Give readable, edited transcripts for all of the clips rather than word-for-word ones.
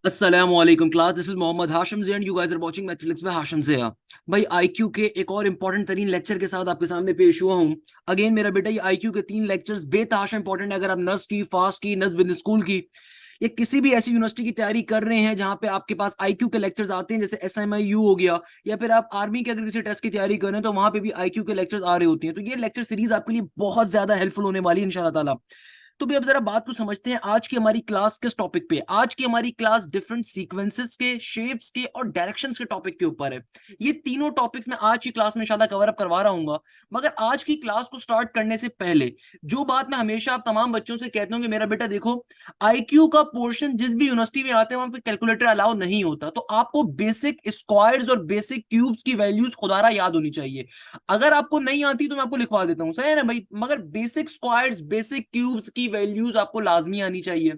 अस्सलामुअलैकुम class, this is Mohammad Hashim Zain, you guys are watching mathematics में हाशिम ज़ैया। भाई आईक्यू के एक और इंपॉर्टेंट तरीन लेक्चर के साथ आपके सामने पेश हुआ हूँ। अगेन मेरा बेटा, ये आईक्यू के 3 लेक्चर्स बेतहाशा इंपॉर्टेंट है। अगर आप नस की, फास्ट की, नस बिजनेस स्कूल की या किसी भी ऐसी यूनिवर्सिटी की तैयारी कर रहे हैं जहां पे आपके पास आईक्यू के लेक्चर्स आते हैं, जैसे एसएमआईयू हो गया, या फिर आप आर्मी के अगर किसी टेस्ट की तैयारी कर रहे हैं तो वहां पे भी आईक्यू के लेक्चर्स आ रहे होते हैं, तो ये लेक्चर सीरीज आपके लिए बहुत ज्यादा हेल्पफुल होने वाली है इंशाल्लाह ताला। तो भी अब जरा बात को समझते हैं, आज की हमारी क्लास किस टॉपिक पे। आज की हमारी क्लास डिफरेंट सीक्वेंसेस के, शेप्स के और डायरेक्शंस के टॉपिक के ऊपर है। ये तीनों टॉपिक्स मैं आज की क्लास में इंशाल्लाह कवर अप करवा रहा हूँ। मगर आज की क्लास को स्टार्ट करने से पहले जो बात मैं हमेशा आप तमाम बच्चों से कहता हूँ कि मेरा बेटा देखो, आईक्यू का पोर्शन जिस भी यूनिवर्सिटी में आते हैं वहां पे कैलकुलेटर अलाउ नहीं होता, तो आपको बेसिक स्क्वायर्स और बेसिक क्यूब्स की वैल्यूज खुदारा याद होनी चाहिए। अगर आपको नहीं आती तो मैं आपको लिखवा देता हूँ, सही है ना भाई, मगर बेसिक स्क्वायर्स, बेसिक क्यूब्स की वैल्यूज आपको लाजमी आनी चाहिए।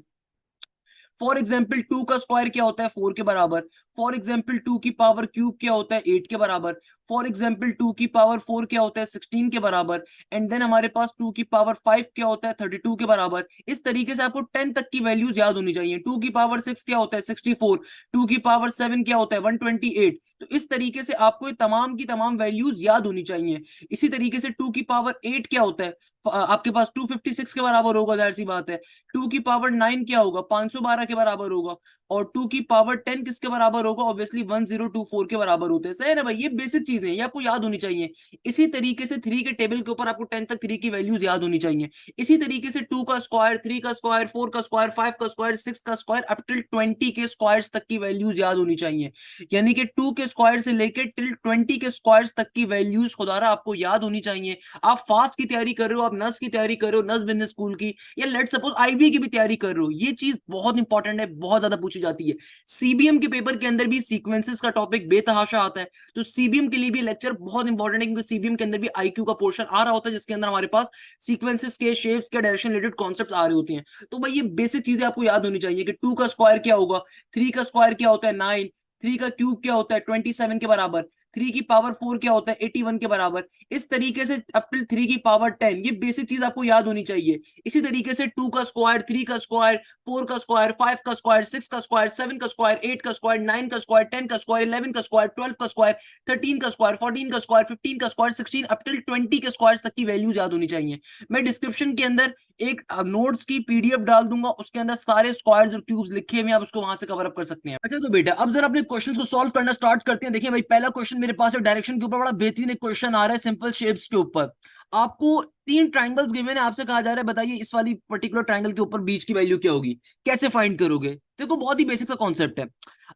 फॉर एग्जाम्पल 2 का स्क्वायर क्या होता है, 4 के बराबर। फॉर एग्जाम्पल 2 की पावर क्यूब क्या होता है, 8 के बराबर। फॉर एग्जाम्पल 2 की पावर 4 क्या होता है, 16 के बराबर। एंड देन हमारे पास 2 की पावर 5 क्या होता है, 32 के बराबर। इस तरीके से आपको 10 तक की वैल्यूज याद होनी चाहिए। 2 की पावर 6 क्या होता है, 64। 2 की पावर 7 क्या होता है, 128। तो इस तरीके से आपको ये तमाम की तमाम वैल्यूज याद होनी चाहिए। इसी तरीके से 2 की पावर 8 क्या होता है, आपके पास 256 के बराबर होगा, जाहिर सी बात है। 2 की पावर 9 क्या होगा, 512 के बराबर होगा। और 2 की पावर 10 किसके बराबर होगा, ऑब्वियसली 1024 के बराबर होते हैं, सही है ना भाई। ये बेसिक चीजें हैं, ये आपको याद होनी चाहिए। इसी तरीके से 3 के टेबल के ऊपर आपको 10 तक 3 की वैल्यूज याद होनी चाहिए। इसी तरीके से 2 का स्क्वायर, 3 का स्क्वायर, 4 का स्क्वायर, 5 का स्क्वायर, 6 का स्क्वायर, अप टिल 20 के स्क्वायर्स तक की वैल्यूज याद होनी चाहिए। यानी कि 2 के स्क्वायर से लेकर टिल 20 के स्क्वायर्स तक की वैल्यूज खुदारा आपको याद होनी चाहिए। आप फास्ट की तैयारी कर रहे हो, आप नस की तैयारी कर रहे हो, नस बिजनेस स्कूल की, या लेट सपोज आईबी की भी तैयारी कर रहे हो, ये चीज बहुत इंपॉर्टेंट है, बहुत ज्यादा पूछी जाती है। सीबीएम के पेपर के अंदर भी सीक्वेंसेस का टॉपिक बेतहाशा आता है, तो सीबीएम के लिए भी लेक्चर बहुत इंपॉर्टेंट है, क्योंकि सीबीएम के अंदर भी आईक्यू का पोर्शन आ रहा होता है, जिसके अंदर हमारे पास सीक्वेंसेस के, शेप्स के, डायरेक्शन रिलेटेड कॉन्सेप्ट आ रहे होते हैं। तो भाई ये बेसिक चीजें आपको याद होनी चाहिए कि 2 का स्क्वायर क्या होगा, 3 का स्क्वायर क्या होता है, 9। 3 का क्यूब क्या होता है, 27 के बराबर। 3 की पावर 4 क्या होता है, 81 के बराबर। इस तरीके से अप टिल 3 की पावर 10, ये बेसिक चीज आपको याद होनी चाहिए। इसी तरीके से 2 का स्क्वायर, 3 का स्क्वायर, 4 का स्क्वायर, 5 का स्क्वायर, 6 का स्क्वायर, 7 का स्क्वायर, 8 का स्क्वायर, 9 का स्क्वायर, 10 का स्क्वायर, 11 का स्क्वायर, 12 का स्क्वायर, 13 का स्क्वायर, 14 का स्क्वायर, 15 का स्क्वायर, 16 अप टिल 20 के स्क्वायर तक की वैल्यू याद होनी चाहिए। मैं डिस्क्रिप्शन के अंदर एक नोट्स की पीडीएफ डाल दूंगा, उसके अंदर सारे स्क्वायर्स और क्यूब्स लिखे हुए, आप उसको वहां से कवर अप कर सकते हैं। अच्छा तो बेटा, अब जरा अपने क्वेश्चंस को सॉल्व करना स्टार्ट करते हैं। देखिए भाई, पहला क्वेश्चन मेरे पास है डायरेक्शन के ऊपर, बड़ा बेहतरीन एक क्वेश्चन आ रहा है सिंपल शेप्स के ऊपर। आपको 3 ट्राइंगल्स गिवन है, आपसे कहा जा रहा है बताइए इस वाली पर्टिकुलर ट्राइंगल के ऊपर बीच की वैल्यू क्या होगी, कैसे फाइंड करोगे। देखो बहुत ही बेसिक सा कॉन्सेप्ट है।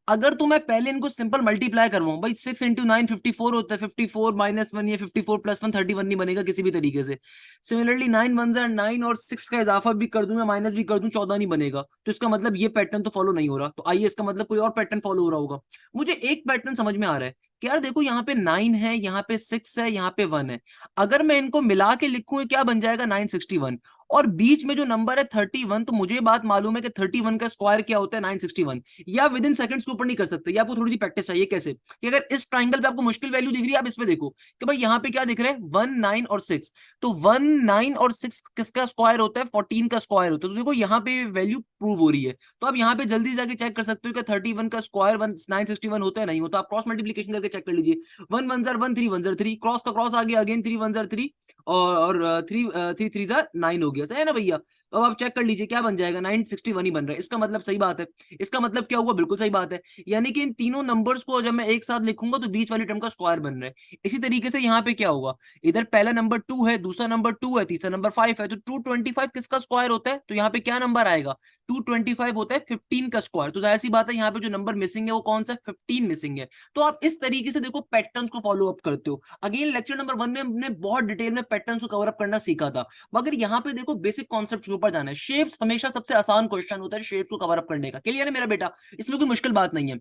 अगर तो मैं पहले इनको सिंपल मल्टीप्लाई करवाऊं भाई, 6 इंटू 9 54 होता है, 54 माइनस 1, ये 54 प्लस 1 31 नहीं बनेगा किसी भी तरीके से। सिमिलरली 9 वन जार 9, और 6 का इजाफा भी कर दूं या माइनस भी कर दूं, 14 नहीं बनेगा। तो इसका मतलब ये पैटर्न तो फॉलो नहीं हो रहा, तो आइए इसका मतलब कोई और पैटर्न फॉलो हो रहा होगा। मुझे एक पैटर्न समझ में आ रहा है कि यार देखो, यहाँ पे 9 है, यहाँ पे 6 है, यहाँ पे 1 है। अगर मैं इनको मिला के लिखूं क्या बन जाएगा, 961। और बीच में जो नंबर है 31, तो मुझे बात मालूम है कि 31 का स्क्वायर क्या होता है, 961। या विद इन सेकंड्स के ऊपर नहीं कर सकते, या आपको थोड़ी सी प्रैक्टिस चाहिए। कैसे कि अगर इस ट्राइंगल पे आपको मुश्किल वैल्यू दिख रही है, आप इस पे देखो कि भाई यहाँ पे क्या दिख रहा है, 1 9 और 6। तो 1 9 और 6 किसका स्क्वायर होता है, 14 का स्क्वायर होता है। तो देखो यहाँ पे वैल्यू प्रूव हो रही है, तो आप यहाँ पे जल्दी जाके चेक कर सकते हो कि 31 का स्क्वायर 961 होता है, नहीं होता। आप क्रॉस मल्टीप्लीकेशन करके चेक कर लीजिए। 1 1 जार 1, 3 1 जार 3, क्रॉस का क्रॉस आ गया, अगेन 3 1 जार 3, और 3 3 जार 9 हो गया, सही है ना भैया। तो अब आप चेक कर लीजिए क्या बन जाएगा, 961 ही बन रहा है। इसका मतलब सही बात है। इसका मतलब क्या हुआ, बिल्कुल सही बात है। यानी कि इन तीनों नंबर्स को जब मैं एक साथ लिखूंगा तो बीच वाली टर्म का स्क्वायर बन रहा है। इसी तरीके से यहाँ पे क्या होगा, इधर पहला नंबर 2 है, दूसरा नंबर 2 है, तीसरा नंबर 5 है, तो 225 किसका स्क्वायर होता है, तो यहाँ पे क्या नंबर आएगा, 225 होता है 15 का स्क्वायर। तो जाहिर सी बात है यहाँ पे जो नंबर मिसिंग है वो कौन सा, 15 मिसिंग है। तो आप इस तरीके से देखो पैटर्न्स को फॉलो अप करते हो। अगेन लेक्चर नंबर 1 में हमने बहुत डिटेल में पैटर्न्स को कवर अप करना सीखा था, मगर यहाँ पे देखो बेसिक कॉन्सेप्ट के ऊपर जाना है। शेप्स हमेशा सबसे आसान क्वेश्चन होता है शेप्स को कवर अप करने का, क्लियर है मेरा बेटा, इसमें कोई मुश्किल बात नहीं है।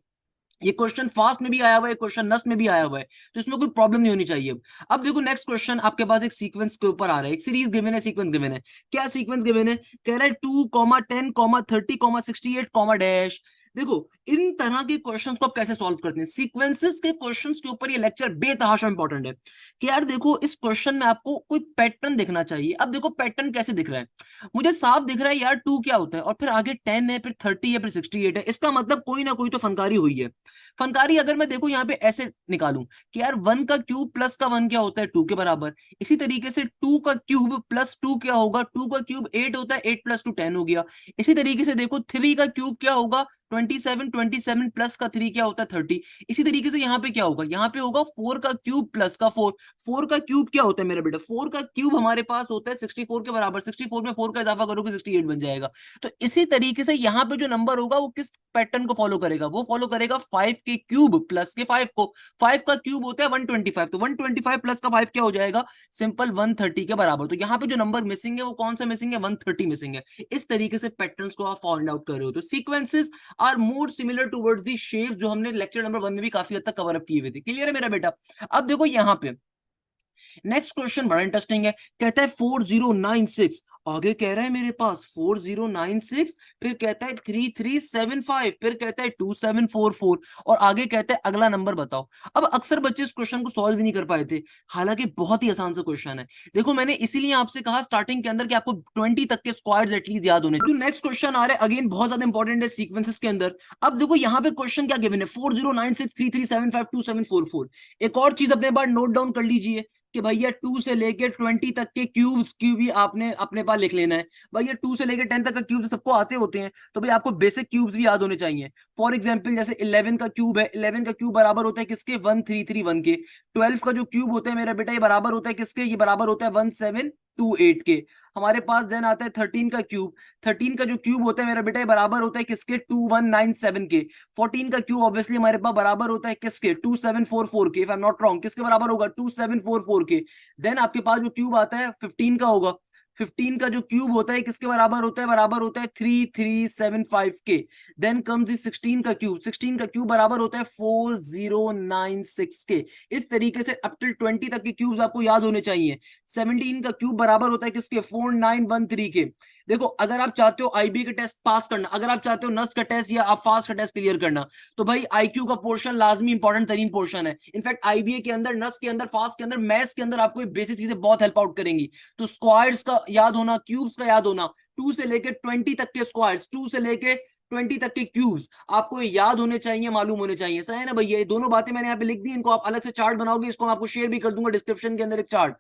ये क्वेश्चन फास्ट में भी आया हुआ है, क्वेश्चन नस में भी आया हुआ है, तो इसमें कोई प्रॉब्लम नहीं होनी चाहिए। अब देखो नेक्स्ट क्वेश्चन आपके पास एक सीक्वेंस के ऊपर आ रहा है, एक सीरीज गिवन है, सीक्वेंस गिवन है। क्या सीक्वेंस गिवन है, कह रहा है 2 10 30 68 डैश देखो इन तरह के क्वेश्चंस को आप कैसे सॉल्व करते हैं, सीक्वेंसेस के क्वेश्चंस के ऊपर ये लेक्चर बेतहाशा इंपॉर्टेंट है कि यार देखो इस क्वेश्चन में आपको कोई पैटर्न दिखना चाहिए। अब देखो पैटर्न कैसे दिख रहा है, मुझे साफ दिख रहा है यार 2 क्या होता है और फिर आगे 10 है, फिर 30 है, फिर 68 है, इसका मतलब कोई ना कोई तो फनकारी हुई है। फनकारी अगर मैं देखूं यहाँ पे ऐसे निकालूं कि यार 1 का क्यूब प्लस का 1 क्या होता है 2 के बराबर, इसी तरीके से 2 का क्यूब प्लस 2 क्या होगा, 2 का क्यूब 8 होता है, 8 प्लस 2 10 हो गया। इसी तरीके से देखो 3 का क्यूब क्या होगा 27, 27 प्लस का 3 क्या होता है 30। इसी तरीके से यहाँ पे क्या होगा, यहाँ पे होगा 4 का क्यूब प्लस का 4, 4 का क्यूब क्या होता है मेरा बेटा, 4 का क्यूब हमारे पास होता है 64 के बराबर, 64 में 4 का इजाफा करोगे 68 बन जाएगा। तो इसी तरीके से यहाँ पे जो नंबर होगा वो किस पैटर्न को फॉलो करेगा, वो फॉलो करेगा 5 के क्यूब प्लस के 5 को। 5 का क्यूब होता है 125, तो 125 प्लस का 5 क्या हो जाएगा, सिंपल 130 के बराबर। तो यहाँ पे जो नंबर मिसिंग है वो कौन सा मिसिंग है, 130 मिसिंग है। इस तरीके से पैटर्न्स को आप फाइंड आउट कर रहे हो। तो sequences are more similar towards the shape, जो हमने लेक्चर नंबर 1 में भी काफी हद तक कवर अप किए हुए थे। क्लियर है मेरा बेटा। अब देखो यहाँ पे नेक्स्ट क्वेश्चन बड़ा इंटरेस्टिंग है, कहता है 4096, आगे कह रहा है मेरे पास 4096, फिर कहता है 3375, फिर कहता है 2744 और आगे कहता है अगला नंबर बताओ। अब अक्सर बच्चे इस क्वेश्चन को सॉल्व भी नहीं कर पाए थे, हालांकि बहुत ही आसान सा क्वेश्चन है। देखो मैंने इसीलिए आपसे कहा स्टार्टिंग के अंदर कि आपको 20 तक के स्क्वायर्स एटलीस्ट याद होने। जो नेक्स्ट क्वेश्चन आ रहा है अगेन बहुत ज्यादा इंपॉर्टेंट है सीक्वेंसेस के अंदर। अब देखो यहाँ पे क्वेश्चन क्या गिवन है, 409633752744। एक और चीज अपने बार नोट डाउन कर लीजिए कि भैया 2 से लेके 20 तक के क्यूब्स क्यूब भी आपने अपने पास लिख लेना है। भैया 2 से लेके 10 तक का क्यूब सबको आते होते हैं, तो भाई आपको बेसिक क्यूब्स भी याद होने चाहिए। फॉर एग्जांपल जैसे 11 का क्यूब है, 11 का क्यूब बराबर होता है किसके, 1331 के। 12 का जो क्यूब होता है मेरा बेटा ये बराबर होता है किसके, ये बराबर होता है 1728 के। हमारे पास देन आता है 13 का क्यूब, 13 का जो क्यूब होता है मेरा बेटा ये बराबर होता है किसके, 2197 के। 14 का क्यूब ऑब्वियसली हमारे पास बराबर होता है किसके, 2744 के। If I am not wrong किसके बराबर होगा, 2744 के। देन आपके पास जो क्यूब आता है 15 का होगा, 15 का जो क्यूब होता है किसके बराबर होता है, बराबर होता है 3375 के। देन कम्स दी 16 का क्यूब, 16 का क्यूब बराबर होता है 4096 के। इस तरीके से अप टिल 20 तक के क्यूब्स आपको याद होने चाहिए। 17 का क्यूब बराबर होता है किसके, 4913 के। देखो अगर आप चाहते हो आईबी के टेस्ट पास करना, अगर आप चाहते हो नस्ट का टेस्ट या आप फास्ट का टेस्ट क्लियर करना, तो भाई आईक्यू का पोर्शन लाजमी इंपॉर्टेंट तरीन पोर्शन है। इनफैक्ट आईबीए के अंदर, नस्ट के अंदर, फास्ट के अंदर, मैथ्स के अंदर आपको ये बेसिक चीजें बहुत हेल्प आउट करेंगी। तो स्क्वायर्स का याद होना, क्यूब्स का याद होना, 2 से लेके 20 तक के स्क्वायर्स, 2 से लेके 20 तक के क्यूब्स आपको याद होने चाहिए, मालूम होने चाहिए। सही है ना भैया, ये दोनों बातें मैंने यहाँ पे लिख दी, इनको आप अलग से चार्ट बनाओगे, इसको मैं आपको शेयर भी कर दूंगा डिस्क्रिप्शन के अंदर एक चार्ट।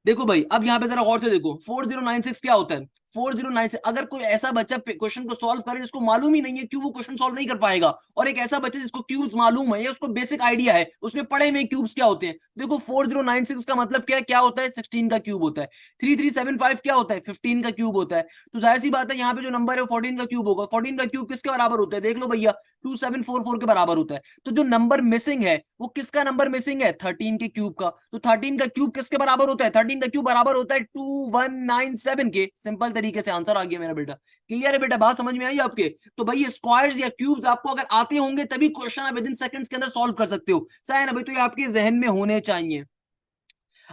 देखो भाई अब यहाँ पे जरा गौर से देखो 4096 क्या होता है। 4096 अगर कोई ऐसा बच्चा क्वेश्चन को सॉल्व करे जिसको मालूम ही नहीं है क्यों वो क्वेश्चन सॉल्व नहीं कर पाएगा, और एक ऐसा बच्चा जिसको क्यूब्स मालूम है या उसको बेसिक आइडिया है, उसमें पढ़े में क्यूब्स क्या होते हैं। देखो 4096 का मतलब क्या क्या होता है, 16 का क्यूब होता है। 3375 क्या होता है, 15 का क्यूब होता है। तो जाहिर सी बात है यहाँ पे जो नंबर है वो 14 का क्यूब होगा। 14 का क्यूब किसके बराबर होता है, देख लो भैया 2744 के बराबर होता है। तो जो नंबर मिसिंग है वो किसका नंबर मिसिंग है, 13 के क्यूब का। तो 13 का क्यूब किसके बराबर होता है, 13 का क्यूब बराबर होता है 2197 के। सिंपल तरीके से आंसर आ गया मेरा बेटा। क्लियर है बेटा, बात समझ में आई आपके। तो भाई स्क्वायर्स या क्यूब्स आपको अगर आते होंगे तभी क्वेश्चन आप विद इन सेकंड्स के अंदर सॉल्व कर सकते हो। सही है ना भाई, तो ये आपके जहन में होने चाहिए।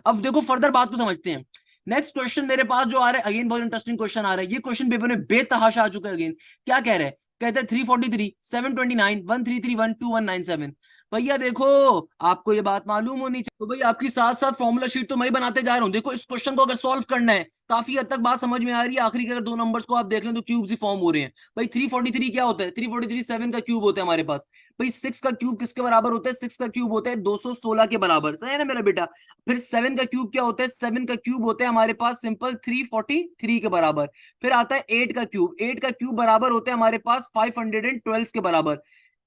अब देखो फर्दर बात को समझते हैं। नेक्स्ट क्वेश्चन मेरे पास जो आ रहा है अगेन बहुत इंटरेस्टिंग क्वेश्चन आ रहा है, ये क्वेश्चन पेपर में बेतहाशा आ चुका है अगेन। क्या कह रहा है, कहता है 343 729 1331 2197। भैया देखो आपको ये बात मालूम होनी चाहिए, तो भाई आपकी साथ साथ फॉर्मूला शीट तो मैं ही बनाते जा रहा हूं। देखो इस क्वेश्चन को अगर सॉल्व करना है काफी हद तक बात समझ में आ रही है, आखिरी के अगर दो नंबर्स को आप देख लें तो क्यूब्स ही फॉर्म हो रहे हैं। भाई 343 क्या होता है, 343 7 का क्यूब होता है हमारे पास। भाई 6 का क्यूब किसके बराबर होता है, 6 का क्यूब होता है 216 के बराबर। सही है ना मेरा बेटा। फिर 7 का क्यूब क्या होता है, 7 का क्यूब होता है हमारे पास सिंपल 343 के बराबर। फिर आता है 8 का क्यूब, 8 का क्यूब बराबर होता है हमारे पास 512 के बराबर।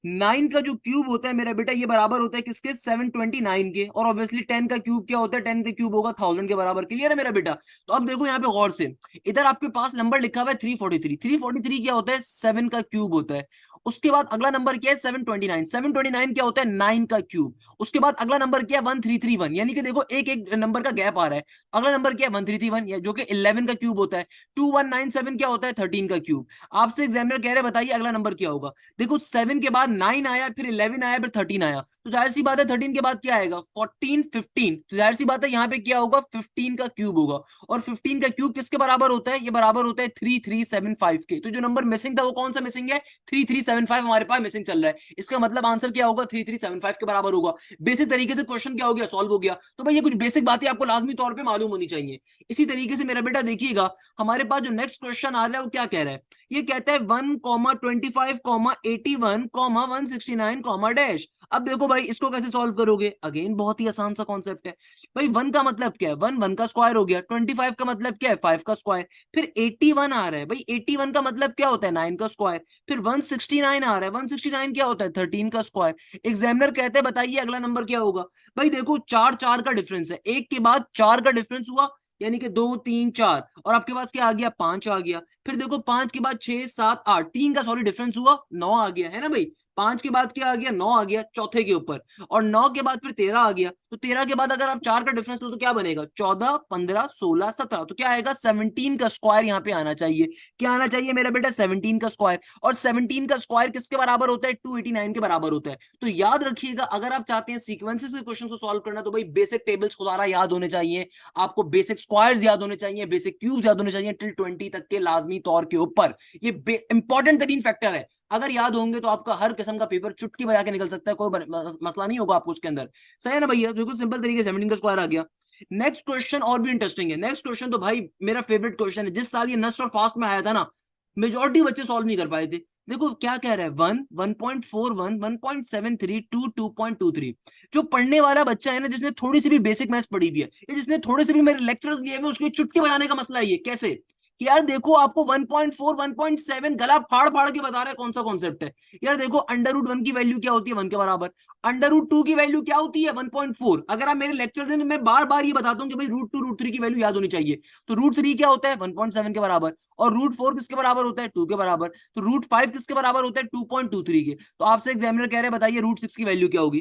9 का जो क्यूब होता है मेरा बेटा ये बराबर होता है किसके, 729 के। और ऑब्वियसली 10 का क्यूब क्या होता है, 10 का क्यूब होगा 1000 के बराबर। क्लियर है मेरा बेटा। तो अब देखो यहाँ पे गौर से, इधर आपके पास नंबर लिखा हुआ है 343। 343 क्या होता है, 7 का क्यूब होता है। उसके बाद अगला नंबर क्या है, 729। 729 क्या होता है, 9 का क्यूब। उसके बाद अगला नंबर क्या है, 1331। यानी कि देखो एक एक नंबर का गैप आ रहा है। अगला नंबर क्या है, 1331 जो कि 11 का क्यूब होता है। 2197 क्या होता है, 13 का क्यूब। आपसे एग्जामिनर कह रहे बताइए अगला नंबर क्या होगा। देखो 7 के बाद 9 आया, फिर 11 आया, फिर 13 आया। तो जाहिर सी बात है 13 के बाद क्या आएगा, 14 15। तो जाहिर सी बात है यहाँ पे क्या होगा, 15 का क्यूब होगा। और 15 का क्यूब किसके बराबर होता है, ये बराबर होता है 3375 के। तो जो नंबर मिसिंग था वो कौन सा मिसिंग है, 3375। 3375 हमारे पास मिसिंग चल रहा है, इसका मतलब आंसर क्या होगा, 3375 के बराबर होगा। बेसिक तरीके से क्वेश्चन क्या हो गया, सॉल्व हो गया। तो भाई ये कुछ बेसिक बातें आपको लाजमी तौर पे मालूम होनी चाहिए। इसी तरीके से मेरा बेटा देखिएगा, हमारे पास जो नेक्स्ट क्वेश्चन आ रहा है वो क्या कह रहा है, ये कहता है 1,25,81,169, अब देखो भाई इसको कैसे सॉल्व करोगे, अगेन बहुत ही आसान सा कॉन्सेप्ट है। भाई 1 का मतलब क्या है, 1 का स्क्वायर हो गया, 25 का मतलब क्या है, 5 का स्क्वायर, फिर 81 आ रहा है, भाई 81 का मतलब क्या होता है, 9 का स्क्वायर, फिर 169 आ रहा है, 169 क्या होता है, 13 का स्क्वायर। एग्जामिनर कहते हैं बताइए अगला नंबर क्या होगा। भाई देखो चार चार का डिफरेंस है, एक के बाद चार का डिफरेंस हुआ, यानी कि 2 3 4, और आपके पास क्या आ गया, 5 आ गया। फिर देखो 5 के बाद 6 7 8, 3 का सॉरी डिफरेंस हुआ, 9 आ गया, है ना भाई। 5 के बाद क्या आ गया, 9 आ गया चौथे के ऊपर, और 9 के बाद फिर 13 आ गया। तो 13 के बाद अगर आप 4 का डिफरेंस लो तो क्या बनेगा, 14 15 16 17, तो क्या आएगा, 17 का स्क्वायर यहाँ पे आना चाहिए। क्या आना चाहिए मेरा बेटा, 17 का स्क्वायर। और 17 का स्क्वायर किसके बराबर होता है, 289 के बराबर होता है। तो याद रखिएगा, अगर आप चाहते हैं सीक्वेंसेस के क्वेश्चन को सॉल्व करना, तो भाई बेसिक टेबल्स खुदारा याद होने चाहिए, आपको बेसिक स्क्वायर्स याद होने चाहिए, बेसिक क्यूब्स याद होने चाहिए, टिल 20 तक के लाजमी तौर के ऊपर। ये इंपॉर्टेंट तरीन फैक्टर है, अगर याद होंगे तो आपका हर किस्म का पेपर चुटकी बजा के निकल सकता है, कोई मसला नहीं होगा आपको उसके अंदर। सही है ना भैया, बिल्कुल सिंपल तरीके से 17 का स्क्वायर आ गया। नेक्स्ट क्वेश्चन और भी इंटरेस्टिंग है। नेक्स्ट क्वेश्चन तो भाई मेरा फेवरेट क्वेश्चन है, जिस साल ये नस्ट और फास्ट में आया था ना, मेजोरिटी बच्चे सॉल्व नहीं कर पाए थे। देखो क्या कह रहा है, 1 1.41 1.73 2 2.23। जो पढ़ने वाला बच्चा है ना, जिसने थोड़ी सी भी बेसिक मैथ्स पढ़ी हुई है, या जिसने थोड़े से भी मेरे लेक्चर्स लिए हुए, उसकी चुटकी बजाने का मसला है ये कैसे, कि यार देखो आपको 1.4 1.7 गला फाड़ फाड़ के बता रहा है कौन सा कॉन्सेप्ट है। यार देखो अंडर रूट 1 की वैल्यू क्या होती है, 1 के बराबर। अंडर रूट 2 की वैल्यू क्या होती है, 1.4। अगर आप मेरे लेक्चर में मैं बार बार ये बताता हूँ कि भाई रूट 2 रूट 3 की वैल्यू याद होनी चाहिए, तो रूट 3 क्या होता है, 1.7 के बराबर। और रूट 4 किसके बराबर होता है, 2 के बराबर। तो रूट 5 किसके बराबर होता है, 2.23 के। तो आपसे एग्जामिनर कह रहे हैं बताइए रूट 6 की वैल्यू क्या होगी।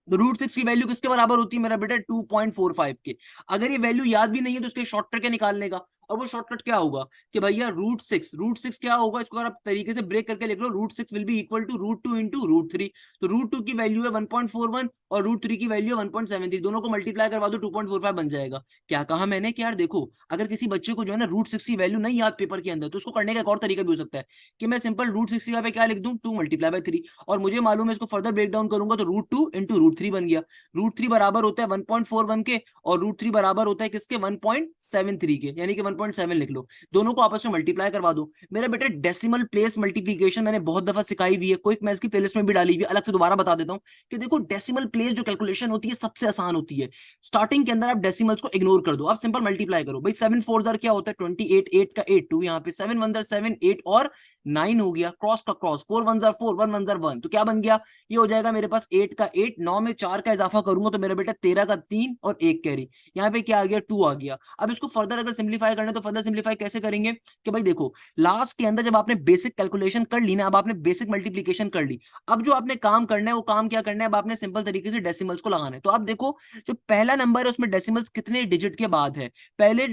तो रूट 6 की वैल्यू किसके बराबर होती है मेरा बेटा, 2.45 के। अगर ये वैल्यू याद भी नहीं है तो इसके शॉर्टकट क्या निकालने का, और वो शॉर्टकट क्या होगा कि भैया रूट सिक्स क्या होगा, इसको अगर आप तरीके से ब्रेक करके लिख लो, root 6 will be equal to root 2 into root 3। तो रूट 2 की वैल्यू है 1.41 और रूट 3 की वैल्यू है 1.73, दोनों को मल्टीप्लाई करवा दो 2.45 बन जाएगा। क्या कहा मैंने कि यार देखो, अगर किसी बच्चे को जो है ना रूट 6 की वैल्यू नहीं याद पेपर के अंदर, तो उसको करने का एक और तरीका भी हो सकता है कि मैं सिंपल रूट 6 की जगह पे क्या लिख दूं, 2 × 3, और मुझे मालूम है इसको फर्दर ब्रेक डाउन करूंगा तो रूट 2 इंटू रूट 3 बन गया। रूट 3 बराबर होता है 1.41 के, और रूट 3 बराबर होता है किसके, 1.73 के, यानी कि 1.7 लिख लो। दोनों को आपस में मल्टीप्लाई करवा दो। मेरा बेटा डेसिमल प्लेस मल्टीप्लिकेशन मैंने बहुत दफा सिखाई हुई है, क्विक मैथ्स की प्लेलिस्ट में भी डाली हुई है, अलग से दोबारा बता देता हूं कि देखो डेसिमल प्लेस जो कैलकुलेशन होती है सबसे आसान होती है। स्टार्टिंग के अंदर आप डेसिमल्स को इग्नोर कर दो, आप सिंपल मल्टीप्लाई करो। भाई 7 4 दर क्या होता है 28, 8 का 8 2, यहाँ पे 7 1 दर 7 8 और 9 हो गया, क्रॉस का क्रॉस, 4 1 दर 4 1 1 दर 1, तो क्या बन गया, ये हो जाएगा मेरे पास 8 का 8, 9 में 4 का इजाफा करूंगा तो मेरा बेटा 13 का 3 और 1 कैरी, यहाँ पे क्या आ गया 2 आ गया। अब इसको फर्दर अगर सिंप्लीफाई करना है तो फर्दर सिंप्लीफाई कैसे करेंगे कि भाई देखो लास्ट के अंदर जब आपने बेसिक कैलकुलेशन कर ली ना, अब आपने बेसिक मल्टीप्लीकेशन कर ली, अब जो आपने काम करना है वो काम क्या करना है, अब आपने सिंपल तरीके से डेसिमल्स को लगाना है। तो आप देखो जो पहला नंबर है उसमें डेसिमल्स कितने डिजिट के बाद है, पहले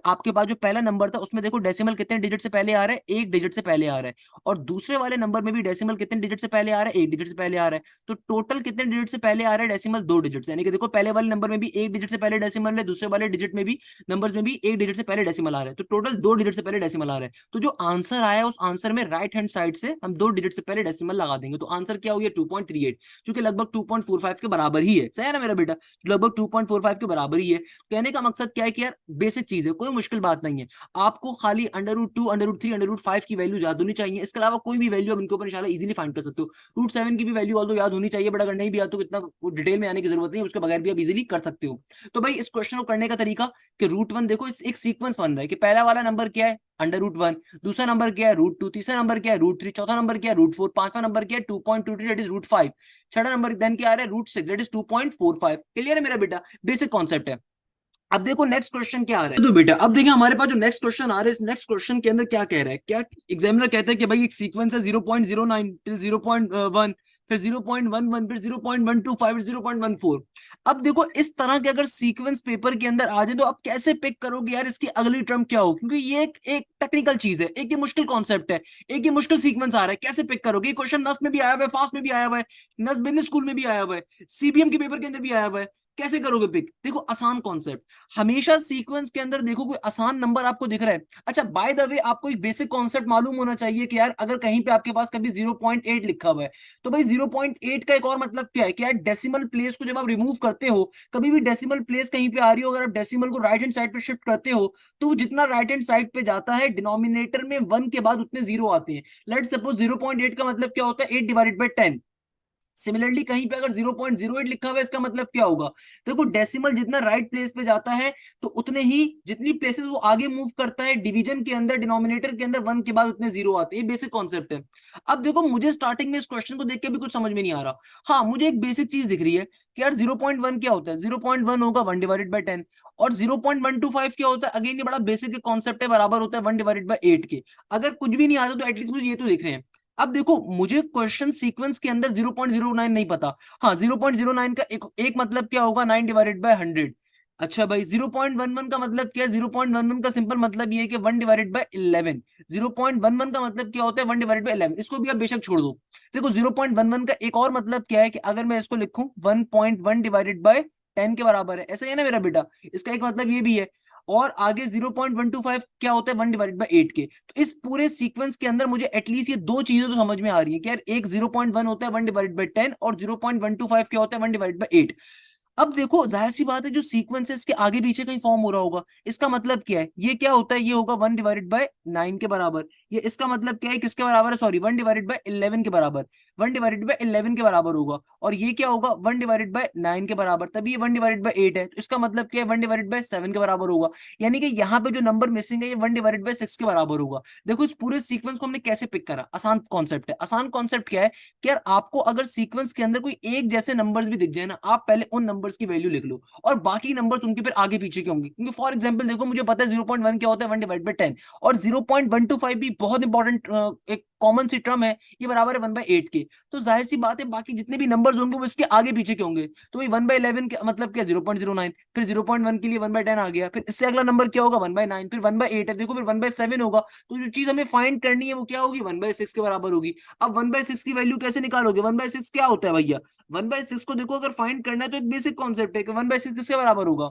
आपके पास जो पहला नंबर था उसमें देखो डेसिमल कितने डिजिट से पहले आ रहा है, 1 डिजिट से पहले आ रहा है, और दूसरे वाले नंबर में भी डेसिमल कितने डिजिट से पहले आ रहा है, 1 डिजिट से पहले आ रहा है। तो टोटल कितने डिजिट से पहले आ रहा है डेसिमल, 2 डिजिट से, यानी कि देखो पहले वाले नंबर में भी 1 डिजिट से पहले डेसिमल है, दूसरे वाले डिजिट में भी नंबर्स में भी 1 डिजिट से पहले डेसिमल आ रहा है, तो टोटल 2 डिजिट से पहले डेसिमल आ रहा है। तो जो आंसर आया उस आंसर में राइट हैंड साइड से हम 2 डिजिट से पहले डेसिमल लगा देंगे, तो आंसर क्या हो गया 2.38, जो कि लगभग 2.45 के बराबर ही है। सही है ना मेरा बेटा, लगभग 2.45 के बराबर ही है। कहने का मकसद क्या है कि यार बेसिक चीज है, कोई मुश्किल बात नहीं है, आपको खाली under root 2 under root 3 under root 5 की वैल्यू याद होनी चाहिए, इसके अलावा कोई भी वैल्यू आप इनके ऊपर इंशाल्लाह इजीली फाइंड कर सकते हो। रूट 7 की भी वैल्यू ऑल्दो याद होनी चाहिए, बट अगर नहीं भी याद तो इतना डिटेल में आने की जरूरत नहीं है, उसके बगैर भी आप इजीली कर सकते हो। तो भाई इस क्वेश्चन को करने का तरीका कि रूट 1 देखो एक सीक्वेंस बन रहा है कि पहला वाला नंबर क्या है अंडर रूट 1, दूसरा नंबर क्या है रूट 2, तीसरा नंबर क्या है रूट 3, चौथा नंबर क्या है रूट 4, पांचवा नंबर क्या है 2.23 दैट इज रूट 5, छठा नंबर देन क्या आ रहा है रूट 6 दैट इज 2.45। क्लियर है मेरा बेटा, बेसिक कॉन्सेप्ट है। अब देखो नेक्स्ट क्वेश्चन क्या आ रहा है, तो बेटा अब देखिए हमारे पास जो नेक्स्ट क्वेश्चन आ रहा है, इस नेक्स्ट क्वेश्चन के अंदर क्या कह रहा है, क्या एग्जामिनर कहता है कि भाई एक सीक्वेंस है 0.09 टिल 0.1, फिर 0.11, फिर 0.125, 0.14। अब देखो इस तरह के अगर सीक्वेंस पेपर के अंदर आ जाए तो आप कैसे पिक करोगे यार इसकी अगली टर्म क्या हो, क्योंकि ये एक टेक्निकल चीज है, एक ये मुश्किल कॉन्सेप्ट है, एक ये मुश्किल सीक्वेंस आ रहा है, कैसे पिक करोगे। ये क्वेश्चन नस में भी आया हुआ है, फास्ट में भी आया हुआ है, नस बिजनेस स्कूल में भी आया हुआ है, सीबीएम के पेपर के अंदर भी आया हुआ है। कैसे करोगे पिक? देखो आसान कॉन्सेप्ट, हमेशा सीक्वेंस के अंदर देखो कोई आसान नंबर आपको दिख रहा है। अच्छा बाय द वे आपको एक बेसिक कॉन्सेप्ट मालूम होना चाहिए कि यार अगर कहीं पे आपके पास कभी 0.8 लिखा हुआ है तो भाई 0.8 का एक और मतलब क्या है कि यार डेसिमल प्लेस को जब आप रिमूव करते हो, कभी भी डेसिमल प्लेस कहीं पे आ रही हो, अगर आप डेसिमल को राइट हैंड साइड पे शिफ्ट करते हो तो वो जितना राइट हैंड साइड पे जाता है डिनोमिनेटर में 1 के बाद उतने जीरो आते हैं। लेट्स सपोज 0.8 का मतलब क्या होता है 8 डिवाइडेड बाय 10। सिमिलरली कहीं पे अगर 0.08 लिखा हुआ है इसका मतलब क्या होगा? देखो डेसिमल जितना राइट प्लेस पे जाता है तो उतने ही जितनी प्लेसेस वो आगे मूव करता है डिवीजन के अंदर डिनोमिनेटर के अंदर 1 के बाद उतने जीरो आते हैं। ये बेसिक कॉन्सेप्ट है। अब देखो मुझे स्टार्टिंग में इस क्वेश्चन को देख के भी कुछ समझ में नहीं आ रहा। हाँ मुझे एक बेसिक चीज दिख रही है कि यार 0.1 क्या होता है? 0.1 होगा 1 डिवाइडेड बाय 10। और 0.125 क्या होता है? अगेन ये बड़ा बेसिक कॉन्सेप्ट है, बराबर होता है 1 डिवाइडेड बाय 8 के। अगर कुछ भी नहीं आता तो एटलीस्ट मुझे ये तो देख रहे हैं। अब देखो मुझे क्वेश्चन सीक्वेंस के अंदर 0.09 नहीं पता। हाँ 0.09 का एक मतलब क्या होगा 9 डिवाइडेड बाय 100। अच्छा भाई 0.11 का मतलब क्या है? 0.11 का सिंपल मतलब ये है कि 1 डिवाइडेड बाय 11। 0.11 का मतलब क्या होता है? 1 डिवाइडेड बाय 11। इसको भी आप बेशक छोड़ दो। देखो 0.11 का एक और मतलब क्या है कि अगर मैं इसको लिखूं 1.1 डिवाइडेड बाय 10 के बराबर है, ऐसा ही है ना मेरा बेटा? इसका एक मतलब ये भी है। और आगे 0.125 क्या होता है? 1 डिवाइडेड बाय 8 के। तो इस पूरे सीक्वेंस के अंदर मुझे एटलीस्ट ये दो चीजें तो समझ में आ रही है कि यार एक 0.1 होता है 1 डिवाइडेड बाय 10 और 0.125 क्या होता है? 1 डिवाइडेड बाय 8। अब देखो जाहिर सी बात है जो सीक्वेंस है इसके आगे पीछे कहीं फॉर्म हो रहा होगा। इसका मतलब क्या है? ये क्या होता है? ये होगा 1 डिवाइडेड बाय 9 के बराबर। ये इसका मतलब क्या है? किसके बराबर है? सॉरी 1 डिवाइडेड बाय 11 के बराबर। 1 डिवाइडेड बाय 11 के बराबर होगा। और ये क्या होगा? 1 डिवाइडेड बाय 9 के बराबर। तभी ये 1 डिवाइडेड बाय 8 है, तो इसका मतलब क्या है? 1 डिवाइडेड बाय 7 के बराबर होगा। यानी कि यहाँ पे जो नंबर मिसिंग है ये 1 डिवाइडेड बाय 6 के बराबर होगा। देखो इस पूरे सीक्वेंस को हमने कैसे पिक करा? आसान कॉन्सेप्ट है। आसान कॉन्सेप्ट क्या है कि यार आपको अगर सीक्वेंस के अंदर कोई एक जैसे नंबर्स भी दिख जाए ना, आप पहले उन नंबर्स की वैल्यू लिख लो और बाकी नंबर उनके फिर आगे पीछे के होंगे। क्योंकि फॉर एग्जांपल देखो मुझे पता है 0.1 क्या होता है? 1 डिवाइड बाय 10। और 0.125 भी बहुत इंपॉर्टेंट एक कॉमन सी टर्म है, ये बराबर है 1 बाय 8 के। तो जाहिर सी बात है बाकी जितने भी नंबर्स होंगे वो इसके आगे पीछे के होंगे। तो वही 1 बाय 11 के मतलब क्या? 0.09। फिर 0.1 के लिए 1 बाय 10 आ गया, फिर इससे अगला नंबर क्या होगा? 1 बाय 9। फिर 1 बाय 8 है, देखो फिर 1 बाय 7 होगा। तो जो चीज हमें फाइंड करनी है वो क्या होगी? 1 बाय 6 के बराबर होगी। अब 1 बाय 6 की वैल्यू कैसे निकालोगे? 1 बाय 6 क्या होता है भैया? 1 बाय 6 को देखो अगर फाइंड करना है तो एक बेसिक कॉन्सेप्ट है कि 1 बाय 6 किसके बराबर होगा?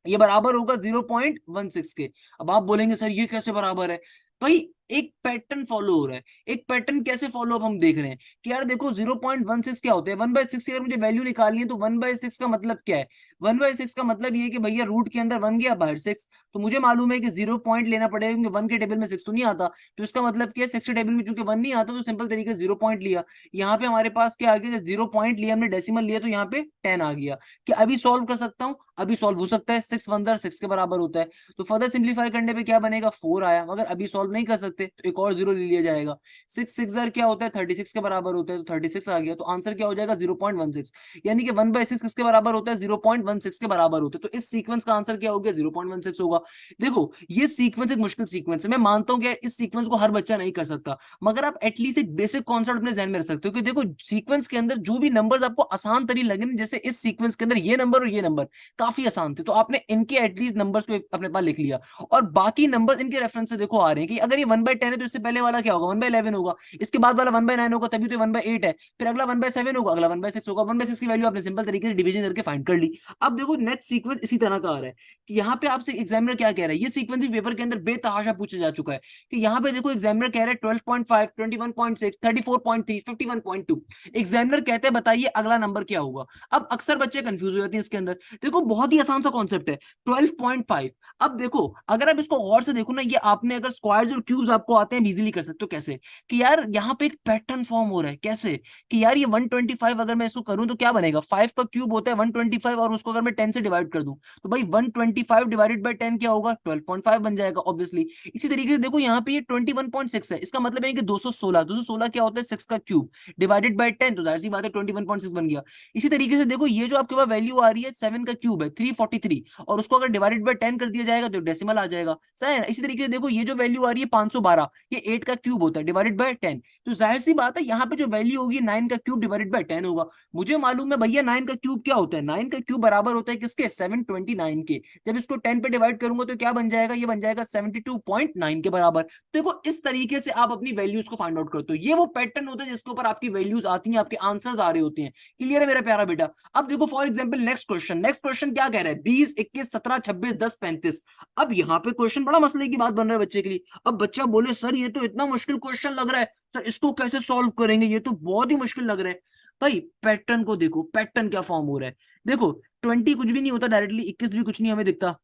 ये बराबर होगा 0.16 के। अब आप बोलेंगे सर ये कैसे बराबर है? भाई एक पैटर्न फॉलो हो रहा है। एक पैटर्न कैसे फॉलो अप हम देख रहे हैं कि यार देखो 0.16 क्या होता है? 1/6 की अगर मुझे वैल्यू निकालनी है तो 1/6 का मतलब क्या है? 1/6 का मतलब ये है कि भैया रूट के अंदर 1 गया बाहर 6। तो मुझे मालूम है कि 0 पॉइंट लेना पड़ेगा क्योंकि 1 के टेबल में 6 तो नहीं आता। तो इसका मतलब क्या है? 6 के टेबल में चूंकि 1 नहीं आता तो सिंपल तरीके से 0 पॉइंट लिया। यहाँ पे हमारे पास क्या आ गया? 0 पॉइंट लिया हमने, डेसिमल लिया, तो यहाँ पे 10 आ गया। कि अभी सॉल्व कर सकता हूँ? अभी सॉल्व हो सकता है। 6 1 6 के बराबर होता है। तो फर्दर सिंप्लीफाई करने पे क्या बनेगा? 4 आया। मगर अभी सॉल्व नहीं कर सकते तो एक और जीरो ले लिया जाएगा। 6 6 क्या होता है? 36 के बराबर होता है, तो 36 आ गया। तो आंसर क्या हो जाएगा? 0.16। यानी कि 1/6 किसके बराबर होता है? 0.16 के बराबर होता है। तो इस सीक्वेंस का आंसर क्या हो गया? 0.16 होगा। देखो ये सीक्वेंस एक मुश्किल सीक्वेंस है, मैं मानता हूं कि इस सीक्वेंस को हर बच्चा नहीं कर सकता, मगर आप एटलीस्ट एक बेसिक कॉन्सेप्ट अपने ध्यान में रख सकते हो कि देखो सीक्वेंस के अंदर जो भी नंबर्स आपको आसान तरीके लगे ना, जैसे इस सीक्वेंस के अंदर ये नंबर और ये नंबर काफी आसान थे, तो आपने इनके एटलीस्ट नंबर्स को अपने पास लिख लिया। और बाकी नंबर इनके रेफरेंस से देखो आ रहे हैं कि अगर ये 1/10 है तो इससे पहले वाला क्या होगा? 1/11 होगा। इसके बाद वाला 1/9 होगा, तभी तो 1/8 है। फिर अगला 1/7 होगा, अगला 1/6 होगा। 1/6 की वैल्यू आपने सिंपल तरीके से डिवीजन करके फाइंड कर ली। अब देखो नेक्स्ट सीक्वेंस इसी तरह का आ रहा है कि यहाँ पे आपसे एग्जामिनर क्या कह रहा है, ये सीक्वेंस भी पेपर के अंदर बेतहाशा पूछा जा चुका है कि यहाँ पे देखो एग्जामिनर कह रहा है 12.5, 21.6, 34.3, 51.2। एग्जामिनर कहते हैं बताइए अगला नंबर क्या होगा। अब अक्सर बच्चे कंफ्यूज हो जाते हैं इसके अंदर। देखो बहुत ही आसान सा कॉन्सेप्ट है 12.5। अब देखो अगर आप इसको गौर से देखो ना, ये आपने अगर स्क्वायर्स और क्यूब्स आपको आते हैं इजीली कर सकते हो। कैसे? कि यार यहाँ पे एक पैटर्न फॉर्म हो रहा है। कैसे? कि यार ये 125 अगर मैं इसको करूं तो क्या बनेगा? 5 का क्यूब होता है 125, और उसको अगर मैं 10 से डिवाइड कर दूं तो भाई 125 डिवाइडेड बाय 10 क्या होगा? 12.5 बन जाएगा ऑब्वियसली। इसी तरीके से देखो यहाँ पे ये 21.6 है, इसका मतलब है कि 216 क्या होता है? 6 का क्यूब डिवाइडेड बाय 10, तो जाहिर सी बात है 21.6 बन गया। इसी तरीके से देखो ये जो आपके पास वैल्यू आ रही है 7 का क्यूब है 343, और उसको अगर डिवाइडेड बाय 10 कर दिया जाएगा तो डेसिमल आ जाएगा। सही है ना? इसी तरीके से देखो ये जो वैल्यू आ रही है 112, ये 8 का क्यूब होता है डिवाइडेड बाय 10। तो जाहिर सी बात है यहाँ पे जो वैल्यू होगी 9 का क्यूब डिवाइडेड बाय 10 होगा। मुझे मालूम है भैया 9 का क्यूब क्या होता है, 9 का क्यूब बराबर होता है किसके, 729 के। जब इसको 10 पे डिवाइड करूंगा तो क्या बन जाएगा, ये बन जाएगा 72.9 के बराबर। तो देखो इस तरीके से आप अपनी वैल्यूज को फाइंड आउट करते हो, ये वो पैटर्न होता है जिसके ऊपर आपकी वैल्यूज आती हैं, आपके आंसर्स आ रहे होते हैं। क्लियर है मेरा प्यारा बेटा। अब देखो फॉर एग्जांपल नेक्स्ट क्वेश्चन क्या कह रहा है, 20, 21, 17, 26, 10, 35। अब यहाँ पे क्वेश्चन बड़ा मसले की बात बन रहा है बच्चे के लिए। अब बच्चा बोले सर ये तो इतना मुश्किल क्वेश्चन लग रहा है, सर इसको कैसे सॉल्व करेंगे, ये तो बहुत ही मुश्किल लग रहा है। भाई पैटर्न को देखो, पैटर्न क्या फॉर्म हो रहा है। देखो 20 कुछ भी नहीं होता डायरेक्टली, 21 भी कुछ नहीं हमें दिखता।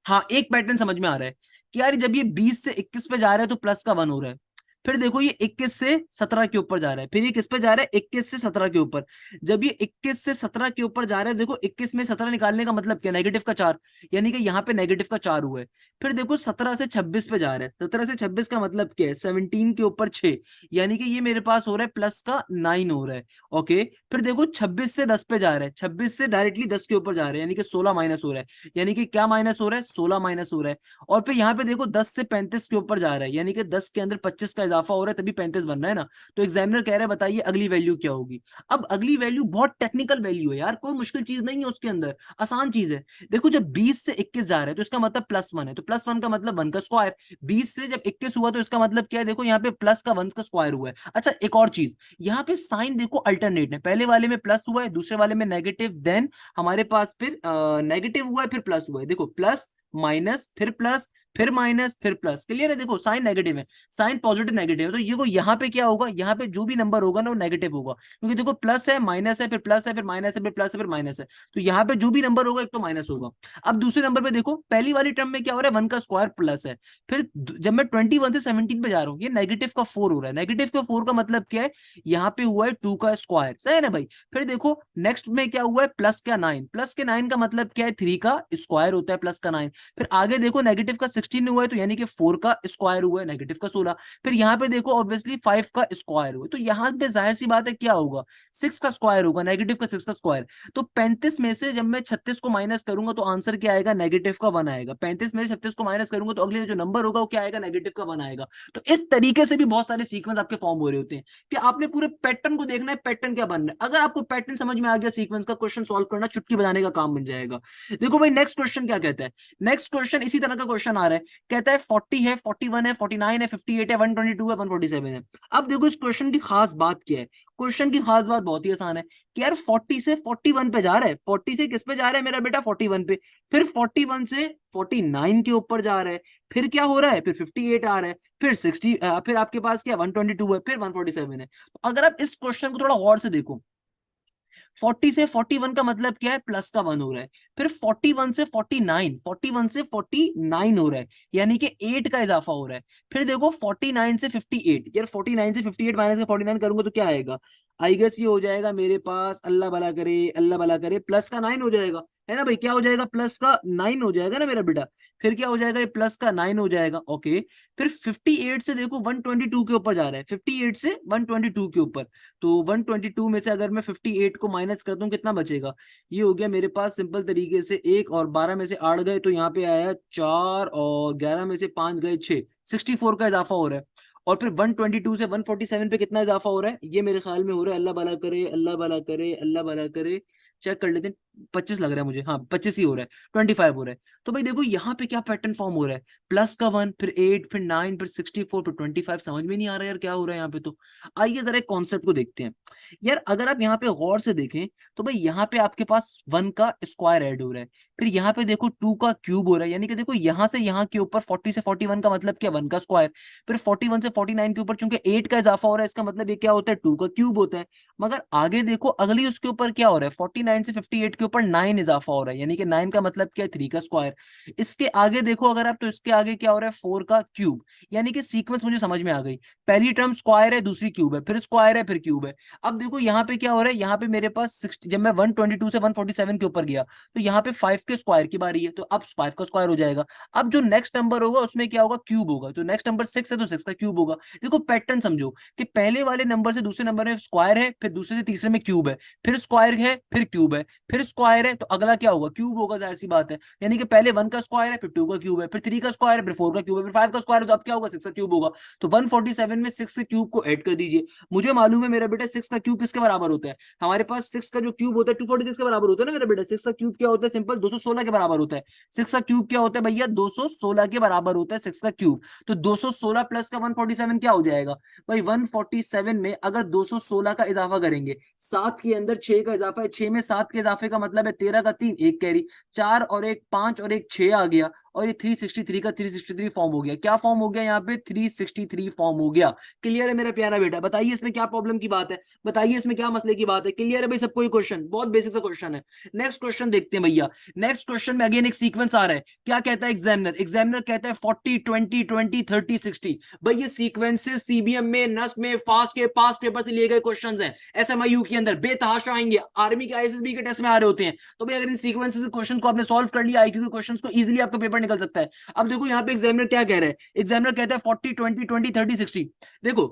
हाँ एक पैटर्न समझ में आ रहा है कि यार जब ये 20 से 21 पे जा रहा है तो प्लस का 1 हो रहा है। फिर देखो ये 21 से 17 के ऊपर जा रहा है, फिर ये किस पे जा रहा है, 21 से 17 के ऊपर। जब ये 21 से 17 के ऊपर जा रहा है, देखो 21 में 17 निकालने का मतलब क्या, नेगेटिव का 4, यानी कि यहाँ पे नेगेटिव का 4 हुआ है। फिर देखो 17 से 26 पे जा रहा है, 17 से 26 का मतलब क्या है, 17 के ऊपर 6, यानी कि ये मेरे पास हो रहा है प्लस का 9 हो रहा है। ओके। फिर देखो 26 से 10 पे जा रहा है, 26 से डायरेक्टली 10 के ऊपर जा रहा है, यानी कि 16 माइनस हो रहा है, यानी कि क्या माइनस हो रहा है, 16 माइनस हो रहा है। और फिर यहाँ पे देखो 10 से 35 के ऊपर जा रहा है, यानी कि 10 के अंदर 25 का इजाफा हो रहा है, तभी 35 बन रहा है ना। तो एग्जामिनर कह रहा है बताइए अगली वैल्यू क्या होगी। अब अगली वैल्यू बहुत टेक्निकल वैल्यू है यार, कोई मुश्किल चीज नहीं है उसके अंदर, आसान चीज है। देखो जब 20 से 21 जा रहा है तो इसका मतलब प्लस 1 है, तो प्लस 1 का मतलब 1 का स्क्वायर। 20 से जब 21 हुआ तो इसका मतलब क्या है, देखो यहाँ पे प्लस का 1 का स्क्वायर हुआ है। अच्छा एक और चीज, यहाँ पे साइन देखो अल्टरनेट है, पहले वाले में प्लस हुआ है, दूसरे वाले में नेगेटिव, देन हमारे पास फिर नेगेटिव हुआ है, फिर प्लस हुआ है। देखो प्लस माइनस फिर प्लस फिर माइनस फिर प्लस। क्लियर है, देखो साइन नेगेटिव है, साइन पॉजिटिव नेगेटिव है, तो ये को यहाँ पे क्या होगा, यहाँ पे जो भी नंबर होगा ना वो नेगेटिव होगा, क्योंकि देखो प्लस है माइनस है फिर प्लस है फिर माइनस है फिर प्लस है फिर माइनस है, तो यहाँ पे जो भी नंबर होगा एक तो माइनस होगा। अब दूसरे नंबर पे देखो पहली वाली टर्म में क्या हो रहा है, 1 का स्क्वायर प्लस है। फिर जब मैं 21 से 17 पे जा रहा हूँ, ये नेगेटिव का 4 हो रहा है, नेगेटिव का 4 का मतलब क्या है, यहाँ पे हुआ है 2 का स्क्वायर, सही है ना भाई। फिर देखो नेक्स्ट में क्या हुआ है, प्लस का 9, प्लस के 9 का मतलब क्या है, 3 का स्क्वायर होता है प्लस का 9। फिर आगे देखो नेगेटिव का 16 हुआ है, तो यानी कि 4 का स्क्वायर हुआ है, नेगेटिव का 16। फिर यहाँ पे देखो ऑब्वियसली 5 का स्क्वायर हुआ है, तो यहाँ पे जाहिर सी बात है क्या होगा, 6 का स्क्वायर होगा, नेगेटिव का 6 का स्क्वायर। तो 35 में से जब मैं 36 को माइनस करूंगा तो आंसर क्या आएगा, नेगेटिव का 1 आएगा। 35 में से 36 को माइनस करूंगा तो अगले जो नंबर होगा वो क्या आएगा, नेगेटिव का 1 आएगा। तो इस तरीके से भी बहुत सारे सीक्वेंस आपके फॉर्म हो रहे होते हैं कि आपने पूरे पैटर्न को देखना है, पैटर्न क्या बन रहा है। अगर आपको पैटर्न समझ में आ गया सीक्वेंस का, क्वेश्चन सॉल्व करना चुटकी बजाने का काम बन जाएगा। देखो भाई नेक्स्ट क्वेश्चन क्या कहता है, नेक्स्ट क्वेश्चन इसी तरह का क्वेश्चन आ रहा है, कहता है 40 है, 41 है, 49 है, 58 है, 122 है, 147 है। अब देखो इस क्वेश्चन की खास बात क्या है, क्वेश्चन की खास बात बहुत ही आसान है कि यार 40 से 41 पे जा रहा है, 40 से किस पे जा रहा है मेरा बेटा, 41 पे। फिर 41 से 49 के ऊपर जा रहा है, फिर क्या हो रहा है, फिर 58 आ रहा है, फिर 60, फिर आपके पास क्या 122 है, फिर 147 है। तो अगर आप इस क्वेश्चन को थोड़ा गौर से देखो, 40 से 41 का मतलब क्या है, प्लस का 1 हो रहा है। फिर 41 से 49, 41 से 49 हो रहा है, यानी कि 8 का इजाफा हो रहा है। फिर देखो 49 से 58, यार 49 से 58 माइनस का 49 करूंगा तो क्या आएगा, आई गेस ये हो जाएगा मेरे पास, अल्लाह भला करे अल्लाह भला करे, प्लस का 9 हो जाएगा, है ना भाई, क्या हो जाएगा, प्लस का 9 हो जाएगा ना मेरा बेटा। फिर क्या हो जाएगा, ये प्लस का 9 हो जाएगा। ओके। फिर 58 से देखो 122 के ऊपर जा रहा है, 58 से 122 के ऊपर। तो 122 में से अगर मैं 58 को माइनस कर दूं कितना बचेगा, ये हो गया मेरे पास सिंपल तरीके से 1 और 12 में से 8 गए तो यहाँ पे आया 4 और 11 में से 5 गए 6, 64 का इजाफा हो रहा है। और फिर 122 से 147 पे कितना इजाफा हो रहा है, ये मेरे ख्याल में हो रहा है, अल्लाह भला करे अल्लाह भला करे अल्लाह भला करे, चेक कर लेते हैं, 25 लग रहा है मुझे, हाँ 25 ही हो रहा है, 25 हो रहा है। तो भाई देखो यहाँ पे क्या पैटर्न फॉर्म हो रहा है, प्लस का 1 फिर 8 फिर 9 फिर 64 फिर 25, समझ में नहीं आ रहा यार क्या हो रहा है यहाँ पे। तो आइए जरा एक कॉन्सेप्ट को देखते हैं यार, अगर आप यहाँ पे गौर से देखें तो भाई यहाँ पे आपके पास 1 का स्क्वायर ऐड हो रहा है, फिर यहाँ पे देखो 2 का क्यूब हो रहा है, यानी कि देखो यहाँ से यहाँ के ऊपर 40 से 41 का मतलब क्या, 1 का स्क्वायर। फिर 41 से 49 के ऊपर चूंकि 8 का इजाफा हो रहा है, इसका मतलब ये क्या होता है, 2 का क्यूब होता है। मगर आगे देखो अगली उसके ऊपर क्या हो रहा है, 49 से 58 के ऊपर 9 इजाफा हो रहा है, यानी कि 9 का मतलब क्या है, 3 का स्क्वायर। इसके आगे देखो अगर आप, तो इसके आगे क्या हो रहा है, 4 का क्यूब। यानी कि सीक्वेंस मुझे समझ में आ गई, पहली टर्म स्क्वायर है, दूसरी क्यूब है, फिर स्क्वायर है, फिर क्यूब है। अब देखो यहाँ पे क्या हो रहा है, यहाँ पे मेरे पास 60, जब मैं 122 से 147 के ऊपर गया तो यहाँ पे 5 के स्क्वायर की बारी है, तो अब 5 का स्क्वायर हो जाएगा। अब जो नेक्स्ट नंबर होगा उसमें क्या होगा, क्यूब होगा, तो नेक्स्ट नंबर 6 है तो 6 का क्यूब होगा। देखो पैटर्न समझो कि पहले वाले नंबर से दूसरे नंबर में स्क्वायर है, फिर दूसरे से तीसरे में क्यूब है, फिर स्क्वायर है, फिर क्यूब है, फिर स्क्वायर है तो अगला क्या होगा, क्यूब होगा, जाहिर सी बात है। यानी कि पहले 1 का स्क्वायर है, फिर 2 का क्यूब है, फिर 3 का स्क्वायर है, फिर 4 का क्यूब है, फिर 5 का स्क्वायर है, तो अब क्या होगा, 6 का क्यूब होगा। तो 147 में 6 के क्यूब को ऐड कर दीजिए। मुझे मालूम है मेरा बेटा 6 का क्यूब किसके बराबर होता है, हमारे पास 6 का जो क्यूब होता है 246 के बराबर होता है ना मेरा बेटा। 6 का क्यूब क्या होता है, सिंपल 216 के बराबर होता है। 6 का क्यूब क्या होता है भैया, 216 के बराबर होता है 6 का क्यूब। तो 216 प्लस का 147 क्या हो जाएगा भाई, 147 में अगर 216 का इजाफा करेंगे, 7 के अंदर 6 का इजाफा है, 6 में 7 के इजाफे का मतलब है 13 का 3, एक कैरी, 4 और एक 5 और एक 6 आ गया, और ये 363 का 363 फॉर्म हो गया। क्या फॉर्म हो गया यहाँ पे, 363 फॉर्म हो गया। क्लियर है मेरा प्यारा बेटा, बताइए इसमें क्या प्रॉब्लम की बात है, बताइए इसमें क्या मसले की बात है। क्लियर है भाई सबको ये क्वेश्चन, बहुत बेसिक सा क्वेश्चन है। नेक्स्ट क्वेश्चन देखते हैं भैया। नेक्स्ट क्वेश्चन में अगेन एक सीक्वेंस आ रहा है, क्या कहता है एग्जामिनर, एग्जामिनर कहता है 40 20 20 30 60। भाई ये सीक्वेंसेस सीबीएम में, नस्ट में, फास्ट के पास पेपर से लिए गए क्वेश्चंस हैं, एसएमआईयू के अंदर बेतहाशा आएंगे, आर्मी के आईएसएसबी के टेस्ट में आ रहे होते हैं। तो भाई अगर इन सीक्वेंसेस के क्वेश्चन को आपने सॉल्व कर लिया, आईक्यू के क्वेश्चंस को, इजीली आपका पेपर निकल सकता है। अब देखो यहाँ पे एग्जामिनर क्या कह रहा है, एग्जामिनर कहता है 40 20 20 30 60। देखो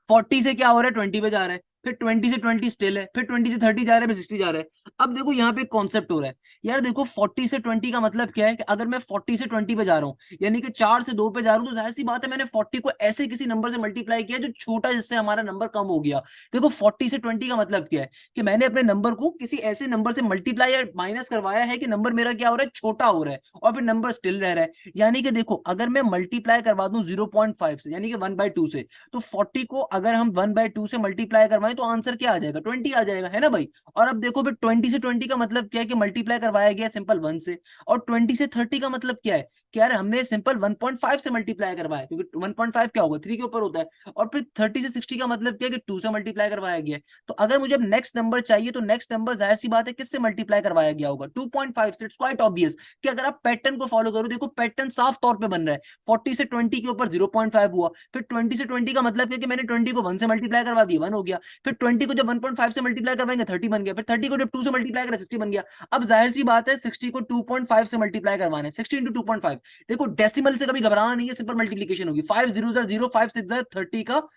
40 से क्या हो रहा है, 20 पे जा रहा है, फिर 20 से 20 स्टिल है, फिर 20 से 30 जा रहा है, फिर 60 जा रहा है। अब देखो यहाँ पे कॉन्सेप्ट हो रहा है यार, देखो 40 से 20 का मतलब क्या है कि अगर मैं 40 से 20 पे जा रहा हूँ, यानी कि 4 से 2 पे जा रहा हूँ, तो जाहिर सी बात है मैंने 40 को ऐसे किसी नंबर से मल्टीप्लाई किया जो छोटा, जिससे हमारा नंबर कम हो गया। देखो 40 से 20 का मतलब क्या है कि मैंने अपने नंबर को किसी ऐसे नंबर से मल्टीप्लाई या माइनस करवाया है कि नंबर मेरा क्या हो रहा है, छोटा हो रहा है, और फिर नंबर स्टिल रह रहा है। यानी कि देखो अगर मैं मल्टीप्लाई करवा दूं 0.5 से, यानी कि 1/2 से, तो 40 को अगर हम 1/2 से मल्टीप्लाई करवाएं तो आंसर क्या आ जाएगा, 20 आ जाएगा, है ना भाई। और अब देखो फिर 20 से 20 का मतलब क्या है कि मल्टीप्लाई करवाया गया सिंपल 1 से, और 20 से 30 का मतलब क्या है कि यार हमने सिंपल 1.5 से मल्टीप्लाई करवाया, क्योंकि 1.5 क्या होगा, 3 के ऊपर होता है। और फिर 30 से 60 का मतलब क्या है कि 2 से मल्टीप्लाई करवाया गया है। तो अगर मुझे अब नेक्स्ट नंबर चाहिए, तो नेक्स्ट नंबर जाहिर सी बात है किससे मल्टीप्लाई करवाया गया होगा, 2.5 से। इट्स क्वाइट ऑब्वियस कि अगर आप पैटर्न को फॉलो करो, देखो पैटर्न साफ तौर पे बन रहा है। 40 से 20 के ऊपर 0.5 हुआ, फिर 20 से 20 का मतलब क्या कि मैंने 20 को 1 से मल्टीप्लाई करवा दिया, 1 हो गया। फिर 20 को जब 1.5 से मल्टीप्लाई करवाएंगे 30 बन गया, फिर 30 को जब 2 से मल्टीप्लाई करें 60 बन गया। अब जाहिर सी बात है 60 को 2.5 से मल्टीप्लाई करवाना है, 60 इंटू 2.5। देखो डेसिमल से कभी घबराना नहीं है, सिंपल मल्टीप्लीकेशन होगी। 5 0 0 5 6 30 का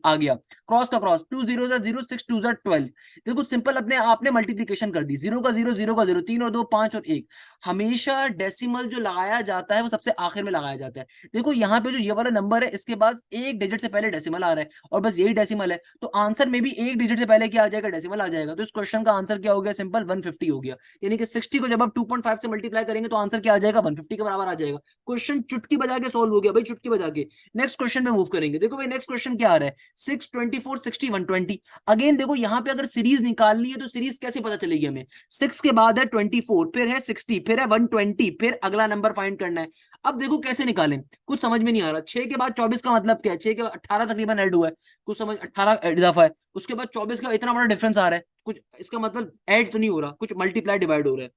आ गया, क्रॉस का क्रॉस, 2 0 0 6 2 12। देखो सिंपल अपने आपने मल्टीप्लीकेशन कर दी, 0 का 0 0 का 0, 3 और 2 5 और 1। हमेशा डेसिमल जो लगाया जाता है वो सबसे आखिर में लगाया जाता है। देखो यहाँ पे जो ये वाला नंबर है, इसके पास एक डिजिट से पहले डेसिमल आ रहा है, और बस यही डेसिमल है, तो आंसर में भी एक डिजिट से पहले क्या आ जाएगा, डेसिमल आ जाएगा। तो इस क्वेश्चन का आंसर क्या हो गया, सिंपल 150 हो गया। यानी कि 60 को जब आप 2.5 से मल्टीप्लाई करेंगे तो आंसर क्या आ जाएगा, 150 के बराबर आ जाएगा। क्वेश्चन चुटकी बजा के सॉल्व हो गया भाई, चुटकी बजा के। नेक्स्ट क्वेश्चन में मूव करेंगे। देखो भाई नेक्स्ट क्वेश्चन क्या आ रहा है, 6 24 60 120। अगेन देखो यहाँ पे अगर सीरीज निकालनी है तो सीरीज कैसे पता चलेगी हमें, 6 के बाद है 24, फिर है 60, फिर है 120, फिर अगला नंबर फाइंड करना है। अब देखो कैसे निकालें, कुछ समझ में नहीं आ रहा। 6 के बाद 24 का मतलब क्या है, 6 के बाद 18 तकरीबन ऐड हुआ है, कुछ समझ, 18 इजाफा है, उसके बाद 24 का इतना बड़ा डिफरेंस आ रहा है, कुछ इसका मतलब ऐड तो नहीं हो रहा, कुछ मल्टीप्लाई डिवाइड हो रहा है।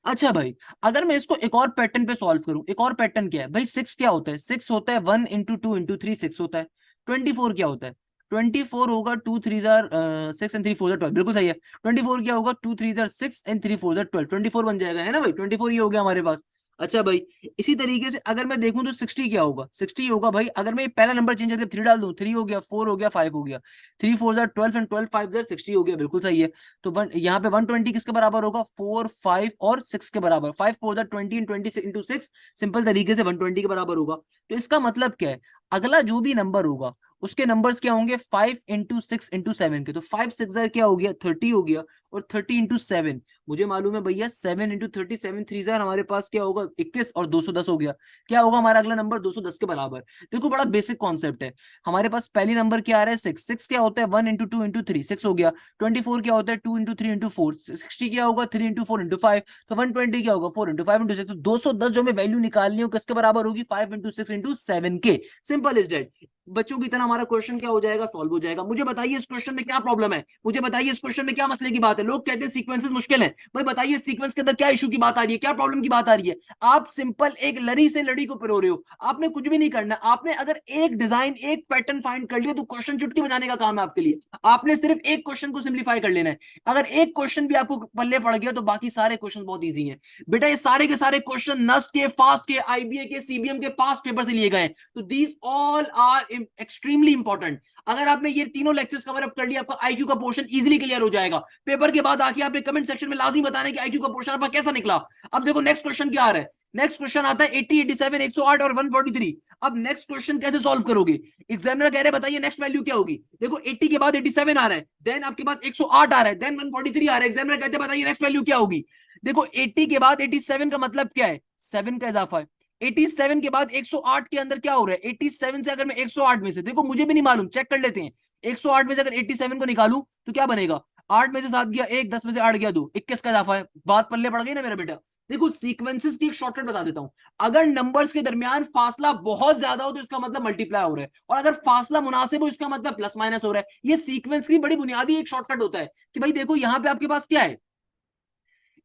अच्छा भाई, अगर मैं इसको एक और पैटर्न पे सॉल्व करूं, एक और पैटर्न क्या है भाई, 6 क्या होता है, 6 होता है 1 इंटू 2 इंटू 3, 6 होता है। 24 क्या होता है, 24 होगा 2 3 जार 6 एंड 3 4 जार 12, बिल्कुल सही है। 24 क्या होगा, 2 3 जार 6 एंड 3 4 जार 12, 24 बन जाएगा, है ना भाई, 24 ही हो गया हमारे पास। अच्छा भाई, इसी तरीके से अगर मैं देखूं तो 60 क्या होगा, 60 होगा भाई, अगर मैं पहला नंबर चेंज करके 3 डाल दूं, 3 हो गया, 4 हो गया, 5 हो गया, 3 4 जार 12 एंड 12 5 जार 60 हो गया, बिल्कुल सही है। तो यहाँ पे 120 किसके बराबर होगा, 4 5 और 6 के बराबर, 5 4 जार 20 एंड 20 इंटू 6, सिंपल तरीके से 120 के बराबर होगा। तो इसका मतलब क्या है, अगला जो भी नंबर होगा उसके नंबर्स क्या होंगे, 5 इंटू 6 इंटू 7 के। तो 5 6 जार क्या हो गया, 30 हो गया, और 30 इंटू 7 मुझे मालूम है भैया, 7 इंटू 30 7 3 जार हमारे पास क्या होगा, 21, और 210 हो गया। क्या होगा हमारा अगला नंबर, 210 के बराबर। देखो बड़ा बेसिक कॉन्सेप्ट है। हमारे पास पहली नंबर क्या आ रहा है, 6, 6 क्या होता है 1 इंटू 2 इंटू 3, 6 हो गया। 24 क्या होता है 2 इंटू 3 इंटू 4, 60 क्या होगा 3 इंटू 4 इंटू 5, तो 120 क्या होगा 4 इंटू 5 इंटू 6। तो 210 जो मैं वैल्यू निकालनी हो किसके बराबर होगी, 5 इंटू 6 इंटू 7 के। Simple is that. बच्चों की तरह हमारा क्वेश्चन क्या हो जाएगा, सॉल्व हो जाएगा। मुझे बताइए इस क्वेश्चन में क्या प्रॉब्लम है, मुझे बताइए इस क्वेश्चन में क्या मसले की बात है। लोग कहते हैं सीक्वेंसेस मुश्किल है, भाई बताइए सीक्वेंस के अंदर क्या इशू की बात आ रही है, क्या प्रॉब्लम की बात आ रही है। आप सिंपल एक लड़ी से लड़ी को पिरो रहे हो, आपने कुछ भी नहीं करना। आपने अगर एक डिजाइन, एक पैटर्न फाइंड कर लिया तो क्वेश्चन चुटकी बजाने का काम है आपके लिए। आपने सिर्फ एक क्वेश्चन को सिंप्लीफाई कर लेना है। अगर एक क्वेश्चन भी आपको पल्ले पड़ गया तो बाकी सारे क्वेश्चन बहुत ईजी हैं बेटा। ये सारे के सारे क्वेश्चन नस्ट के, फास्ट के, आईबीए के, सीबीएम के पास पेपर से लिए गए। तो these all are extremely important. अगर आपने ये तीनों लेक्चर्स कवर अप कर लिया, आपका आईक्यू का पोर्शन इजीली क्लियर हो जाएगा। पेपर के बाद आके आप कमेंट सेक्शन में लाजमी बताना कि आईक्यू का पोर्शन आपका कैसा निकला। अब देखो नेक्स्ट क्वेश्चन क्या आ रहा है। नेक्स्ट क्वेश्चन आता है 80, 87, 108 और 143। अब नेक्स्ट क्वेश्चन कैसे सॉल्व करोगे? एग्जामिनर कह रहे बताइए नेक्स्ट वैल्यू क्या होगी। देखो 80 के बाद 87 आ रहा है, देन आपके पास 108 आ रहा है, देन 143 आ रहा है। एग्जामिनर कहते हैं बताइए नेक्स्ट वैल्यू क्या होगी। देखो 80 के बाद 87 का मतलब क्या है? 7 का इजाफा है। 87 के बाद 108 के अंदर क्या हो रहा है? 87 से अगर मैं 108 में से, देखो मुझे भी नहीं मालूम, चेक कर लेते हैं। 108 में से अगर 87 को निकालूं तो क्या बनेगा? 8 में से 7 गया 1, 10 में से 8 गया 2, 21 का इजाफा है। बात पल्ले पड़ गई ना मेरा बेटा। देखो सीक्वेंसेस की एक शॉर्टकट बता देता हूं। अगर नंबर्स के दरमियान फासला बहुत ज्यादा हो तो इसका मतलब मल्टीप्लाई हो रहा है, और अगर फासला मुनासिब हो इसका मतलब प्लस माइनस हो रहा है। ये सीक्वेंस की बड़ी बुनियादी एक शॉर्टकट होता है कि भाई देखो यहां पे आपके पास क्या है,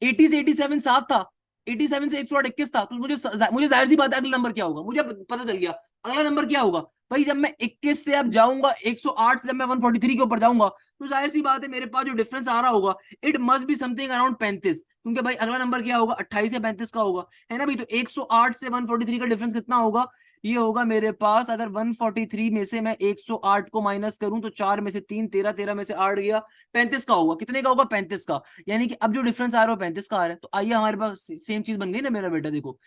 80 से 87 7 था, 87 से 121 था, तो मुझे जाहिर सी बात है अगला नंबर क्या होगा, मुझे पता चल गया अगला नंबर क्या होगा। भाई जब मैं 21 से अब जाऊंगा 108 से जब मैं 143 के ऊपर जाऊंगा, तो जाहिर सी बात है मेरे पास जो डिफरेंस आ रहा होगा it must be something around 35, क्योंकि भाई अगला नंबर क्या होगा 28 या 35 का होगा, है ना भाई। तो 108 से 143 का डिफरेंस कितना होगा? ये होगा मेरे पास, अगर 143 में से मैं 108 को माइनस करूं तो 4 में से 3 13, 13 में से 8 गया, 35 का होगा। कितने का होगा? 35 का। यानी कि अब जो डिफरेंस आ रहा है 35 का आ रहा है। तो आइए हमारे पास सेम चीज बन गई ना मेरा बेटा। देखो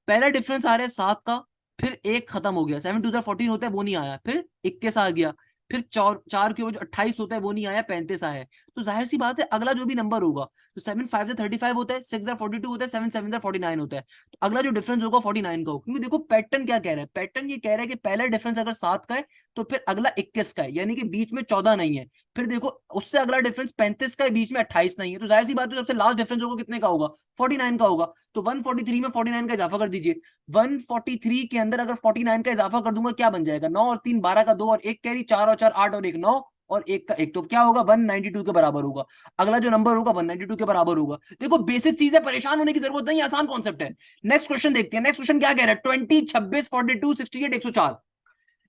पहला डिफरेंस आ रहा है 7 का, फिर एक खत्म हो गया, 7 टू 14 होता है वो नहीं आया, फिर 21 आ गया, फिर 4 के ऊपर जो 28 होता है वो नहीं आया, 35 आया है। तो जाहिर सी बात है अगला जो भी नंबर होगा, तो 7 5 से 35 होता है, 6 42 होता है, 7 7 49 होता है। तो अगला जो डिफरेंस होगा 49 का होगा, क्योंकि देखो पैटर्न क्या कह रहा है, पैटर्न ये कह रहा है कि पहला डिफरेंस अगर 7 का है तो फिर अगला 21 का है, यानी कि बीच में 14 नहीं है। फिर देखो उससे अगला डिफरेंस 35 का है, बीच में 28 नहीं है। तो जाहिर सी बात है सबसे लास्ट डिफरेंस होगा कितने का होगा? 49 का होगा। तो 143 में 49 का इजाफा कर दीजिए। 143 के अंदर अगर 49 का इजाफा कर दूंगा क्या बन जाएगा? 9 और 3 12 का 2 और 1 कैरी, 4 और 4 8 और 1 9 और 1 का 1, तो क्या होगा? 192 के बराबर होगा। अगला जो नंबर होगा 192 के बराबर होगा। देखो बेसिक चीज है, परेशान होने की जरूरत नहीं, आसान कॉन्सेप्ट है। नेक्स्ट क्वेश्चन देखते हैं। नेक्स्ट क्वेश्चन क्या कह रहा है? 20 26 42 68 104।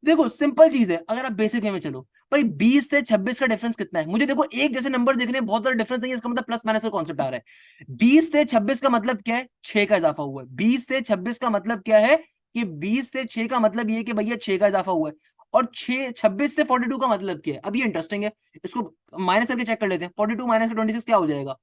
देखो सिंपल चीज है, अगर आप बेसिक वे में चलो, भाई 20 से 26 का डिफरेंस कितना है? मुझे देखो एक जैसे नंबर देखने हैं, बहुत ज्यादा डिफरेंस नहीं है, इसका मतलब प्लस माइनस का कॉन्सेप्ट आ रहा है। 20 से 26 का मतलब क्या है? 6 का इजाफा हुआ है। 20 से 26 का मतलब क्या है? कि 20 से 6 का मतलब ये कि भैया 6 का इजाफा हुआ है। और 6 26 से 42 का मतलब क्या है? अब ये इंटरेस्टिंग है, इसको माइनस करके चेक कर लेते हैं। 42 माइनस 26 क्या हो जाएगा?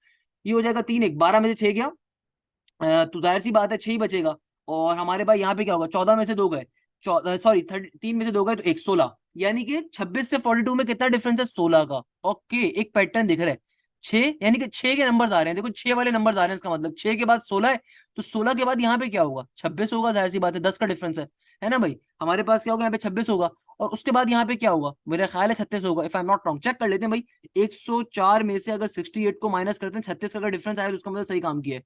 ये हो जाएगा 3 1 12 में से 6 गया, तो जाहिर सी बात है 6 ही बचेगा। और हमारे पास यहाँ पे क्या होगा? 14 में से 2 गए, सॉरी 3 में से 2 गए तो 1 16, यानी कि 26 से 42 में कितना डिफरेंस है? 16 का। ओके, एक पैटर्न दिख रहा है। 6 यानी कि 6 के नंबर्स आ रहे हैं, देखो 6 वाले नंबर्स आ रहे हैं, इसका मतलब 6 के बाद 16 है, तो 16 के बाद यहाँ पे क्या होगा? 26 होगा, जाहिर सी बात है 10 का डिफरेंस है ना भाई। हमारे पास क्या होगा? यहाँ पे 26 होगा, और उसके बाद यहाँ पे क्या होगा? मेरा ख्याल है 36 होगा, if I am not wrong. Check कर लेते हैं भाई। 104 में से अगर 68 को माइनस करते हैं, 36 का अगर डिफरेंस आया तो उसका मतलब सही काम किया है।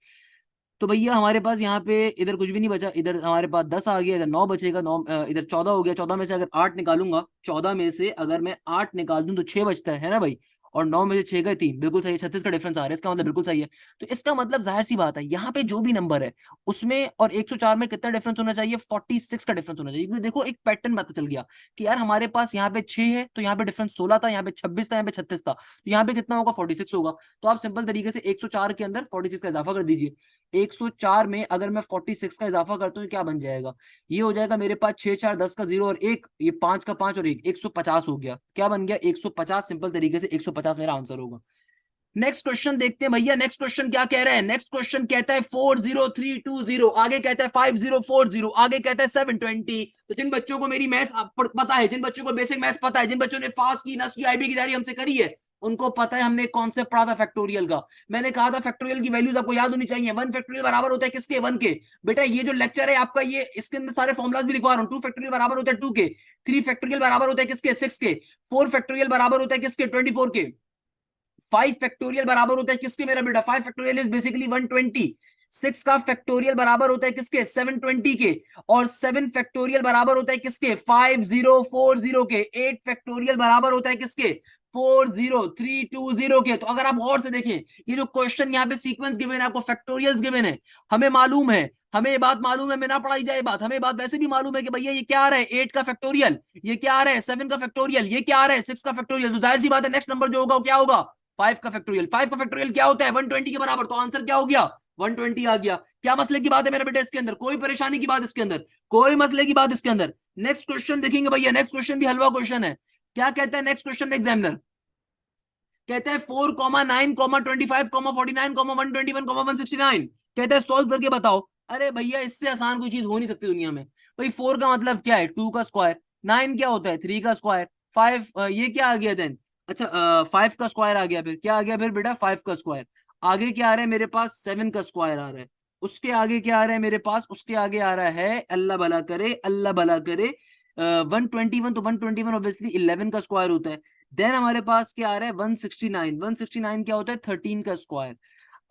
तो भैया हमारे पास यहाँ पे इधर कुछ भी नहीं बचा, इधर हमारे पास 10 आ गया, इधर 9 बचेगा, 9 इधर 14 हो गया। 14 में से अगर 8 निकालूंगा, 14 में से अगर मैं 8 निकाल दूं तो 6 बचता है ना भाई। और 9 में से 6 गए 3, बिल्कुल सही है। 36 का डिफरेंस आ रहा है, इसका मतलब बिल्कुल सही है। तो इसका मतलब जाहिर सी बात है यहाँ पे जो भी नंबर है उसमें और 104 में कितना डिफरेंस होना चाहिए? 46 का डिफरेंस होना चाहिए। क्योंकि देखो एक पैटर्न पता चल गया कि यार हमारे पास यहाँ पे 6 है, तो यहाँ पे डिफरेंस 16 था, यहाँ पे 26 था, यहाँ पे 36 था, तो यहाँ पे कितना होगा? 46 होगा। तो आप सिंपल तरीके से 104 के अंदर 46 का इजाफा कर दीजिए। 104 में अगर मैं 46 का इजाफा करता हूँ क्या बन जाएगा? ये हो जाएगा मेरे पास 6 4 10 का 0 और 1, ये 5 का 5 और 1, 150 हो गया। क्या बन गया? 150। सिंपल तरीके से 150 मेरा आंसर होगा। नेक्स्ट क्वेश्चन देखते हैं भैया। नेक्स्ट क्वेश्चन क्या कह रहा है? नेक्स्ट क्वेश्चन कहता है 40320, आगे कहता है 5040, आगे कहता है 720। तो जिन बच्चों को मेरी मैथ्स पता है, जिन बच्चों को बेसिक मैथ्स पता है, जिन बच्चों ने फास्ट की, नस्ट की, आईबी की तैयारी हमसे करी है, उनको पता है हमने कॉन्सेप्ट पढ़ा था फैक्टोरियल का। मैंने कहा था फैक्टोरियल की वैल्यूज आपको याद होनी चाहिए। 1 फैक्टोरियल बराबर होता है किसके? 1 के। बेटा ये जो लेक्चर है आपका, ये इसके अंदर सारे फॉर्मुलाज भी लिखवा रहा हूँ। 2 फैक्टोरियल बराबर होता है 2 के। 3 फैक्टोरियल बराबर होता है किसके? 6 के। 4 फैक्टोरियल बराबर होता है किसके? 24 के। 5 फैक्टोरियल बराबर होता है किसके मेरा बेटा? 5 फैक्टोरियल इज बेसिकली 120। 6 का फैक्टोरियल बराबर होता है किसके? 720 के। और 7 फैक्टोरियल बराबर होता है किसके? 5040 के। 8 फैक्टोरियल बराबर होता है किसके? 40320 के। तो अगर आप और से देखें, ये जो क्वेश्चन यहाँ पे सीक्वेंस गिवन है, आपको फैक्टोरियल्स गिवन है, हमें मालूम है, हमें ये बात मालूम है, मैं ना पढ़ाई जाए बात, हमें बात वैसे भी मालूम है कि भैया ये क्या आ रहा है? 8 का फैक्टोरियल, ये क्या आ रहा है? 7 का फैक्टोरियल, ये क्या आ रहा है? 6 का फैक्टोरियल। तो जाहिर सी बात है नेक्स्ट नंबर जो होगा वो क्या होगा? 5 का फैक्टोरियल। 5 का फैक्टोरियल क्या होता है? 120 के बराबर। तो आंसर क्या हो गया? 120 आ गया। क्या मसले की बात है मेरे बेटे इसके अंदर? कोई परेशानी की बात इसके अंदर? कोई मसले की बात इसके अंदर? नेक्स्ट क्वेश्चन देखेंगे भैया, नेक्स्ट क्वेश्चन भी हलवा क्वेश्चन है। क्या कहता है नेक्स्ट क्वेश्चन एग्जामिनर? कहता है 4,9,25,49,121,169 कहता है सॉल्व करके बताओ। अरे भैया इससे आसान कोई चीज हो नहीं सकती दुनिया में। भाई 4 का मतलब क्या है? 2 का स्क्वायर। 9 क्या होता है? 3 का स्क्वायर। 5 ये क्या आ गया देन? अच्छा 5 का स्क्वायर आ गया। फिर क्या आ गया फिर बेटा? 5 का स्क्वायर। आगे क्या आ रहा है मेरे पास? 7 का स्क्वायर आ रहा है। उसके आगे क्या आ रहा है मेरे पास? उसके आगे आ रहा है, अल्लाह भला करे, अल्लाह भला करे, 121। तो 121 ऑब्वियसली 11 का स्क्वायर होता है। देन हमारे पास क्या आ रहा है? 169। 169 क्या होता है? 13 का स्क्वायर।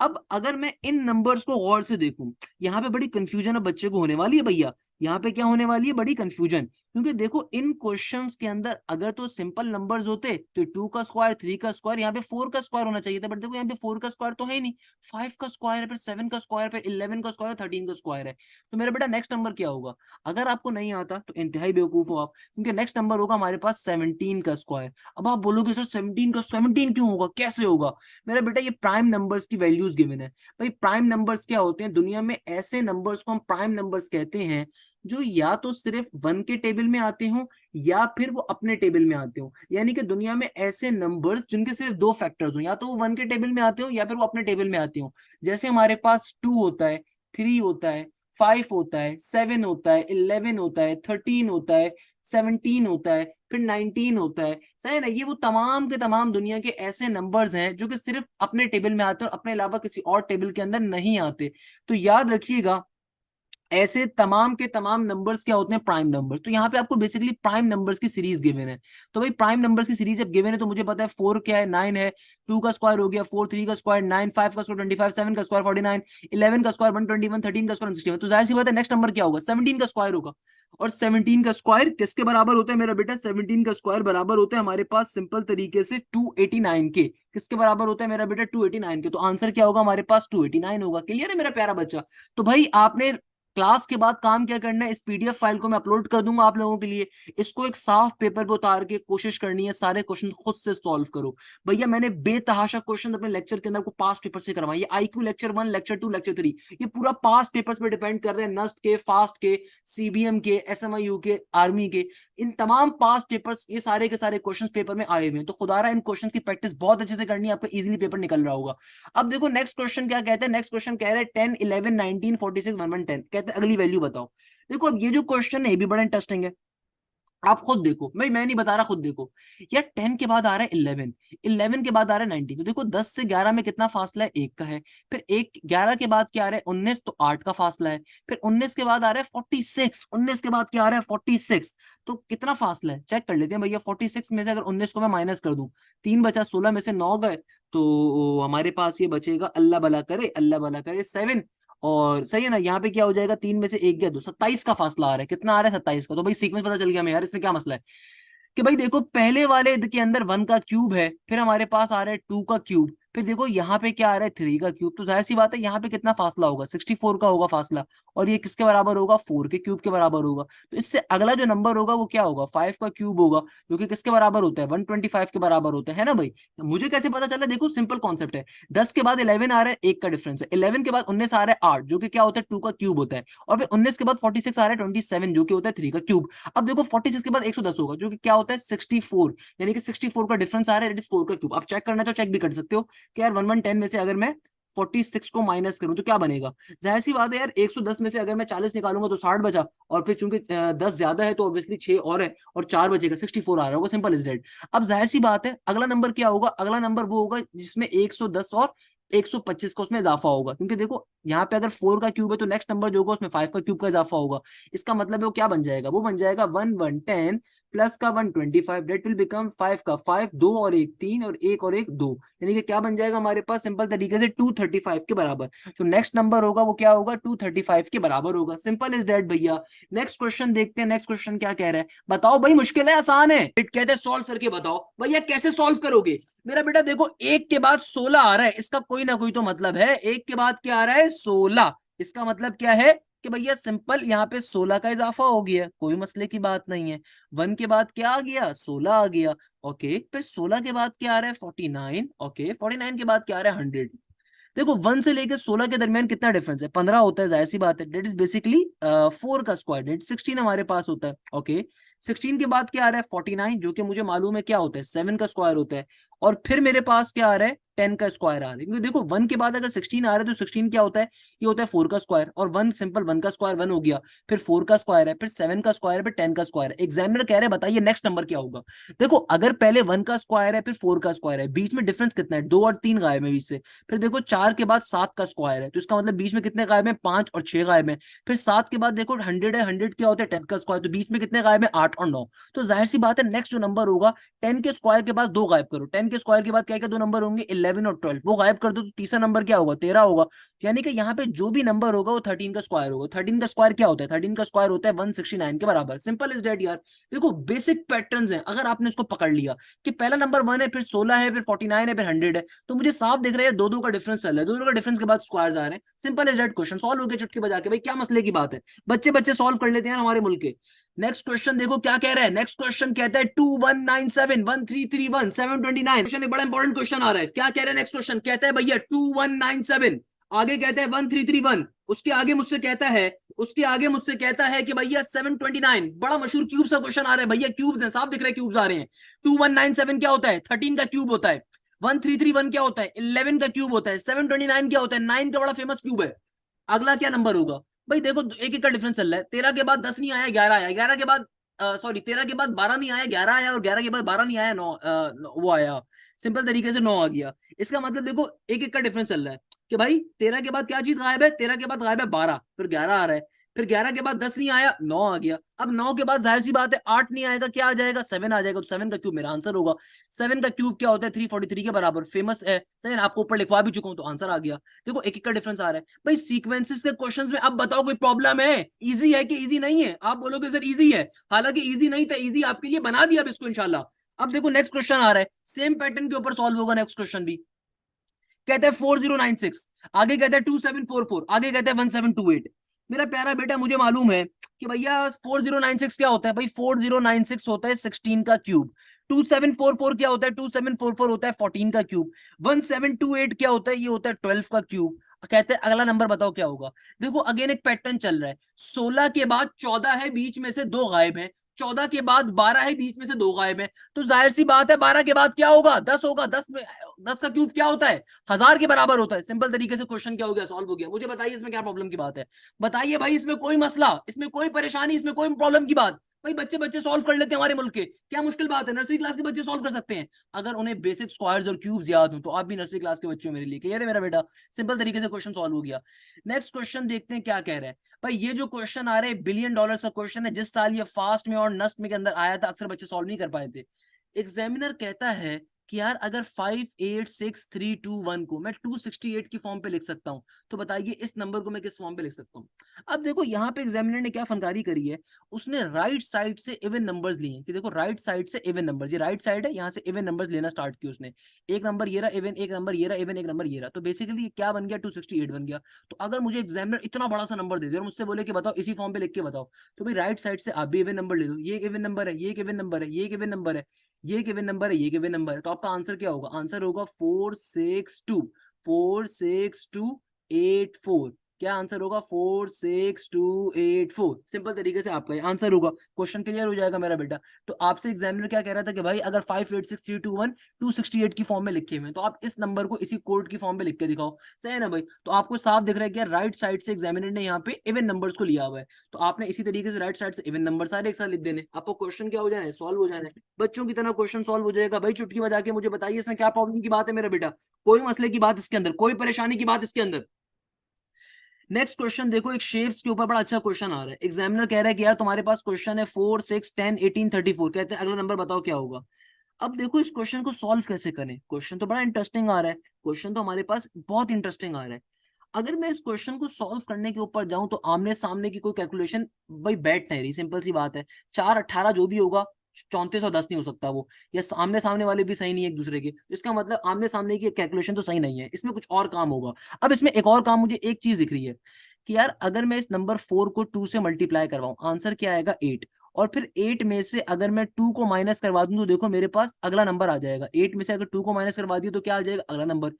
अब अगर मैं इन नंबर्स को गौर से देखूं, यहाँ पे बड़ी कंफ्यूजन अब बच्चे को होने वाली है भैया। यहाँ पे क्या होने वाली है? बड़ी कंफ्यूजन। क्योंकि देखो इन क्वेश्चंस के अंदर अगर तो सिंपल नंबर्स होते तो 2 का स्क्वायर, 3 का स्क्वायर, यहाँ पे 4 का स्क्वायर होना चाहिए था। बट देखो यहाँ पे 4 का स्क्वायर तो है ही नहीं। 5 का स्क्वायर है, फिर 7 का स्क्वायर, फिर 11 का स्क्वायर, 13 का स्क्वायर है। तो मेरा बेटा नेक्स्ट नंबर क्या होगा? अगर आपको नहीं आता तो इंतहाई बेवकूफ हो आप, क्योंकि नेक्स्ट नंबर होगा हमारे पास 17 का स्क्वायर। अब आप बोलोगे सर 17 का 17 क्यों होगा, कैसे होगा? मेरा बेटा ये प्राइम नंबर्स की वैल्यूज गिवन है। भाई प्राइम नंबर्स क्या होते हैं? दुनिया में ऐसे नंबर्स को हम प्राइम नंबर्स कहते हैं जो या तो सिर्फ वन के टेबल में आते हो या फिर वो अपने टेबल में आते हो। यानी कि दुनिया में ऐसे नंबर्स जिनके सिर्फ दो फैक्टर्स हो, या तो वो वन के टेबल में आते हो या फिर वो अपने टेबल में आते हो। जैसे हमारे पास 2 होता है, 3 होता है, 5 होता है, 7 होता है, 11 होता है, 13 होता है, 17 होता है, फिर 19 होता है। सही है ना? ये वो तमाम के तमाम दुनिया के ऐसे नंबर्स हैं जो कि सिर्फ अपने टेबल में आते हैं और अपने अलावा किसी और टेबल के अंदर नहीं आते। तो याद रखिएगा ऐसे तमाम के तमाम नंबर्स क्या होते हैं? Prime numbers. तो यहाँ पे आपको बेसिकली प्राइम नंबर्स की सीरीज गिवन है। तो भाई प्राइम नंबर्स की सीरीज जब गिवन है तो मुझे पता है 4 क्या है? 9 है। 2 का स्क्वायर हो गया 4, 3 का स्क्वायर 9, 5 का स्क्वायर 25, 7 का स्क्वायर 49, 11 का स्क्वायर 121, 13 का स्क्वायर 61। तो जाहिर सी बात है नेक्स्ट नंबर क्या होगा? 17 का स्क्वायर होगा। और 17 का स्क्वायर किसके बराबर होता है मेरा बेटा? 17 का स्क्वायर बराबर होता है हमारे पास सिंपल तरीके से 289 के। किसके बराबर होता है मेरा बेटा? 289 के। तो आंसर क्या होगा हमारे पास? 289 होगा। क्लियर है मेरा प्यारा बच्चा? तो भाई आपने क्लास के बाद काम क्या करना है? इस पीडीएफ फाइल को मैं अपलोड कर दूंगा आप लोगों के लिए। इसको एक साफ पेपर पे उतार के कोशिश करनी है सारे क्वेश्चन खुद से सॉल्व करो। भैया मैंने बेतहाशा क्वेश्चन अपने लेक्चर के अंदर को पास पेपर से करवाए। ये आईक्यू लेक्चर 1, लेक्चर 2, लेक्चर 3 ये पूरा पास पेपर्स पे डिपेंड कर रहे हैं। नस्ट के, फास्ट के, सीबीएम के, एसएमआईयू के, आर्मी के, इन तमाम पास पेपर्स ये सारे के सारे क्वेश्चन पेपर में आए हुए हैं। तो खुदारा इन क्वेश्चन की प्रैक्टिस बहुत अच्छे से करनी है, आपका इजीली पेपर निकल रहा होगा। अब देखो नेक्स्ट क्वेश्चन क्या कहते हैं? नेक्स्ट क्वेश्चन कह रहा है 10, 11, 19, 46, 11, 10 कहते हैं अगली वैल्यू बताओ। देखो अब ये जो क्वेश्चन है ये भी बड़ा इंटरेस्टिंग है। आप खुद देखो, मैं नहीं बता रहा, खुद देखो। यार 10 के बाद आ रहा है 11, 11 के बाद आ रहा है 19। तो देखो 10 से 11 में कितना फासला है? एक का है। फिर एक 11 के बाद क्या आ रहा है? 19, तो 8 का फासला है। फिर 19 के बाद आ रहा है 46, 19 के बाद क्या आ रहा है? 46। तो कितना फासला है चेक कर लेते हैं भैया। 46 में से अगर 19 को मैं माइनस कर दूं, 3 बचा, 16 में से 9 गए, तो हमारे पास ये बचेगा, अल्लाह भला करे, अल्लाह भला करे, 7। और सही है ना? यहाँ पे क्या हो जाएगा? 3 में से 1 गया, 2, 27 का फासला आ रहा है। कितना आ रहा है? 27 का। तो भाई सीक्वेंस पता चल गया हमें यार, इसमें क्या मसला है? कि भाई देखो पहले वाले के अंदर 1 का क्यूब है, फिर हमारे पास आ रहा है 2 का क्यूब, फिर देखो यहाँ पे क्या आ रहा है? 3 का क्यूब। तो जाहिर सी बात है यहाँ पे कितना फासला होगा? 64 का होगा फासला। और ये किसके बराबर होगा? 4 के क्यूब के बराबर होगा। तो इससे अगला जो नंबर होगा वो क्या होगा? 5 का क्यूब होगा, जो कि किसके बराबर होता है? 125 के बराबर होता है ना भाई? मुझे कैसे पता चला? देखो सिंपल कॉन्सेप्ट है। 10 के बाद 11 आ रहा है, एक का डिफरेंस है। 11 के बाद 19 आ रहा है 8, जो कि क्या होता है? 2 का क्यूब होता है। और फिर 19 के बाद 46 आ रहा है 27, जो कि होता है 3 का क्यूब। अब देखो 46 के बाद 110 होगा, जो कि क्या होता है? 64। यानी कि 64 का डिफरेंस आ रहा है, इट इज 4 का क्यूब। आप चेक करना तो चेक भी कर सकते हो कि यार 1110 में से अगर मैं 46 को माइनस करूं तो क्या बनेगा? जाहिर सी बात है यार 110 में से अगर मैं 40 निकालूंगा तो 60 बचा। और फिर चूंकि 10 ज्यादा है तो ऑब्वियसली 6 और है, और 4 बचेगा, 64 आ रहा होगा। Simple is that. अब जाहिर सी बात है अगला नंबर क्या होगा? अगला नंबर वो होगा जिसमें 110 और 125 का उसमें इजाफा होगा। क्योंकि देखो यहाँ पे अगर 4 का क्यूब है तो नेक्स्ट नंबर जो होगा उसमें 5 का क्यूब का इजाफा होगा। इसका मतलब है वो क्या बन जाएगा? वो बन जाएगा 1110 प्लस का 125, डेट विल बिकम 5 का 5, 2 और 1 3, और 1 और 1 2। यानी कि क्या बन जाएगा हमारे पास? सिंपल तरीके से 235 के बराबर। जो नेक्स्ट नंबर होगा वो क्या होगा? 235 के बराबर होगा। सिंपल इज डेट भैया। नेक्स्ट क्वेश्चन देखते हैं। नेक्स्ट क्वेश्चन क्या कह रहा है बताओ भाई? मुश्किल है आसान है? कहते हैं सॉल्व करके बताओ। भैया कैसे सॉल्व करोगे? मेरा बेटा देखो एक के बाद 16 आ रहा है, इसका कोई ना कोई तो मतलब है। एक के बाद क्या आ रहा है? 16। इसका मतलब क्या है? कि भैया सिंपल यहाँ पे 16 का इजाफा हो गया, कोई मसले की बात नहीं है। 1 के बाद क्या आ गया? 16 आ गया। ओके, फिर 16 के बाद क्या आ रहा है? 49। ओके, 49 के बाद क्या आ रहा है? 100। देखो 1 से लेकर 16 के दरमियान कितना डिफरेंस है, 15 होता है, जाहिर सी बात है, डेट इज बेसिकली 4 का स्क्वायर, डेट 16 हमारे पास होता है। ओके, 16 के बाद क्या आ रहा है 49, जो कि मुझे मालूम है क्या होता है 7 का स्क्वायर होता है। और फिर मेरे पास क्या आ रहा है 10 का स्क्वायर आ रहा है, क्योंकि देखो 1 के बाद अगर 16 आ रहा है तो 16 क्या होता है, ये होता है 4 का स्क्वायर, और 1 सिंपल 1 का स्क्वायर 1 हो गया, फिर 4 का स्क्वायर है, फिर 7 का स्क्वायर है, फिर 10 का स्क्वायर है। एग्जामिनर कह रहे हैं बताइए नेक्स्ट नंबर क्या होगा। देखो अगर पहले 1 का स्क्वायर है फिर 4 का स्क्वायर है, बीच में डिफरेंस कितना है, 2 और 3 गायब है बीच से। फिर देखो 4 के बाद 7 का स्क्वायर है, तो इसका मतलब बीच में कितने गायब है, 5 और 6 गायब है। फिर 7 के बाद देखो 100 है, 100 क्या होता है 10 का स्क्वायर, तो बीच में कितने गायब है, 8 और 9। तो जाहिर सी बात है नेक्स्ट जो नंबर होगा 10 के स्क्वायर के बाद 2 गायब करो, 10 के स्क्वायर के बाद क्या क्या दो नंबर होंगे 11 और 12, वो गायब कर दो तो तीसरा नंबर क्या होगा 13 होगा। यानी कि यहाँ पे जो भी नंबर होगा वो 13 का स्क्वायर होगा। 13 का स्क्वायर क्या होता है, 13 का स्क्वायर होता है 169 के बराबर। सिंपल इज डेट यार। देखो बेसिक पैटर्न्स हैं, अगर आपने इसको पकड़ लिया कि पहला नंबर 1 है, फिर 16 है, फिर 49 है, फिर 100 है, तो मुझे साफ दिख रहा है दो दो का डिफरेंस चल रहा है, दो दो का डिफरेंस के बाद स्क्वायर्स आ रहे हैं। Simple is that, question solve हो गया चुटकी बजा के। भाई क्या मसले की बात है, बच्चे बच्चे सॉल्व कर लेते हैं हमारे मुल्क के। नेक्स्ट क्वेश्चन देखो क्या कह रहा है, नेक्स्ट क्वेश्चन कहता है 2197 1331 729। क्वेश्चन एक बड़ा इंपॉर्टेंट क्वेश्चन आ रहा है, क्या कह रहा है नेक्स्ट क्वेश्चन, कहता है भैया 2197, आगे कहता है 1331, उसके आगे मुझसे कहता है, उसके आगे मुझसे कहता है कि भैया 729। बड़ा मशहूर क्यूब सा क्वेश्चन आ रहा है भैया, क्यूब्स हैं, साफ दिख रहे हैं क्यूब्स आ रहे हैं। 2197 क्या होता है 13 का क्यूब होता है, 1331 क्या होता है 11 का क्यूब होता है, 729 क्या होता है 9 का बड़ा फेमस क्यूब है। अगला क्या नंबर होगा, भाई देखो एक एक का डिफरेंस चल रहा है, 13 के बाद 10 नहीं आया 11 आया, 11 के बाद सॉरी 13 के बाद 12 नहीं आया 11 आया, और 11 के बाद 12 नहीं आया 9 वो आया, सिंपल तरीके से 9 आ गया। इसका मतलब देखो एक एक का डिफरेंस चल रहा है कि भाई 13 के बाद क्या चीज गायब है, 13 के बाद गायब है 12, फिर 11 आ रहा है, फिर 11 के बाद 10 नहीं आया 9 आ गया, अब 9 के बाद जाहिर सी बात है 8 नहीं आएगा, क्या आ जाएगा 7 आ जाएगा, तो 7 का क्यूब मेरा आंसर होगा। 7 का क्यूब क्या होता है 343 के बराबर, फेमस है, सही आपको ऊपर लिखवा भी चुका हूं तो आंसर आ गया। देखो एक एक का डिफरेंस आ रहा है भाई। सीक्वेंसेस के क्वेश्चंस में अब बताओ कोई प्रॉब्लम है, इजी है कि इजी नहीं है, आप बोलोगे सर इजी है, हालांकि इजी नहीं था, इजी आपके लिए बना दिया अब इसको इंशाल्लाह। अब देखो नेक्स्ट क्वेश्चन आ रहा है, सेम पैटर्न के ऊपर सॉल्व होगा नेक्स्ट क्वेश्चन भी। कहता है 4096, आगे कहता है 2744, आगे कहता है 1728। मेरा प्यारा बेटा मुझे मालूम है कि भैया 4096 क्या होता है, भाई 4096 होता है 16 का क्यूब। 2744 क्या होता है, 2744 होता है 14 का क्यूब। 1728 क्या होता है, ये होता है 12 का क्यूब। कहते हैं अगला नंबर बताओ क्या होगा। देखो अगेन एक पैटर्न चल रहा है, 16 के बाद 14 है, बीच में से दो गायब है, 14 के बाद 12 है, बीच में से दो गायब है, तो जाहिर सी बात है 12 के बाद क्या होगा 10 होगा। 10 में 10 का क्यूब क्या होता है 1000 के बराबर होता है। सिंपल तरीके से क्वेश्चन क्या हो गया, सॉल्व हो गया। मुझे बताइए इसमें क्या प्रॉब्लम की बात है, बताइए भाई, इसमें कोई मसला, इसमें कोई परेशानी, इसमें कोई प्रॉब्लम की बात। भाई बच्चे बच्चे सॉल्व कर लेते हैं हमारे मुल्क के, क्या मुश्किल बात है, नर्सरी क्लास के बच्चे सॉल्व कर सकते हैं अगर उन्हें बेसिक स्क्वायर्स और क्यूब्स याद हो। तो आप भी नर्सरी क्लास के बच्चे हो मेरे लिए, क्लियर है मेरा बेटा, सिंपल तरीके से क्वेश्चन सॉल्व हो गया। नेक्स्ट क्वेश्चन देखते हैं क्या कह रहा है। भाई ये जो क्वेश्चन आ रहे हैं बिलियन डॉलर का क्वेश्चन है, जिस साल ये फास्ट में और नस्ट में के अंदर आया था, अक्सर बच्चे सॉल्व नहीं कर पाए थे। एग्जामिनर कहता है कि यार अगर 586321 को मैं 268 की फॉर्म पे लिख सकता हूं, तो बताइए इस नंबर को मैं किस फॉर्म पे लिख सकता हूं। अब देखो यहाँ पे एग्जामिनर ने क्या फनकारी करी है, उसने राइट साइड से इवन नंबर्स लिए कि देखो राइट साइड से इवन नंबर्स, ये राइट साइड है, यहाँ से इवन नंबर्स लेना स्टार्ट किया उसने। एक नंबर ये रहा इवन, एक नंबर ये रहा इवन, एक नंबर ये रहा, तो बेसिकली क्या बन गया 268 बन गया। तो अगर मुझे एग्जामिनर इतना बड़ा सा नंबर दे दे और मुझसे बोले कि बताओ इसी फॉर्म पे लिख के बताओ, तो भाई राइट साइड से आप भी इवन नंबर ले लो, ये एक इवन नंबर है, ये एक इवन नंबर है, ये एक इवन नंबर है, ये गिवन नंबर है, ये गिवन नंबर है, तो आपका आंसर क्या होगा, आंसर होगा 462 क्या आंसर होगा 46284, सिंपल तरीके से आपका आंसर होगा। क्वेश्चन क्लियर हो जाएगा मेरा बेटा। तो आपसे एग्जामिनर क्या कह रहा था कि भाई अगर 586321 268 की फॉर्म में लिखे हुए हैं, तो आप इस नंबर को इसी कोड की फॉर्म में लिख के दिखाओ, सही है ना भाई। तो आपको साफ दिख रहा है कि राइट साइड से एग्जामिनर ने यहाँ पे इवन नंबर्स को लिया हुआ है, तो आपने इसी तरीके से राइट साइड से इवन नंबर सारे एक साथ लिख देने, आपको क्वेश्चन क्या हो जाना है, सॉल्व हो जाना है, बच्चों की तरह क्वेश्चन सॉल्व हो जाएगा। भाई चुटकी बजा के मुझे बताइए इसमें क्या प्रॉब्लम की बात है मेरा बेटा, कोई मसले की बात इसके अंदर, कोई परेशानी की बात इसके अंदर। नेक्स्ट क्वेश्चन देखो, एक शेप्स के ऊपर बड़ा अच्छा क्वेश्चन आ रहा है। एग्जामिनर कह रहा है कि यार तुम्हारे पास क्वेश्चन है 4 6 10 18 34, कहते हैं अगला नंबर बताओ क्या होगा। अब देखो इस क्वेश्चन को सॉल्व कैसे करें, क्वेश्चन तो बड़ा इंटरेस्टिंग आ रहा है, क्वेश्चन तो हमारे पास बहुत इंटरेस्टिंग आ रहा है। अगर मैं इस क्वेश्चन को सॉल्व करने के ऊपर जाऊं तो आमने सामने की कोई कैलकुलेशन भाई बैठ नहीं रही, सिंपल सी बात है। 4 18 जो भी होगा 3410 नहीं हो सकता वो, या सामने सामने वाले भी सही नहीं है एक दूसरे के, तो इसका मतलब आमने सामने की कैलकुलेशन तो सही नहीं है, इसमें कुछ और काम होगा। अब इसमें एक और काम मुझे एक चीज दिख रही है कि यार अगर मैं इस नंबर 4 को 2 से मल्टीप्लाई करवाऊं, आंसर क्या आएगा 8, और फिर 8 में से अगर मैं 2 को माइनस करवा दूं तो देखो मेरे पास अगला नंबर आ जाएगा। 8 में से अगर 2 को माइनस करवा दिया तो क्या आ जाएगा, अगला नंबर।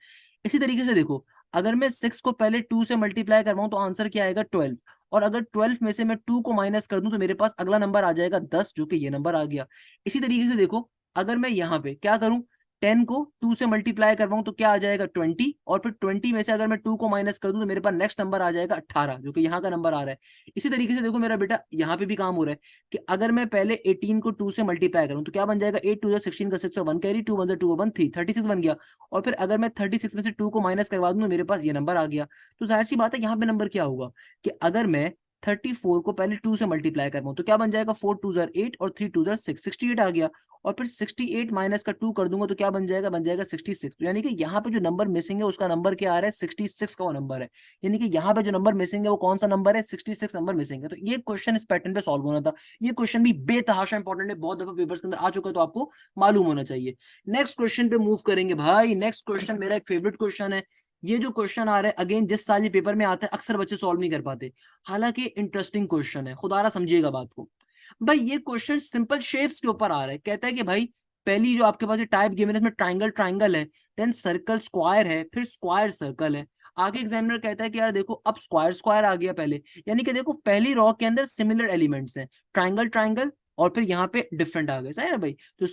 इसी तरीके से देखो अगर मैं 6 को पहले 2 से मल्टीप्लाई करवाऊं तो आंसर क्या आएगा 12। और अगर 12 में से मैं 2 को माइनस कर दूं तो मेरे पास अगला नंबर आ जाएगा 10, जो कि ये नंबर आ गया। इसी तरीके से देखो, अगर मैं यहाँ पे क्या करूं, 10 को 2 से मल्टीप्लाई करवाऊं तो क्या आ जाएगा 20, और फिर 20 में से अगर मैं 2 को माइनस कर दूं तो मेरे पास नेक्स्ट नंबर आ जाएगा 18, जो कि यहाँ का नंबर आ रहा है। इसी तरीके से देखो मेरा बेटा यहाँ पे भी काम हो रहा है कि अगर मैं पहले 18 को 2 से मल्टीप्लाई करूं तो क्या बन जाएगा, 8 2 16 का 6 और 1 कैरी, 2 1 2 1 3, 36 बन गया। और फिर अगर मैं 36 में से 2 को माइनस करवा दूं तो मेरे पास ये नंबर आ गया। तो जाहिर सी बात है यहाँ पे नंबर क्या होगा कि अगर मैं 34 को पहले 2 से मल्टीप्लाई करवाऊं तो क्या बन जाएगा, 4 2 8 और 3 2 6, 68 आ गया। और फिर 68 माइनस का 2 कर दूंगा तो क्या बन जाएगा, बन जाएगा 66। तो यानी कि यहाँ पे जो नंबर मिसिंग है उसका नंबर क्या आ रहा है, 66 का वो नंबर है। यानी कि यहाँ पे जो नंबर मिसिंग है वो कौन सा नंबर है, 66 नंबर मिसिंग है। तो ये क्वेश्चन इस पैटर्न पे सॉल्व होना था। ये क्वेश्चन भी बेतहाशा इंपॉर्टेंट है, बहुत दफा पेपर्स के अंदर आ चुका है, तो आपको मालूम होना चाहिए। नेक्स्ट क्वेश्चन पे मूव करेंगे भाई। नेक्स्ट क्वेश्चन मेरा एक फेवरेट क्वेश्चन है। ये जो क्वेश्चन आ रहा है अगेन, जिस साल ये पेपर में आता है अक्सर बच्चे सॉल्व नहीं कर पाते, हालांकि इंटरेस्टिंग क्वेश्चन है, खुदारा समझिएगा बात को। भाई ये क्वेश्चन सिंपल शेप्स के ऊपर आ रहा है। कहता है कि भाई पहली जो आपके पास टाइप गिवन है इसमें ट्राइंगल ट्राइंगल है, देन सर्कल स्क्वायर है, फिर स्क्वायर सर्कल है। आगे एग्जामिनर कहता है कि यार देखो अब स्क्वायर स्क्वायर आ गया पहले, यानी कि देखो पहली रॉ के अंदर सिमिलर एलिमेंट्स हैं, ट्राइंगल ट्राइंगल, और फिर यहाँ पे डिफरेंट आ गए, सही है ना भाई। तो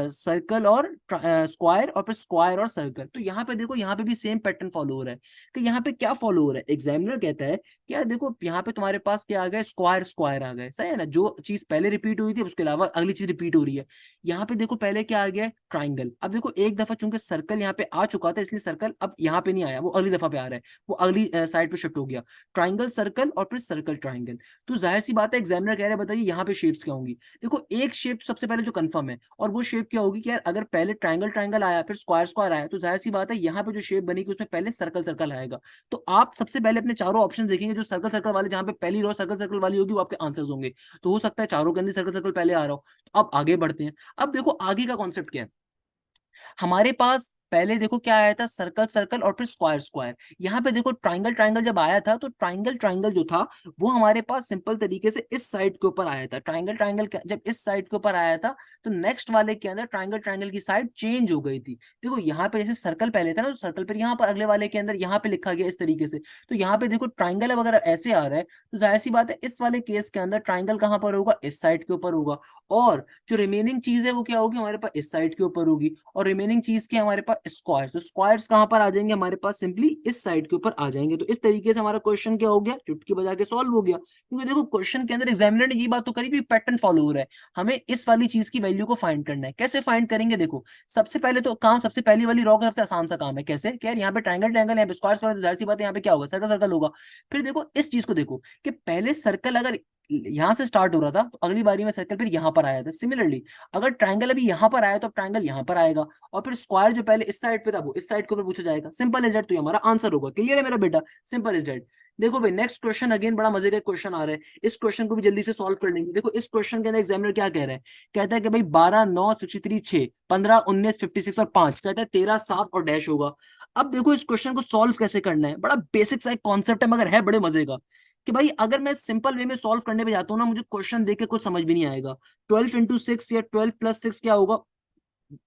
सर्कल और स्क्वायर, और फिर स्क्वायर और सर्कल। तो यहाँ पे देखो यहाँ पे भी सेम पैटर्न फॉलो हो रहा है। कि यहाँ पे क्या फॉलो हो रहा है, एग्जामिनर कहता है कि यार देखो यहाँ पे तुम्हारे पास क्या आ गए, स्क्वायर स्क्वायर आ गए, सही है ना। जो चीज पहले रिपीट हुई थी उसके अलावा अगली चीज रिपीट हो रही है। यहाँ पे देखो पहले क्या आ गया, ट्राइंगल। अब देखो एक दफा चूंकि सर्कल यहाँ पे आ चुका था इसलिए सर्कल अब यहाँ पे नहीं आया, वो अगली दफा पे आ रहा है, वो अगली साइड पे शिफ्ट हो गया। ट्राइंगल सर्कल और फिर सर्कल ट्राइंगल। तो जाहिर सी बात है एग्जामिनर कह रहे हैं बताइए यहाँ पे शेप्स क्या होंगी। देखो एक शेप सबसे पहले जो कंफर्म है, और वो शेप क्या होगी कि यार अगर पहले ट्राइंगल ट्राइंगल आया फिर स्क्वायर स्क्वायर आया, तो जाहिर सी बात है यहाँ पे जो शेप बनेगी उसमें पहले सर्कल सर्कल आएगा। तो आप सबसे पहले अपने चारों ऑप्शन देखेंगे, जो सर्कल सर्कल वाले जहां पे पहली रो सर्कल सर्कल वाली होगी वो आपके आंसर्स होंगे। तो हो सकता है चारों के अंदर सर्कल सर्कल पहले आ रहा हो। तो अब आगे बढ़ते हैं। अब देखो आगे का कॉन्सेप्ट क्या है। हमारे पास पहले देखो क्या आया था, सर्कल सर्कल और फिर स्क्वायर स्क्वायर। यहाँ पे देखो ट्राइंगल ट्राइंगल जब आया था तो ट्राइंगल ट्राइंगल जो था वो हमारे पास सिंपल तरीके से इस साइड के ऊपर आया था। ट्राइंगल ट्राइंगल जब इस साइड के ऊपर आया था तो नेक्स्ट वाले के अंदर ट्राइंगल ट्राइंगल की साइड चेंज हो गई थी। देखो यहाँ पे जैसे सर्कल पहले था ना, तो सर्कल पर यहाँ पर अगले वाले के अंदर यहाँ पे लिखा गया इस तरीके से। तो यहाँ पे देखो ट्राइंगल अब अगर ऐसे आ रहा है तो जाहिर सी बात है इस वाले केस के अंदर ट्राइंगल कहाँ पर होगा, इस साइड के ऊपर होगा। और जो रिमेनिंग चीज है वो क्या होगी, हमारे पास इस साइड के ऊपर होगी। और रिमेनिंग चीज क्या हमारे पास, स्क्वायर्स। तो स्क्वायर्स कहां पर आ जाएंगे हमारे पास, सिंपली इस साइड के ऊपर आ जाएंगे। तो इस तरीके से हमारा क्वेश्चन क्या हो गया, चुटकी बजा के सॉल्व हो गया। क्योंकि देखो क्वेश्चन के अंदर एग्जामिनर ने ये बात तो करी भी पैटर्न फॉलो हो रहा है, हमें इस वाली चीज की वैल्यू को फाइंड करना है। कैसे फाइंड करेंगे, देखो सबसे पहले तो काम, सबसे पहली वाली रॉ का सबसे आसान सा काम है। कैसे, क्या यहाँ पे ट्राइंगल ट्राइंगल, यहाँ पे स्क्वायर स्क्वायर, जाहिर सी बात है यहाँ पे क्या होगा, सर्कल सर्कल होगा। फिर देखो इस चीज को देखो कि पहले सर्कल अगर यहां से स्टार्ट हो रहा था तो अगली बारी में सर्कल फिर यहां पर आया था। सिमिलरली अगर ट्राइंगल अभी यहां पर आया तो ट्राइंगल यहां पर आएगा, और फिर स्क्वायर जो पहले इस साइड पे था वो इस साइड के ऊपर पूछा जाएगा। Simple is that. तो ये हमारा आंसर होगा। क्लियर है मेरा बेटा, सिंपल इज दैट। देखो भाई नेक्स्ट क्वेश्चन, अगेन बड़ा मजे का क्वेश्चन आ रहा है। इस क्वेश्चन को भी जल्दी से सॉल्व कर लेंगे। देखो इस क्वेश्चन के अंदर एग्जामिनर क्या कह रहे हैं, कहता है कि भाई 12 9 63 6 15 19 56 और 5, कहता है 13 7 और डैश होगा। अब देखो इस क्वेश्चन को सॉल्व कैसे करना है, बड़ा बेसिक सा एक कॉन्सेप्ट है मगर है बड़े मजे का। कि भाई अगर मैं सिंपल वे में सॉल्व करने पे जाता हूँ ना, मुझे क्वेश्चन देख के कुछ समझ भी नहीं आएगा। 12 इंटू 6 या 12 प्लस 6 क्या होगा,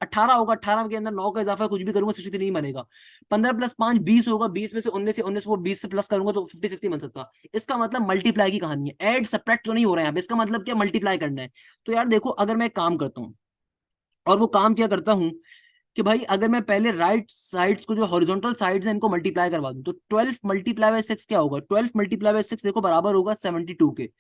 18 होगा। 18 के अंदर 9 का इजाफा कुछ भी करूंगा 63 नहीं बनेगा। 15 प्लस 5 20 होगा। 20 में से 19 को 20 से प्लस करूंगा तो 50 60 बन सकता। इसका मतलब मल्टीप्लाई की कहानी है, ऐड सब्ट्रैक्ट तो नहीं हो रहा है यहाँ पे। इसका मतलब क्या, मल्टीप्लाई करना है। तो यार देखो अगर मैं काम करता हूँ, और वो काम क्या करता हूँ कि भाई अगर मैं पहले राइट साइड्स को, जो हॉरिजॉन्टल साइड्स हैं, इनको मल्टीप्लाई करवा दूं तो 12 मल्टीप्लाई बाय 6 क्या होगा, 12 मल्टीप्लाई बाय 6 देखो बराबर होगा 72 के।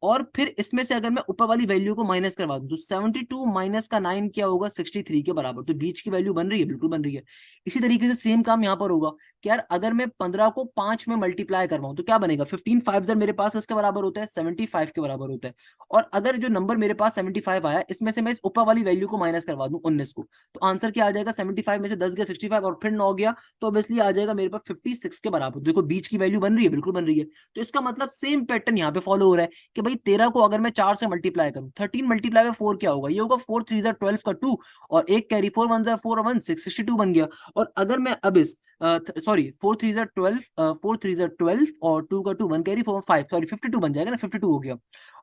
और फिर इसमें से अगर मैं ऊपर वाली वैल्यू को माइनस करवा दूं तो 72 माइनस का 9 क्या होगा, 63 के बराबर। तो बीच की वैल्यू बन रही है, बिल्कुल बन रही है। इसी तरीके से सेम काम यहां पर होगा कि यार अगर मैं 15 को 5 में मल्टीप्लाई करवाऊं तो क्या बनेगा, 15 5 जर मेरे पास इसके बराबर होता है, 75 के बराबर होता है। और अगर जो नंबर मेरे पास 75 आया, इसमें से मैं इस ऊपर वाली वैल्यू को माइनस करवा दूं 19 को, तो आंसर क्या आ जाएगा, 75 में से 10 गया 65 और फिर 9 गया, तो ऑब्वियसली आ जाएगा मेरे पास 56 के बराबर। देखो बीच की वैल्यू बन रही है, बिल्कुल बन रही है। तो इसका मतलब सेम पैटर्न यहाँ पे फॉलो हो रहा है कि भाई 13 को अगर मैं 4 से मल्टीप्लाई करूं, 13 मल्टीप्लाई बाय 4 क्या होगा, ये होगा 4 3 12 का 2, और एक कैरी 4 1 4 1 6 62 बन गया। और अगर मैं अब इस सॉरी 4 3 12 4 3 12 और 2 का 2 1 कैरी 4 5 सॉरी 52 बन जाएगा ना, 52 हो गया।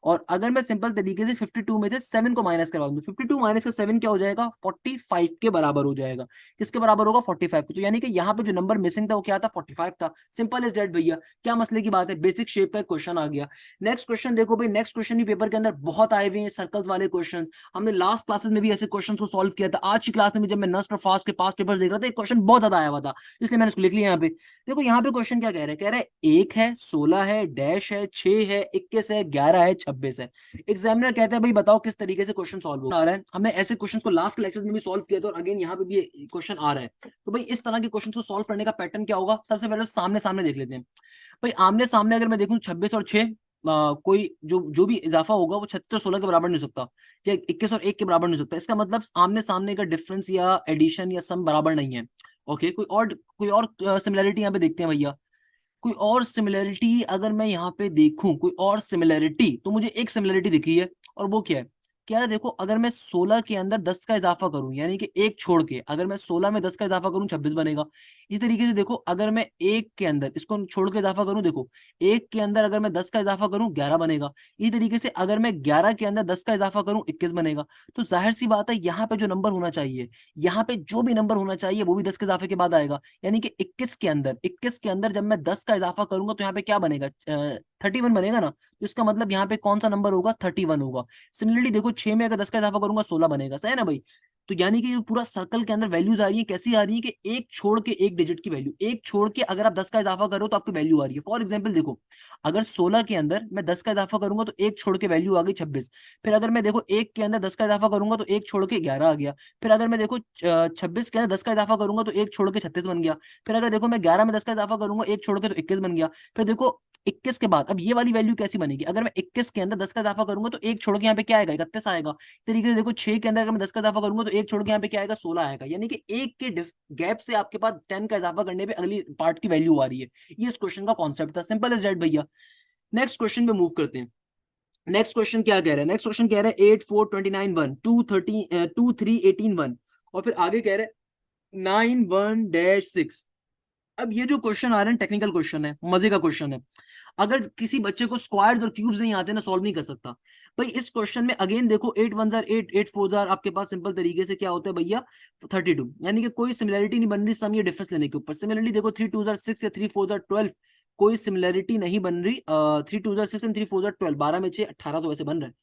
और अगर मैं सिंपल तरीके से 52 में से 7 को माइनस करवा दूं, 52 माइनस का 7 क्या हो जाएगा, 45 के बराबर हो जाएगा। किसके बराबर होगा, 45 के। तो यानी कि यहाँ पे जो नंबर मिसिंग था वो क्या था, 45 था। सिंपल इज दैट भैया, क्या मसले की बात है, बेसिक शेप का क्वेश्चन आ गया। नेक्स्ट क्वेश्चन देखो भाई, नेक्स्ट क्वेश्चन भी पेपर के अंदर बहुत आए हुए हैं, सर्कल्स वाले क्वेश्चन। हमने लास्ट क्लासेस में भी ऐसे क्वेश्चन को सॉल्व किया था। आज की क्लास में भी जब मैं नस्ट और फास्ट के पास पेपर देख रहा था, एक क्वेश्चन बहुत ज्यादा आया हुआ था, इसलिए मैंने इसको लिख लिया यहाँ पे। देखो यहाँ पे क्वेश्चन क्या कह रहा है, कह रहा है 1 है, 16 है, डैश है, 6 है, 21 है, 11 है, 26 है। एग्जामिनर कहते हैं भाई बताओ किस तरीके से क्वेश्चन सॉल्व हो रहा है। हमने ऐसे क्वेश्चन को लास्ट लेक्चर में भी सॉल्व किया था और अगेन यहाँ पे भी क्वेश्चन आ रहा है। तो भाई इस तरह के क्वेश्चन को सॉल्व करने का पैटर्न क्या होगा, सबसे पहले सामने सामने देख लेते हैं। भाई आमने सामने अगर मैं देखूं 26 और 6, कोई जो जो भी इजाफा होगा वो 36 और 16 के बराबर नहीं हो सकता, या 21 और 1 के बराबर नहीं हो सकता। इसका मतलब आमने सामने का डिफरेंस या एडिशन या सम बराबर नहीं है। ओके, कोई और सिमिलरिटी यहाँ पे देखते हैं भैया। कोई और सिमिलरिटी अगर मैं यहाँ पे देखूं, कोई और सिमिलरिटी, तो मुझे एक सिमिलरिटी दिखी है, और वो क्या है, क्या है, देखो अगर मैं 16 के अंदर 10 का इजाफा करूं, यानी कि एक छोड़ के अगर मैं 16 में 10 का इजाफा करूं 26 बनेगा। इस तरीके से देखो अगर मैं एक के अंदर इसको छोड़ के इजाफा करूं, देखो एक के अंदर अगर मैं 10 का इजाफा करूं 11 बनेगा। इसी तरीके से अगर मैं 11 के अंदर 10 का इजाफा करूं 21 बनेगा। तो जाहिर सी बात है यहाँ पे जो नंबर होना चाहिए, यहाँ पे जो भी नंबर होना चाहिए वो भी 10 के इजाफे के बाद आएगा। यानी कि 21 के अंदर जब मैं 10 का इजाफा करूंगा तो यहाँ पे क्या बनेगा, 31 बनेगा ना। तो इसका मतलब यहाँ पे कौन सा नंबर होगा, 31 होगा। सिमिलरली देखो 6 में अगर 10 का इजाफा करूंगा 16 बनेगा, सही है ना भाई। तो यानी कि ये पूरा सर्कल के अंदर वैल्यूज आ रही है, कैसी आ रही है कि एक छोड़ के एक डिजिट की वैल्यू, एक छोड़ के अगर आप 10 का इजाफा करो तो आपकी वैल्यू आ रही है। फॉर एग्जाम्पल देखो, अगर 16 के अंदर मैं 10 का इजाफा करूंगा तो एक छोड़ के वैल्यू आ गई 26। फिर अगर मैं देखो एक के अंदर 10 का इजाफा करूंगा तो एक छोड़ के 11 आ गया। फिर अगर मैं देखो 26 के अंदर 10 का इजाफा करूंगा तो एक छोड़ के 36 बन गया। फिर अगर देखो मैं 11 में 10 का इजाफा करूंगा एक छोड़ के तो 21 बन गया। फिर देखो 21 के बाद अब ये वाली वैल्यू कैसी बनेगी, अगर मैं 21 के अंदर 10 का इजाफा करूंगा तो एक छोड़ के यहाँ पे क्या आएगा, 31 आएगा। इस तरीके से देखो 6 के अंदर अगर मैं 10 का इजाफा करूंगा तो एक छोड़ के यहाँ पे क्या आएगा, 16 आएगा। यानी कि एक के गैप से आपके पास 10 का इजाफा करने पे अगली पार्ट की वैल्यू आ रही है। ये इस क्वेश्चन का कॉन्सेप्ट था, सिंपल एज दैट भैया। नेक्स्ट क्वेश्चन पे मूव करते हैं। नेक्स्ट क्वेश्चन क्या कह रहा है, नेक्स्ट क्वेश्चन कह रहा है 8 4 29 1 2 13 2 3 18 1, और फिर आगे कह रहा है 9 1 डैश 6। अब ये जो क्वेश्चन आ रहे हैं टेक्निकल क्वेश्चन है, मजे का क्वेश्चन है। अगर किसी बच्चे को स्क्वायर्स और क्यूब्स नहीं आते ना, सॉल्व नहीं कर सकता। भाई इस क्वेश्चन में अगेन देखो 8 1 जार 8 8 4 जार आपके पास सिंपल तरीके से क्या होता है भैया, 32। यानी कि कोई सिमिलरिटी नहीं बन रही सम या डिफरेंस लेने के ऊपर। सिमिलरली देखो 3 2 जार 6 या 3 4 जार 12, कोई सिमिलरिटी नहीं बन रही। 3 2 जार 6 एंड 3 4 जार 12, 12 में 6 18 तो वैसे बन रहा है।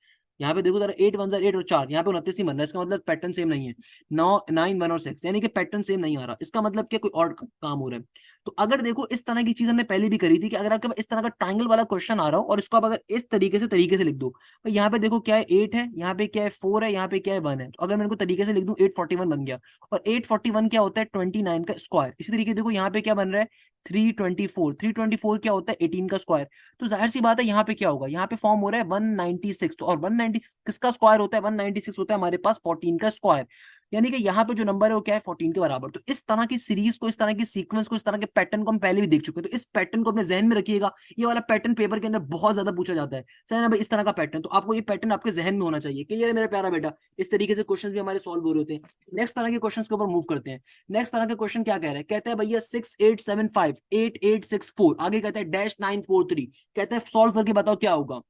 यहाँ पे देखो जरा 8 1 जार 8 और 4, यहाँ पे 29 ही बन रहा है। इसका मतलब पैटर्न सेम नहीं है। 9 9 1 और 6, यानी कि पैटर्न सेम नहीं आ रहा। इसका मतलब क्या, कोई और काम हो रहा है। तो अगर देखो इस तरह की चीज हमने पहले भी करी थी कि अगर आपके पास इस तरह का ट्राइंगल वाला क्वेश्चन आ रहा हो और इसको आप अगर इस तरीके से लिख दो, तो यहाँ पे देखो क्या है 8 है, यहाँ पे क्या है 4 है, यहाँ पे क्या है 1 है। तो अगर मैं इनको तरीके से लिख दूं 841 बन गया। और 841 क्या होता है, 29 का स्क्वायर। इसी तरीके देखो यहाँ पे क्या बन रहा है, 324। 324 क्या होता है, 18 का स्क्वायर। तो जाहिर सी बात है यहाँ पे क्या होगा, यहाँ पे फॉर्म हो रहा है 196। तो और 190 किसका स्क्वायर होता है, 196 होता है हमारे पास 14 का स्क्वायर। यानी कि यहाँ पे जो नंबर है वो क्या है, 14 के बराबर। तो इस तरह की सीरीज को, इस तरह की सीक्वेंस को, इस तरह के पैटर्न को हम पहले भी देख चुके हैं। तो इस पैटर्न को अपने जहन में रखिएगा। ये वाला पैटर्न पेपर के अंदर बहुत ज्यादा पूछा जाता है, सही है ना भाई। इस तरह का पैटर्न, तो आपको ये पैटर्न आपके जहन में होना चाहिए। क्लियर है मेरा प्यारा बेटा। इस तरीके से क्वेश्चन भी हमारे सॉल्व हो रहे होते हैं। नेक्स्ट तरह के क्वेश्चन के ऊपर मूव करते हैं। नेक्स्ट तरह के क्वेश्चन क्या कह रहे हैं, कहते हैं भैया 6875 8864, आगे कहते हैं डैश 943, कहते हैं सॉल्व करके बताओ क्या होगा।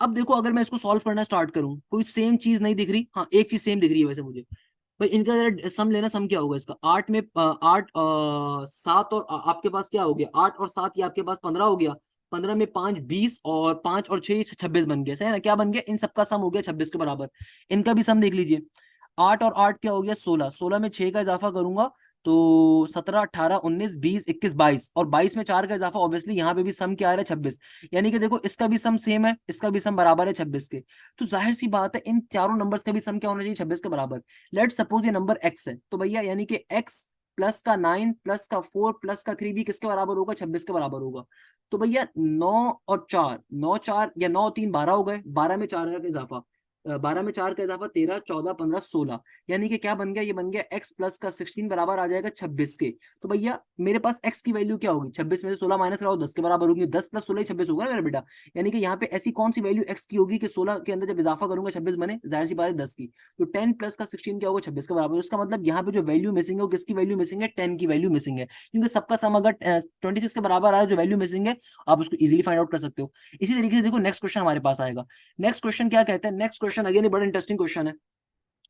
अब देखो अगर मैं इसको सॉल्व करना स्टार्ट करूं, कोई सेम चीज नहीं दिख रही। हाँ एक चीज सेम दिख रही है वैसे मुझे। भाई इनका जरा सम लेना, सम क्या होगा इसका, 8 में 8 7 और आपके पास क्या हो गया, 8 और 7 ये आपके पास 15 हो गया। 15 में 5 20 और 5 और 6 26 बन गया, सही है ना। क्या बन गया, इन सबका सम हो गया 26 के बराबर। इनका भी सम देख लीजिए। 8 और 8 क्या हो गया 16, 16 में 6 का इजाफा करूंगा तो 17 18 19 20 21 22, और 22 में 4 का इजाफा, ऑब्वियसली यहाँ पे भी सम क्या आ रहा है 26। यानी कि देखो इसका भी सम सेम है, इसका भी सम बराबर है 26 के। तो जाहिर सी बात है इन चारों नंबर्स का भी सम क्या होना चाहिए, 26 के बराबर। लेट सपोज ये नंबर x है, तो भैया यानी कि x प्लस का 9 प्लस का 4 प्लस का 3 भी किसके बराबर होगा, 26 के बराबर होगा। तो भैया 9 और 4, 9 4 या 9 3 12 हो गए, 12 में 4 का इजाफा। 12 में 4 का इजाफा 13, 14, 15, 16, यानी कि क्या बन गया, ये बन गया x प्लस का 16 बराबर आ जाएगा 26 के। तो भैया मेरे पास x की वैल्यू क्या होगी, 26 में से 16 माइनस कराओ 10 के बराबर होगी, 10 प्लस 16 26 होगा मेरा बेटा। यानी कि यहाँ पे ऐसी कौन सी वैल्यू x की होगी कि 16 के अंदर जब इजाफा करूंगा 26 बने, जाहिर सी बात है 10 की। तो 10 प्लस का 16 क्या होगा, 26 के बराबर। उसका मतलब यहाँ पे जो वैल्यू मिसिंग है वो किसकी वैल्यू मिसिंग है, 10 की वैल्यू मिसिंग है, क्योंकि सबका सम अगर 26 के बराबर आ रहा है, जो वैल्यू मिसिंग है आप उसको इजीली फाइंड आउट कर सकते हो। इसी तरीके से देखो नेक्स्ट क्वेश्चन हमारे पास आएगा। नेक्स्ट क्वेश्चन क्या कहते हैं, नेक्स्ट क्वेश्चन अगेन बड़ा इंटरेस्टिंग क्वेश्चन है,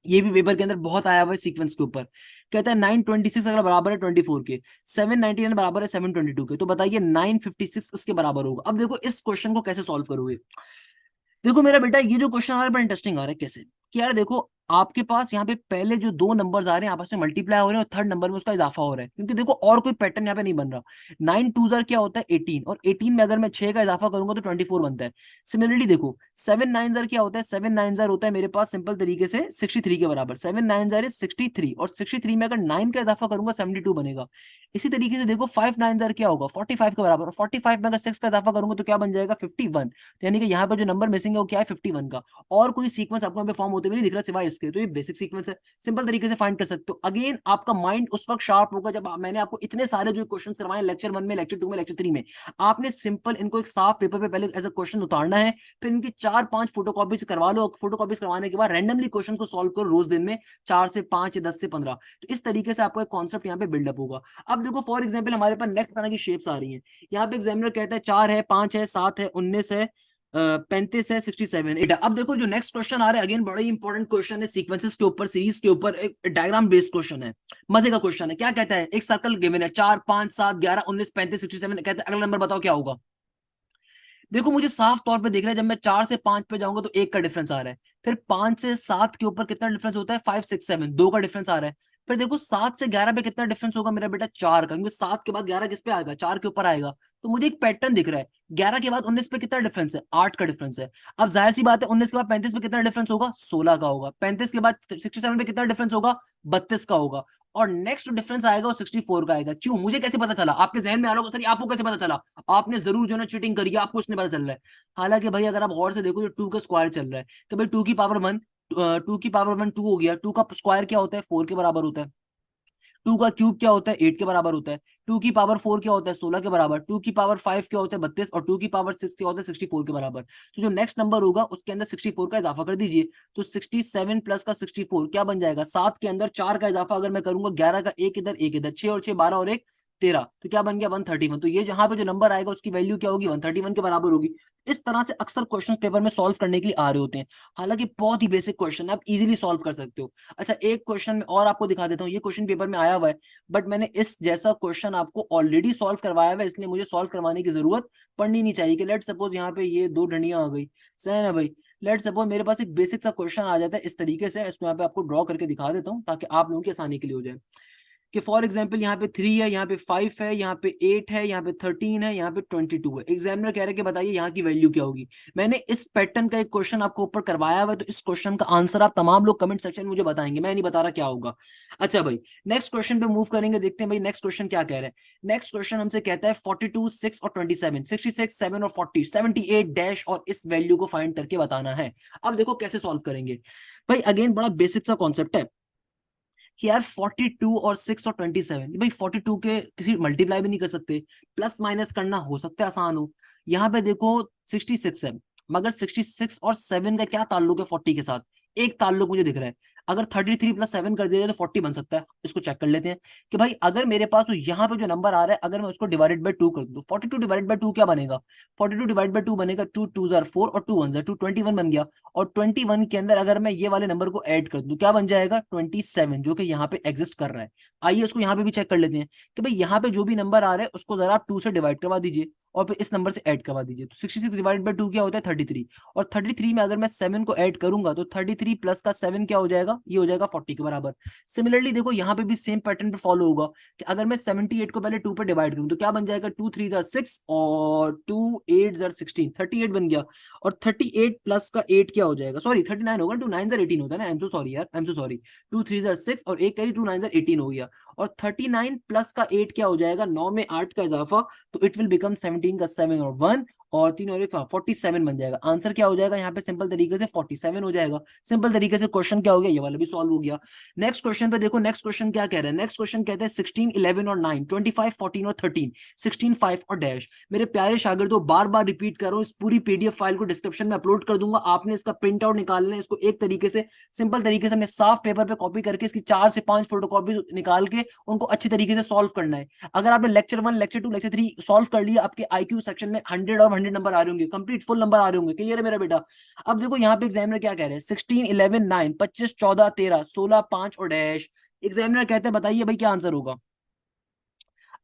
ये भी पेपर के अंदर बहुत आया हुआ है सीक्वेंस के ऊपर। कहता है 926 अगर बराबर है 24 के, 799 बराबर है 722 के, तो बताइए 956 इसके बराबर होगा। अब देखो इस क्वेश्चन को कैसे सॉल्व करोगे। देखो मेरा बेटा ये जो क्वेश्चन आ रहा है बड़ा इंटरेस्टिंग आ रहा है। कैसे कि यार देखो आपके पास यहाँ पे पहले जो दो नंबर्स आ रहे हैं आपस में मल्टीप्लाई हो रहे हैं और थर्ड नंबर में उसका इजाफा हो रहा है, क्योंकि देखो और कोई पैटर्न यहाँ पे नहीं बन रहा। 9 टू जार क्या होता है 18, और 18 में अगर मैं 6 का इजाफा करूंगा तो 24 बनता है। सिमिलरली देखो 7 9 जार क्या होता है, 7 9 जार होता है मेरे पास सिंपल तरीके से 63 के बराबर, 7 9 जार इज 63, और 63 में अगर 9 का इजाफा करूंगा 72 बनेगा। इसी तरीके से देखो 5 9 जार क्या होगा 45 के बराबर, और 45 में अगर 6 का इजाफा करूंगा तो क्या बन जाएगा 51। यानी कि यहाँ पर जो नंबर मिसिंग है वो क्या है 51 का। और कोई सीक्वेंस आपको यहाँ पे फॉर्म होते हुए नहीं दिख रहा सिवाय इसके, तो ये बेसिक सीक्वेंस है, सिंपल तरीके से फाइंड कर सकते हो। अगेन आपका माइंड उस वक्त शार्प होगा जब मैंने आपको इतने सारे जो क्वेश्चन करवाए लेक्चर 1 में, लेक्चर 2 में, लेक्चर 3 में, आपने सिंपल इनको एक साफ पेपर पे पहले एज अ क्वेश्चन उतारना है, फिर इनकी 4-5 फोटोकॉपीज करवा लो, फोटोकॉपीज करवाने के बाद रैंडमली क्वेश्चन को सॉल्व करो रोज दिन में 4 से 5 या 10 से 15। तो इस तरीके से आपको एक कॉन्सेप्ट यहाँ पे बिल्डअप होगा। अब देखो फॉर एग्जाम्पल हमारे पास नेक्स्ट तरह की शेप्स आ रही है। यहाँ पे एग्जामिनर कहता है 4 है, 5 है, 7 है, 19 है, 35 है, 67 एटा। अब देखो जो नेक्स्ट क्वेश्चन आ रहा है अगेन बड़ा ही इंपॉर्टेंट क्वेश्चन है, सीक्वेंसेस के ऊपर, सीरीज के ऊपर, एक डायग्राम बेस्ड क्वेश्चन है, मजे का क्वेश्चन है। क्या कहता है, एक सर्कल गिवन है 4 5 7 11 19 35 67, कहता है अगला नंबर बताओ क्या होगा। देखो मुझे साफ तौर पे दिख रहा है जब मैं 4 से 5 पे जाऊंगा तो 1 का डिफरेंस आ रहा है, फिर 5 से 7 के ऊपर कितना डिफरेंस होता है 5 6 7, 2 का डिफरेंस आ रहा है, फिर देखो 7 से 11 पे कितना डिफरेंस होगा मेरा बेटा 4 का, क्योंकि 7 के बाद 11 किस पे आएगा 4 के ऊपर आएगा। तो मुझे एक पैटर्न दिख रहा है, 11 के बाद 19 पे कितना डिफरेंस है 8 का डिफरेंस है। अब जाहिर सी बात है 19 के बाद 35 पे कितना डिफरेंस होगा 16 का होगा, 35 के बाद 67 पे कितना डिफरेंस होगा 32 का होगा, और नेक्स्ट डिफरेंस आएगा वो 64 का आएगा। क्यों, मुझे कैसे पता चला, आपके जहन में आ रहा होगा सर आपको कैसे पता चला, आपने जरूर जो ना चीटिंग करी है, आपको इसने पता चल रहा है। हालांकि भाई अगर आप गौर से देखो तो 2 का स्क्वायर चल रहा है, तो भाई 2 की पावर 1, 2 की पावर 1 2 हो गया, 2 का स्क्वायर क्या होता है 4 के बराबर होता है, 2 का क्यूब क्या होता है 8 के बराबर होता है, 2 की पावर 4 क्या होता है 16 के बराबर, 2 की पावर 5 क्या होता है 32, और 2 की पावर 6 क्या होता है 64 के बराबर। तो जो नेक्स्ट नंबर होगा उसके अंदर 64 का इजाफा कर दीजिए, तो 67 प्लस का 64 क्या बन जाएगा, 7 के अंदर 4 का इजाफा अगर मैं करूंगा 11 का, एक इधर एक इधर, 6 और 6 12 और एक 13, तो क्या बन गया 131। तो ये जहां पे जो नंबर आएगा उसकी वैल्यू क्या होगी 131 के बराबर होगी। इस तरह से अक्सर क्वेश्चन पेपर में सॉल्व करने के लिए आ रहे होते हैं, हालांकि बहुत ही बेसिक क्वेश्चन है, आप इजीली सॉल्व कर सकते हो। अच्छा एक क्वेश्चन में और आपको दिखा देता हूँ, ये क्वेश्चन पेपर में आया हुआ है, बट मैंने इस जैसा क्वेश्चन आपको ऑलरेडी सॉल्व करवाया हुआ है, इसलिए मुझे सॉल्व करवाने की जरूरत पड़नी नहीं चाहिए। कि लेट सपोज यहाँ पे ये दो ढंडियां आ गई, सही है ना भाई। लेट सपोज मेरे पास एक बेसिक सा क्वेश्चन आ जाता है इस तरीके से, इसको यहाँ पे आपको ड्रॉ करके दिखा देता हूँ ताकि आप लोगों की आसानी के लिए हो जाए। कि फॉर एग्जाम्पल यहाँ पे 3 है, यहाँ पे 5 है, यहाँ पे 8 है, यहाँ पे 13 है, यहाँ पे 22 है। एग्जामिनर कह रहे हैं कि बताइए यहाँ की वैल्यू क्या होगी। मैंने इस पैटर्न का एक क्वेश्चन आपको ऊपर करवाया हुआ है, तो इस क्वेश्चन का आंसर आप तमाम लोग कमेंट सेक्शन में मुझे बताएंगे, मैं नहीं बता रहा क्या होगा। अच्छा भाई नेक्स्ट क्वेश्चन पे मूव करेंगे, देखते हैं भाई नेक्स्ट क्वेश्चन क्या कह रहा है। नेक्स्ट क्वेश्चन हमसे कहता है 42 6 और 27, 66 7 और 40, 78 डैश, और इस वैल्यू को फाइंड करके बताना है। अब देखो कैसे सॉल्व करेंगे भाई, अगेन बड़ा बेसिक सा कॉन्सेप्ट है कि यार 42 और 6 और 27, भाई 42 के किसी मल्टीप्लाई भी नहीं कर सकते, प्लस माइनस करना हो सकता है आसान हो। यहाँ पे देखो 66 है, मगर 66 और 7 का क्या ताल्लुक है 40 के साथ, एक ताल्लुक मुझे दिख रहा है। अगर 33 प्लस 7 कर दिया जाए तो 40 बन सकता है, इसको चेक कर लेते हैं। कि भाई अगर मेरे पास तो यहाँ पे जो नंबर आ रहा है अगर मैं उसको डिवाइडेड बाय 2 कर दूं, 42 डिवाइड बाय 2 क्या बनेगा, 42 डिवाइड बाय 2 बनेगा 2 2 जार 4 और 2 1 जार 2, 21 बन गया। और 21 के अंदर अगर मैं ये वाले नंबर को ऐड कर दूं क्या बन जाएगा 27, जो कि यहाँ पे एग्जिस्ट कर रहा है। आइए उसको यहाँ पे भी चेक कर लेते हैं कि भाई यहाँ पे जो भी नंबर आ रहा है उसको जरा आप 2 से डिवाइड करवा दीजिए और फिर इस नंबर से ऐड करवा दीजिए। तो 66 डिवाइड बाय 2 क्या होता है 33, और 33 में अगर मैं 7 को ऐड करूंगा तो 33 प्लस का 7 क्या हो जाएगा, ये हो जाएगा 40 के बराबर। सिमिलरली देखो यहाँ पे भी सेम पैटर्न पे फॉलो होगा कि अगर मैं 78 को पहले 2 पे डिवाइड करूं तो क्या बन जाएगा 2 3 जार 6 और 2 8 जार 16, 38 बन गया। और 38 प्लस का 8 क्या हो जाएगा, सॉरी 39 होगा, 2 9 जार 18 होता है ना, आई एम सो सॉरी यार, I am so sorry. 2 3 jar 6 और एक कैरी 2 9 जार 18 हो गया। और 39 प्लस का 8 क्या हो जाएगा, 9 में 8 का इजाफा, तो इट विल बिकम 17 का 7 और 1, और 3 और 47 बन जाएगा। आंसर क्या हो जाएगा यहाँ पे सिंपल तरीके से 47 हो जाएगा। सिंपल तरीके से क्वेश्चन क्या हो गया, ये वाला भी सॉल्व हो गया। नेक्स्ट क्वेश्चन पे देखो, नेक्स्ट क्वेश्चन क्या कह रहा है। नेक्स्ट क्वेश्चन कहता है 16 11 और 9, 25 14 और 13, 16 5 और डैश। मेरे प्यारे शागिर्दों, बार बार रिपीट कर रहा हूँ, इस पूरी पीडीएफ फाइल को डिस्क्रिप्शन में अपलोड कर दूंगा, आपने इसका प्रिंट आउट निकालना है। इसको एक तरीके से सिंपल तरीके से मैं साफ पेपर पे कॉपी करके इसकी 4 से 5 फोटोकॉपी निकाल के उनको अच्छी तरीके से सॉल्व करना है। अगर आपने लेक्चर 1 लेक्चर 2 लेक्चर 3 सॉल्व कर लिया, आपके आईक्यू सेक्शन में 100 और 100 नंबर आ रहे होंगे, कंप्लीट फुल नंबर आ रहे होंगे। क्लियर है मेरा बेटा। अब देखो यहाँ पे एग्जामिनर क्या कह रहे हैं, 16 11 9, 25 14 13, 16 5 और डैश। एग्जामिनर कहते हैं बताइए भाई क्या आंसर होगा।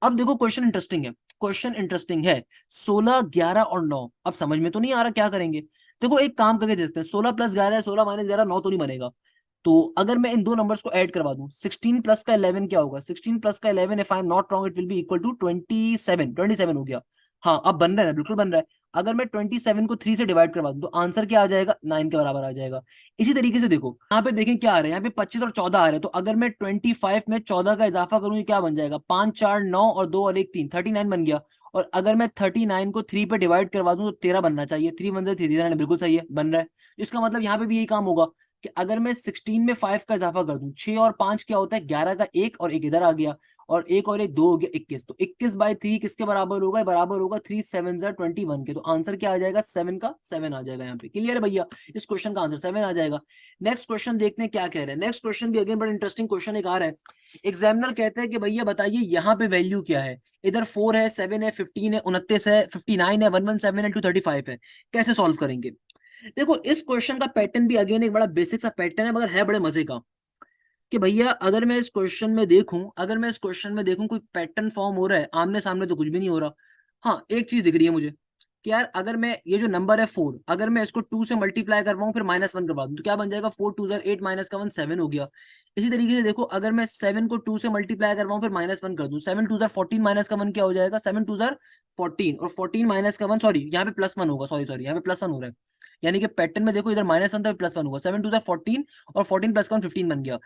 अब देखो क्वेश्चन इंटरेस्टिंग है, क्वेश्चन इंटरेस्टिंग है। 16 11 और 9, अब समझ में तो नहीं आ रहा क्या करेंगे। देखो एक काम करके देखते हैं, 16 प्लस 11 है, 16 माइनस 11 9 तो नहीं बनेगा। तो अगर मैं इन दो नंबर्स को ऐड करवा दूं, 16 प्लस का 11 क्या होगा, 16 प्लस का 11 if I am not wrong it will be equal to 27, 27 हो गया। हाँ अब बन रहा है, बिल्कुल बन रहा है। अगर मैं 27 को 3 से डिवाइड करवा दूं तो आंसर क्या आ जाएगा, 9 के बराबर आ जाएगा। इसी तरीके से देखो यहाँ पे देखें क्या आ रहा है, यहाँ पे 25 और 14 आ रहे हैं। तो अगर मैं 25 में 14 का इजाफा करूं, ये क्या बन जाएगा, 5 4 9 और 2 और 1 3, 39 बन गया। और अगर मैं 39 को 3 पे डिवाइड करवा दूं तो 13 बनना चाहिए। 3 1 3, बिल्कुल सही है, बन रहा है। इसका मतलब यहाँ पे भी यही काम होगा कि अगर मैं 16 में 5 का इजाफा कर दूं, 6 और 5 क्या होता है, 11 का एक, और एक इधर आ गया, और एक और एक 2 हो गया 21। तो 21/3 किसके बराबर होगा, बराबर होगा 3 7 21 के। तो आंसर क्या आ जाएगा, 7 का 7 आ जाएगा यहाँ पे। क्लियर है भैया, इस क्वेश्चन का आंसर 7 आ जाएगा। नेक्स्ट क्वेश्चन देखते हैं क्या कह रहे हैं। नेक्स्ट क्वेश्चन भी अगेन बड़ा इंटरेस्टिंग क्वेश्चन एक आ रहा है। एग्जामिनर कहते हैं कि भैया बताइए यहाँ पे वैल्यू क्या है। इधर 4 है, 7 है, 15 है, 29 है, 59 है, 117 है, 235 है। कैसे सॉल्व करेंगे। देखो इस क्वेश्चन का पैटर्न भी अगेन एक बड़ा बेसिक सा पैटर्न है, मगर है बड़े मजे का। कि भैया अगर मैं इस क्वेश्चन में देखूं, अगर मैं इस क्वेश्चन में देखूं कोई पैटर्न फॉर्म हो रहा है, आमने सामने तो कुछ भी नहीं हो रहा। हाँ एक चीज दिख रही है मुझे कि यार अगर मैं ये जो नंबर है 4, अगर मैं इसको 2 से मल्टीप्लाई करवाऊं फिर -1 करवा दूं तो क्या बन जाएगा, 4 2 8 माइनस का 1 7 हो गया। इसी तरीके से देखो अगर मैं 7 को 2 से मल्टीप्लाई करवाऊं फिर -1 कर दूं, 7 2 14 माइनस का 1 क्या हो जाएगा, 7 2 14, और 14 माइनस का 1, सॉरी यहाँ पे +1 होगा, सॉरी सॉरी यहाँ पे +1 हो रहा है। यानी कि पैटर्न में देखो इधर -1 था, +1 होगा, 7 2 14, और 14 प्लस का 1 15 बन गया।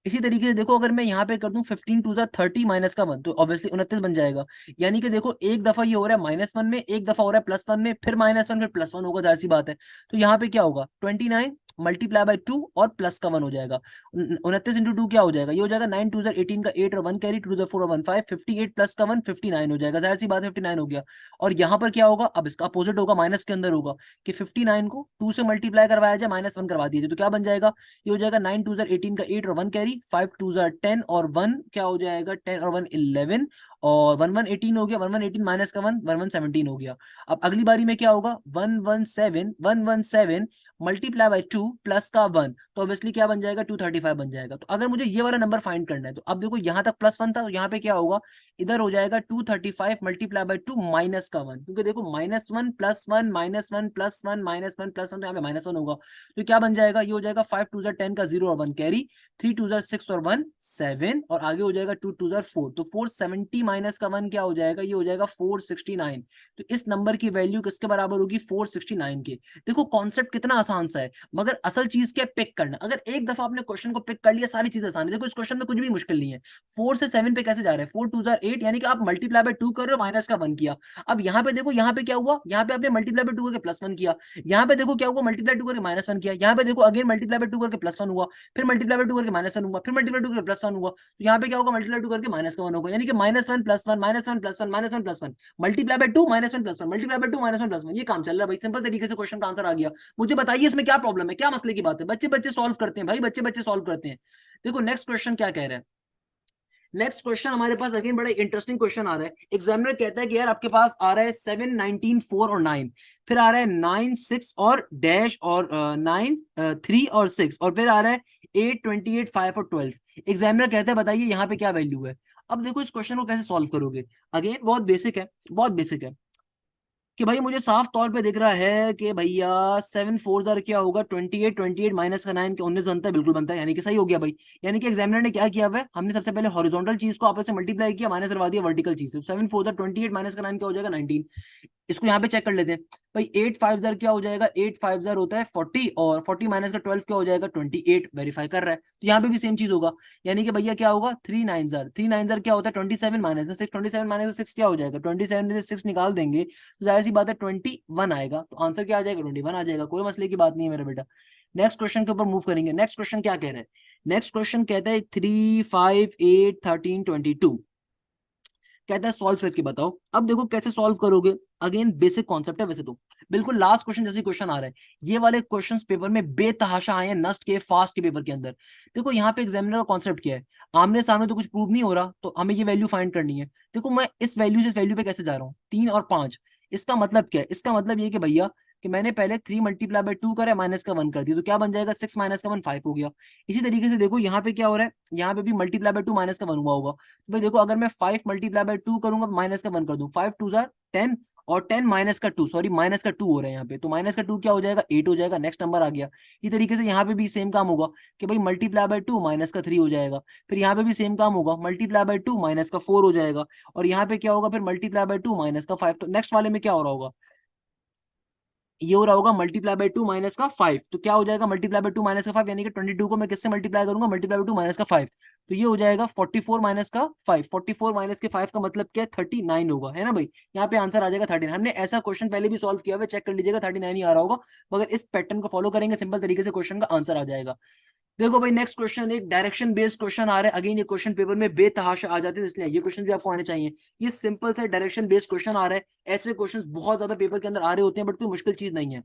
इसी तरीके से देखो अगर मैं यहाँ पे कर दूं 15 2 30 माइनस का 1, तो ऑब्वियसली 29 बन जाएगा। यानी कि देखो एक दफा ये हो रहा है -1 में, एक दफा हो रहा है +1 में, फिर -1 फिर +1 होगा, जाहिर सी बात है। तो यहाँ पे क्या होगा, 29 मल्टीप्लाई बाय 2 और प्लस का 1 हो जाएगा। 29 इंटू 2 क्या हो जाएगा, ये हो जाएगा 9 2 18 का 8 और 1 कैरी, 2 4 और 1 5, 58 प्लस का 1 59 हो जाएगा, जाहिर सी बात है 59 हो गया। और यहाँ पर क्या होगा, अब इसका अपोजिट होगा, माइनस के अंदर होगा कि 59 को 2 से मल्टीप्लाई करवाया जाए, -1 करवा दिया जाए, तो क्या बन जाएगा, ये हो जाएगा 9 2 18 का 8 और 1 कैरी, 5 2 10 और 1 क्या हो जाएगा, 10 और 1 11, और 1 1 18 हो गया, 1 1 18 माइनस का 1 1 1 17 हो गया। अब अगली बारी में क्या होगा, 117 मल्टीप्लाई बाय 2 प्लस का 1, तो ऑब्वियसली क्या बन जाएगा, 235 बन जाएगा। तो अगर मुझे ये वाला नंबर फाइंड करना है, तो अब देखो यहाँ तक +1 था, तो यहाँ पे क्या होगा, इधर हो जाएगा 235 मल्टीप्लाई बाय 2 माइनस का 1, क्योंकि देखो -1 +1 -1 +1 -1 +1, तो यहाँ पे -1 होगा। तो क्या बन जाएगा, ये हो जाएगा 5 2 10 का 0 और 1 कैरी, 3 2 6 और 1 7, और आगे हो जाएगा 2 2 4, तो 470 माइनस का 1 क्या हो जाएगा, ये हो जाएगा 469। तो इस नंबर की वैल्यू किसके बराबर होगी, 469 के। देखो कॉन्सेप्ट कितना आसान सा है, मगर असल चीज क्या, पिक करना। अगर एक दफा आपने क्वेश्चन को पिक कर लिया, सारी चीजें आसान है। देखो इस क्वेश्चन में कुछ भी मुश्किल नहीं है। 4 से 7 पे कैसे जा रहे हैं, 4 2 8, यानी कि आप मल्टीप्लाई बाय 2 कर रहे हो, माइनस का 1 किया। अब यहाँ पे देखो, यहाँ पे क्या हुआ, यहाँ पे आपने मल्टीप्लाई बाय 2 करके +1 किया। यहाँ पे देखो क्या हुआ, मल्टीप्लाई 2 करके -1 किया। यहाँ पे देखो अगेन मल्टीप्लाई बाय 2 करके +1 हुआ, फिर मल्टीप्लाई बाय 2 करके -1 हुआ, फिर मल्टीप्लाई 2 करके +1 हुआ। तो यहाँ पे क्या होगा, मल्टीप्लाई 2 करके -1 होगा, यानी कि -1 +1 -1 +1 -1 +1 मल्टीप्लाई बाय 2 -1 +1 मल्टीप्लाई बाय 2 -1 +1, ये काम चल रहा है भाई। सिंपल तरीके से क्वेश्चन का आंसर आ गया। मुझे बताइए इसमें क्या प्रॉब्लम है, क्या मसले की बात है। बच्चे बच्चे सॉल्व करते हैं भाई, बच्चे बच्चे सॉल्व करते हैं। देखो नेक्स्ट क्वेश्चन क्या कह रहा है। नेक्स्ट क्वेश्चन हमारे पास अगेन बड़ा इंटरेस्टिंग क्वेश्चन आ रहा है। एग्जामिनर कहता है कि यार आपके पास आ रहा है 7 19 4 और 9, फिर आ रहा है 9 6 और डैश, और 9 3 और 6, और फिर आ रहा है 8 28 5 और 12। एग्जामिनर कहता है बताइए यहाँ पे क्या वैल्यू है। अब देखो इस क्वेश्चन को कैसे सॉल्व करोगे। अगेन बहुत बेसिक है, बहुत बेसिक है। कि भाई मुझे साफ तौर पे दिख रहा है कि भैया 7 4 जार क्या होगा, 28 28 माइनस का 9 के 19 बनता है, बिल्कुल बनता है, यानी कि सही हो गया भाई। यानी कि एग्जामिनर ने क्या किया हुआ है, हमने सबसे पहले हॉरिजॉन्टल चीज को आपस में मल्टीप्लाई किया, माइनस करवा दिया वर्टिकल चीज से। 7 4 जार 28 माइनस का 9 क्या हो जाएगा, 19। इसको यहाँ पे चेक कर लेते हैं भाई। 8 5 जार क्या हो जाएगा, 8 5 जार होता है 40, और 40 माइनस का 12 क्या हो जाएगा 28, वेरीफाई कर रहा है। तो यहाँ पे भी सेम चीज होगा, यानी कि भैया क्या होगा 3 9 जार, 3 9 जार क्या होता है 27 माइनस में 6, 27 माइनस 6 क्या हो जाएगा 27 में से 6 निकाल देंगे तो जाहिर सी बात है 21 आएगा। तो आंसर क्या आ जाएगा 21 आ जाएगा, कोई मसले की बात नहीं है मेरा बेटा। नेक्स्ट क्वेश्चन के ऊपर मूव करेंगे। नेक्स्ट क्वेश्चन क्या कह रहे हैं, नेक्स्ट क्वेश्चन कहता है 3 5 8 13 22, कहता है सॉल्व करके बताओ। अब देखो कैसे सॉल्व करोगे, अगेन बेसिक कॉन्सेप्ट है वैसे तो, बिल्कुल लास्ट क्वेश्चन जैसे क्वेश्चन आ रहा है। ये वाले क्वेश्चंस पेपर में बेतहाशा आए हैं, नस्ट के फास्ट के पेपर के अंदर। देखो यहाँ पे एग्जामिनर का कॉन्सेप्ट क्या है, आमने सामने तो कुछ प्रूव नहीं हो रहा, तो हमें ये वैल्यू फाइंड करनी है। देखो मैं इस वैल्यू से इस वैल्यू पे कैसे जा रहा हूँ, 3 और 5, इसका मतलब क्या है, इसका मतलब ये कि भैया कि मैंने पहले 3 मल्टीप्लाई बाय 2 करा, माइनस का 1 कर दिया, तो क्या बन जाएगा 6 माइनस का 1 5 हो गया। इसी तरीके से देखो यहाँ पे क्या हो रहा है, यहाँ पे भी मल्टीप्लाई बाय 2 माइनस का 1 हुआ होगा। तो भाई देखो अगर मैं 5 मल्टीप्लाई बाय 2 करूंगा माइनस का 1 कर दूं, 5 2 जार 10, और 10 माइनस का 2, सॉरी माइनस का 2 हो रहा है यहाँ पे, तो माइनस का 2 क्या हो जाएगा 8 हो जाएगा, नेक्स्ट नंबर आ गया। इसी तरीके से यहाँ पे भी सेम काम होगा कि भाई मल्टीप्लाई बाय 2 माइनस का 3 हो जाएगा, फिर यहाँ पे भी सेम काम होगा, मल्टीप्लाई बाय 2 माइनस का 4 हो जाएगा, और यहाँ पे क्या होगा फिर मल्टीप्लाई बाय 2 माइनस का 5। तो नेक्स्ट वाले में क्या हो रहा होगा, ये हो रहा होगा मल्टीप्लाई बाय 2 माइनस का 5, तो क्या हो जाएगा मल्टीप्लाई बाय 2 माइनस का 5, यानी कि 22 को मैं किससे मल्टीप्लाई करूंगा, मल्टीप्लाई बाय 2 माइनस का 5, तो ये हो जाएगा 44 माइनस का 5, 44 माइनस के 5 का मतलब क्या है 39 होगा, है ना भाई। यहाँ पे आंसर आ जाएगा 39। हमने ऐसा क्वेश्चन पहले भी सॉल्व किया हुआ है, चेक कर लीजिएगा 39 ही आ रहा होगा, मगर इस पैटर्न को फॉलो करेंगे सिंपल तरीके से क्वेश्चन का आंसर आ जाएगा। देखो भाई नेक्स्ट क्वेश्चन एक डायरेक्शन बेस्ड क्वेश्चन आ रहा है, अगेन ये क्वेश्चन पेपर में बेतहाशा आ जाते हैं, इसलिए ये क्वेश्चन भी आपको आने चाहिए। ये सिंपल से डायरेक्शन बेस्ड क्वेश्चन आ रहा है, ऐसे क्वेश्चंस बहुत ज्यादा पेपर के अंदर आ रहे होते हैं, बट कोई मुश्किल चीज नहीं है।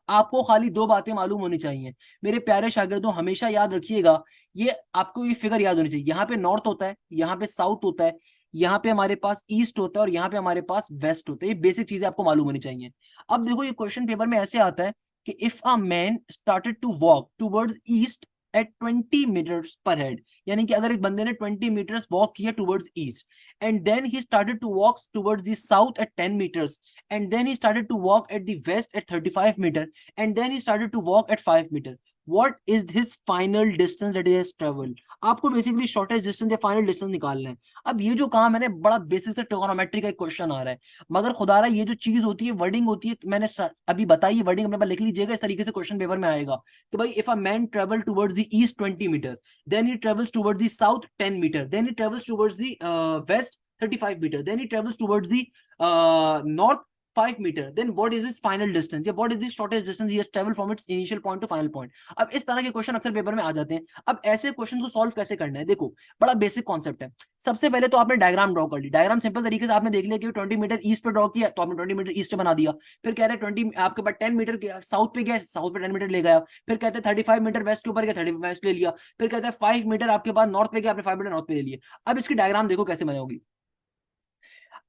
आपको खाली दो बातें मालूम होनी चाहिए मेरे प्यारे शागिर्दों, हमेशा याद रखिएगा, ये आपको ये फिगर याद होनी चाहिए। यहाँ पे नॉर्थ होता है, यहाँ पे साउथ होता है, यहाँ पे हमारे पास ईस्ट होता है, और यहाँ पे हमारे पास वेस्ट होता है। ये बेसिक चीजें आपको मालूम होनी चाहिए। अब देखो ये क्वेश्चन पेपर में ऐसे आता है कि if a man started to walk towards east at 20 meters पर हेड, यानी कि अगर एक बंदे ने 20 मीटर्स वॉक किया towards east, and then he started to walk towards the south at 10 meters, and then he started to walk at the west at 35 meter, and then he started to walk at 5 meter. What is his final distance that he has traveled? आपको basically shortest distance या final distance निकालना है। अब ये जो काम है ना, बड़ा बेसिक से ट्रिगोनोमेट्री का एक क्वेश्चन आ रहा है, मगर खुदारा ये जो चीज होती है वर्डिंग होती है, मैंने अभी बताई, वर्डिंग अपने पास लिख लीजिएगा, इस तरीके से क्वेश्चन पेपर में आएगा कि भाई if a man travel towards the east 20 meter, then he travels towards the south 10 meter, then he travels towards the west 35 meter, then he travels towards the north 5 meter, then what is his final distance, या what is the shortest distance he has traveled from its initial point to final point। अब इस तरह के question अक्सर paper में आ जाते हैं। अब ऐसे क्वेश्चन को सॉल्व कैसे करना है, देखो बड़ा बेसिक कॉन्सेप्ट है। सबसे पहले तो आपने डायग्राम ड्रॉ कर ली, डायग्राम सिंपल तरीके से आपने देख लिया कि 20 मीटर ईस्ट पे ड्रॉ किया, तो आपने 20 मीटर ईस्ट पे बना दिया। फिर कह रहे हैं 20 आपके पास 10 मीटर साउथ पे गया, साउथ पे 10 मीटर ले गया। फिर कहते हैं 35 मीटर वेस्ट के ऊपर गया, 30 वेस्ट ले लिया। फिर कहते हैं 5 मीटर आपके पास नॉर्थ पे गया, आपने 5 मीटर नॉर्थ पे ले लिया। अब इसकी डायग्राम देखो कैसे बनी होगी।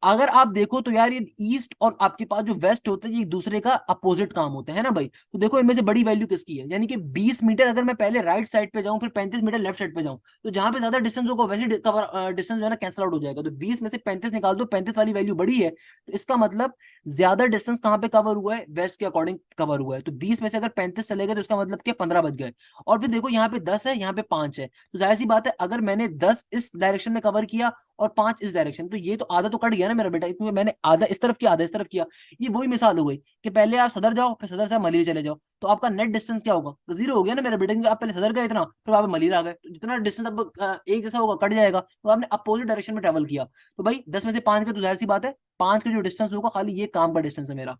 अगर आप देखो तो यार ये ईस्ट और आपके पास जो वेस्ट होता है ये एक दूसरे का अपोजिट काम होता है ना भाई। तो देखो इनमें से बड़ी वैल्यू किसकी है, यानी कि 20 मीटर अगर मैं पहले राइट साइड पे जाऊं, फिर 35 मीटर लेफ्ट साइड पे जाऊं, तो जहां पे ज्यादा डिस्टेंस होगा वैसे कवर डिस्टेंस जो है ना कैंसिल आउट हो जाएगा। तो 20 में से 35 निकाल दो, 35 वाली वैल्यू बड़ी है, तो इसका मतलब ज्यादा डिस्टेंस कहां पे कवर हुआ है, वेस्ट के अकॉर्डिंग कवर हुआ है। तो 20 में से अगर 35 चले गए तो इसका मतलब क्या 15 बच गए। और फिर देखो यहाँ पे 10 है, यहाँ पे 5 है, तो जाहिर सी बात है अगर मैंने 10 इस डायरेक्शन में कवर किया और 5 इस डायरेक्शन, तो ये तो आधा तो कट गया ना मेरा बेटा, इसमें मैंने आधा इस तरफ किया आधा इस तरफ किया। ये वही मिसाल हो गई कि पहले आप सदर जाओ, फिर सदर से आप मलिर चले जाओ, तो आपका नेट डिस्टेंस क्या होगा, तो जीरो हो गया ना मेरा बेटा, क्योंकि आप पहले सदर गए इतना, फिर आप मलिर आ गए, तो जितना डिस्टेंस अब एक जैसा होगा कट जाएगा, तो आपने अपोजिट डायरेक्शन में ट्रेवल किया। तो भाई 10 में से 5 का तो जाहिर सी बात है 5 का जो डिस्टेंस होगा खाली ये काम का डिस्टेंस है मेरा।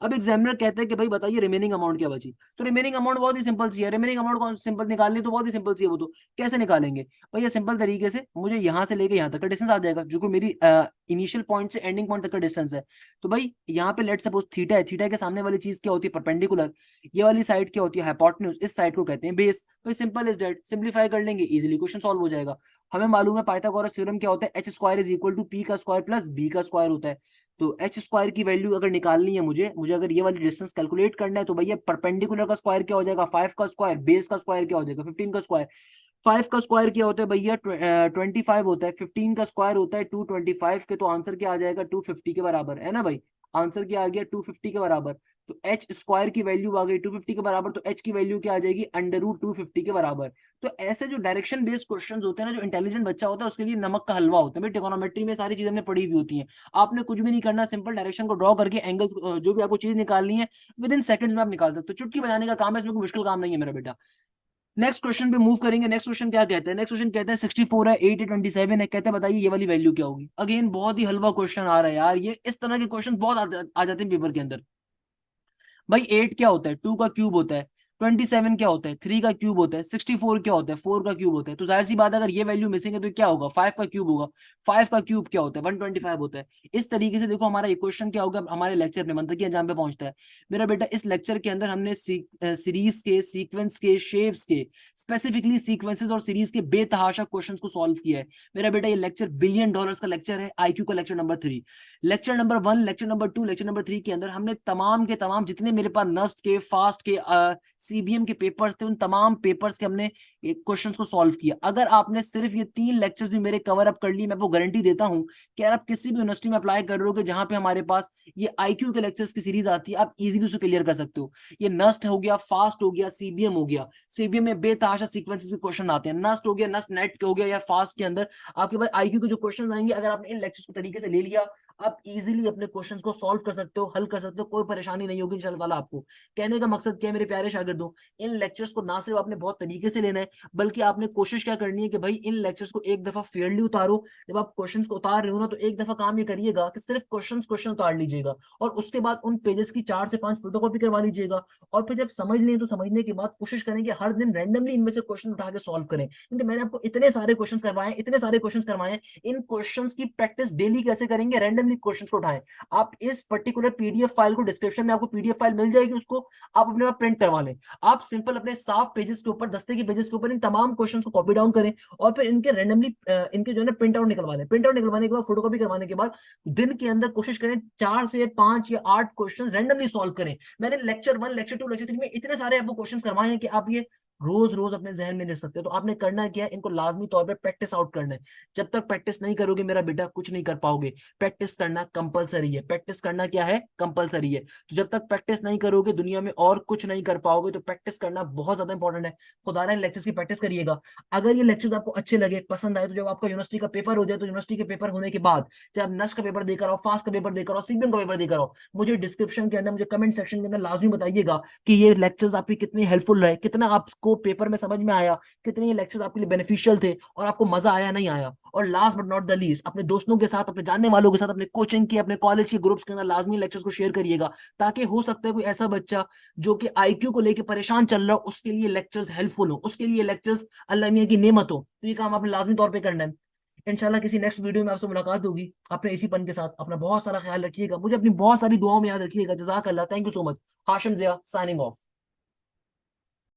अब एग्जामिनर कहते हैं कि भाई बताइए रिमेनिंग अमाउंट क्या बची। तो रिमेनिंग अमाउंट बहुत ही सिंपल सी है, रिमेनिंग अमाउंट सिंपल निकालनी तो बहुत ही सिंपल सी है, वो तो कैसे निकालेंगे भैया, सिंपल तरीके से मुझे यहाँ से लेके यहाँ तक का डिस्टेंस आ जाएगा, जो कि मेरी इनिशियल पॉइंट से एंडिंग पॉइंट तक का डिस्टेंस है। तो भाई यहाँ पे लेट सपोज थीटा है, थीटा के सामने वाली चीज क्या होती है परपेंडिकुलर, ये वाली साइड क्या होती है हाइपोटेन्यूज, इस साइड को कहते हैं बेस। तो सिंपल इज दैट, सिंपलीफाई कर लेंगे इजीली क्वेश्चन सॉल्व हो जाएगा। हमें मालूम है पाइथागोरस थ्योरम क्या होता है, H square is equal to P का स्क्वायर प्लस बी का स्क्वायर होता है। तो एच स्क्वायर की वैल्यू अगर निकालनी है मुझे मुझे अगर ये वाली डिस्टेंस कैलकुलेट करना है, तो भैया परपेंडिकुलर का स्क्वायर क्या हो जाएगा 5 का स्क्वायर, बेस का स्क्वायर क्या हो जाएगा 15 का स्क्वायर। 5 का स्क्वायर क्या होता है भैया 25 होता है, 15 का स्क्वायर होता है 225 के, तो आंसर क्या आ जाएगा 250 के बराबर, है ना भाई। आंसर क्या आ गया 250 के बराबर। तो एच स्क्वायर की वैल्यू आ गई 250 के बराबर, तो एच की वैल्यू क्या आ जाएगी, अंडर रूट 250 के बराबर। तो ऐसे जो डायरेक्शन बेस्ड क्वेश्चंस होते हैं ना, जो इंटेलिजेंट बच्चा होता है उसके लिए नमक का हलवा होता है भाई। ट्रिगोनोमेट्री में सारी चीजें हमने पढ़ी हुई होती हैं, आपने कुछ भी नहीं करना, सिंपल डायरेक्शन को ड्रॉ करके एंगल जो भी आपको चीज निकालनी है विद इन सेकंड्स में आप निकाल सकते हो। चुटकी बजाने का काम है, इसमें कोई मुश्किल काम नहीं है मेरा बेटा। नेक्स्ट क्वेश्चन पे मूव करेंगे। नेक्स्ट क्वेश्चन क्या कहते हैं, नेक्स्ट क्वेश्चन कहते हैं 64 है, 8 है, 27 है, कहते हैं बताइए ये वाली वैल्यू क्या होगी। अगेन बहुत ही हलवा क्वेश्चन आ रहा है यार, ये इस तरह के क्वेश्चन बहुत आ जाते हैं पेपर के अंदर। भाई 8 क्या होता है, 2 का क्यूब होता है। 27 क्या होता है, 3 का क्यूब होता है। 64 क्या होता है, 4 का क्यूब होता है। तो जाहिर सी बात है, अगर ये वैल्यू मिसिंग है तो क्या होगा, 5 का क्यूब होगा। 5 का क्यूब क्या होता है, 125 होता है। इस तरीके से देखो हमारा क्वेश्चन क्या होगा हमारे लेक्चर में, मंतकी अंजाम पे पहुंचता है। मेरा बेटा इस लेक्चर के अंदर हमने सीरीज के, सीक्वेंस के, शेप्स के, स्पेसिफिकली सीक्वेंसेस और सीरीज के बेतहाशा क्वेश्चंस को सॉल्व किया है। मेरा बेटा ये लेक्चर बिलियन डॉलर्स का लेक्चर है, आईक्यू का lecture number 3। Lecture number 1, lecture number 2, lecture number 3 के अंदर हमने तमाम के तमाम जितने मेरे पास नस्ट के, फास्ट के, सीबीएम के पेपर्स थे, उन तमाम पेपर्स के हमने क्वेश्चंस को सॉल्व किया। अगर आपने सिर्फ ये 3 लेक्चर्स भी मेरे कवर अप कर लिए, मैं आपको गारंटी देता हूं कि यार आप किसी भी यूनिवर्सिटी में अप्लाई कर रहे हो कि जहां पे हमारे पास ये आईक्यू के लेक्चर्स की सीरीज आती है, आप इजीली उसे क्लियर कर सकते हो। ये नस्ट हो गया, फास्ट हो गया, सीबीएम हो गया। सीबीएम में बेतहाशा सीक्वेंसेस के क्वेश्चन आते हैं। नस्ट हो गया, नस्ट नेट के हो गया, या फास्ट के अंदर आपके पास आईक्यू के जो क्वेश्चन आएंगे, अगर आपने इन लेक्चर्स को तरीके से ले लिया, आप इजीली अपने क्वेश्चंस को सॉल्व कर सकते हो, हल कर सकते हो, कोई परेशानी नहीं होगी इंशाल्लाह ताला आपको। कहने का मकसद क्या है मेरे प्यारे शागिर्दों, इन लेक्चर्स को ना सिर्फ आपने बहुत तरीके से लेना है, बल्कि आपने कोशिश क्या करनी है कि भाई इन लेक्चर्स को एक दफा फेयरली उतारो। जब आप क्वेश्चंस को उतार रहे हो ना, तो एक दफा काम ये करिएगा कि सिर्फ क्वेश्चन उतार लीजिएगा, और उसके बाद उन पेजेस की 4 से 5 फोटोकॉपी करवा लीजिएगा। और फिर जब समझ लें तो समझने के बाद कोशिश करें कि हर दिन रैंडमली इनमें से क्वेश्चन उठा के सॉल्व करें, क्योंकि मैंने आपको इतने सारे क्वेश्चन करवाए, इतने सारे क्वेश्चन करवाए। इन क्वेश्चंस की प्रैक्टिस डेली कैसे करेंगे, रैंडमली क्वेश्चंस को उठाएं। आप इस पर्टिकुलर पीडीएफ फाइल को, डिस्क्रिप्शन में आपको पीडीएफ फाइल मिल जाएगी, उसको आप अपने आप प्रिंट करवा लें। आप सिंपल अपने साफ पेजेस के ऊपर, दस्ते के पेजेस के ऊपर इन तमाम क्वेश्चंस को कॉपी डाउन करें, और फिर इनके रैंडमली इनके जो है ना प्रिंट आउट निकलवा लें। प्रिंट आउट निकलवाने के बाद, फोटोकॉपी करवाने के बाद, दिन के अंदर कोशिश करें 4 से 5 या 8 क्वेश्चन रैंडमली सॉल्व करें। मैंने लेक्चर 1, लेक्चर 2, लेक्चर 3 में इतने सारे आपको क्वेश्चन करवाए हैं कि आप ये रोज रोज अपने जहन में लिख सकते हो। तो आपने करना क्या है, इनको लाजमी तौर पर प्रैक्टिस आउट करना है। जब तक प्रैक्टिस नहीं करोगे मेरा बेटा, कुछ नहीं कर पाओगे। प्रैक्टिस करना कंपलसरी है। प्रैक्टिस करना क्या है, कंपलसरी है। तो जब तक प्रैक्टिस नहीं करोगे दुनिया में और कुछ नहीं कर पाओगे। तो प्रैक्टिस करना बहुत ज्यादा इंपॉर्टेंट है। खुदा इन लेक्चर्स की प्रैक्टिस करिएगा। अगर ये लेक्चर्स आपको अच्छे लगे, पसंद आए, तो जब आपका यूनिवर्सिटी का पेपर हो जाए, तो यूनिवर्सिटी के पेपर होने के बाद जब नस्ट का पेपर देकर आओ, फास्ट का पेपर देकर आओ, सीबीएम का पेपर देकर आओ, मुझे डिस्क्रिप्शन के अंदर, मुझे कमेंट सेक्शन के अंदर लाजमी बताइएगा कि ये लेक्चर्स आपकी कितनी हेल्पफुल रहे, कितना आपको पेपर में समझ में आया, कितने ये लेक्चर्स आपके लिए बेनिफिशियल थे, और आपको मजा आया नहीं आया। और last but not the least, अपने दोस्तों के साथ, अपने जानने वालों के साथ, अपने कोचिंग के, अपने कॉलेज के ग्रुप्स के अंदर लाजमी लेक्चर्स को शेयर करिएगा, ताकि हो सकता है कोई ऐसा बच्चा जो कि आईक्यू को लेकर परेशान चल रहा हो, उसके लिए लेक्चर्स हेल्पफुल हो, उसके लिए लेक्चर्स अल्लाह मियां की नेमत हो। तो ये काम आपने लाजमी तौर पर करना है। इंशाल्लाह किसी नेक्स्ट वीडियो में आपसे मुलाकात होगी, अपने इसी पन के साथ। अपना बहुत सारा ख्याल रखिएगा, मुझे अपनी बहुत सारी दुआओं में याद रखिएगा। जज़ाक अल्लाह, thank you so much. Hashim Zia signing of.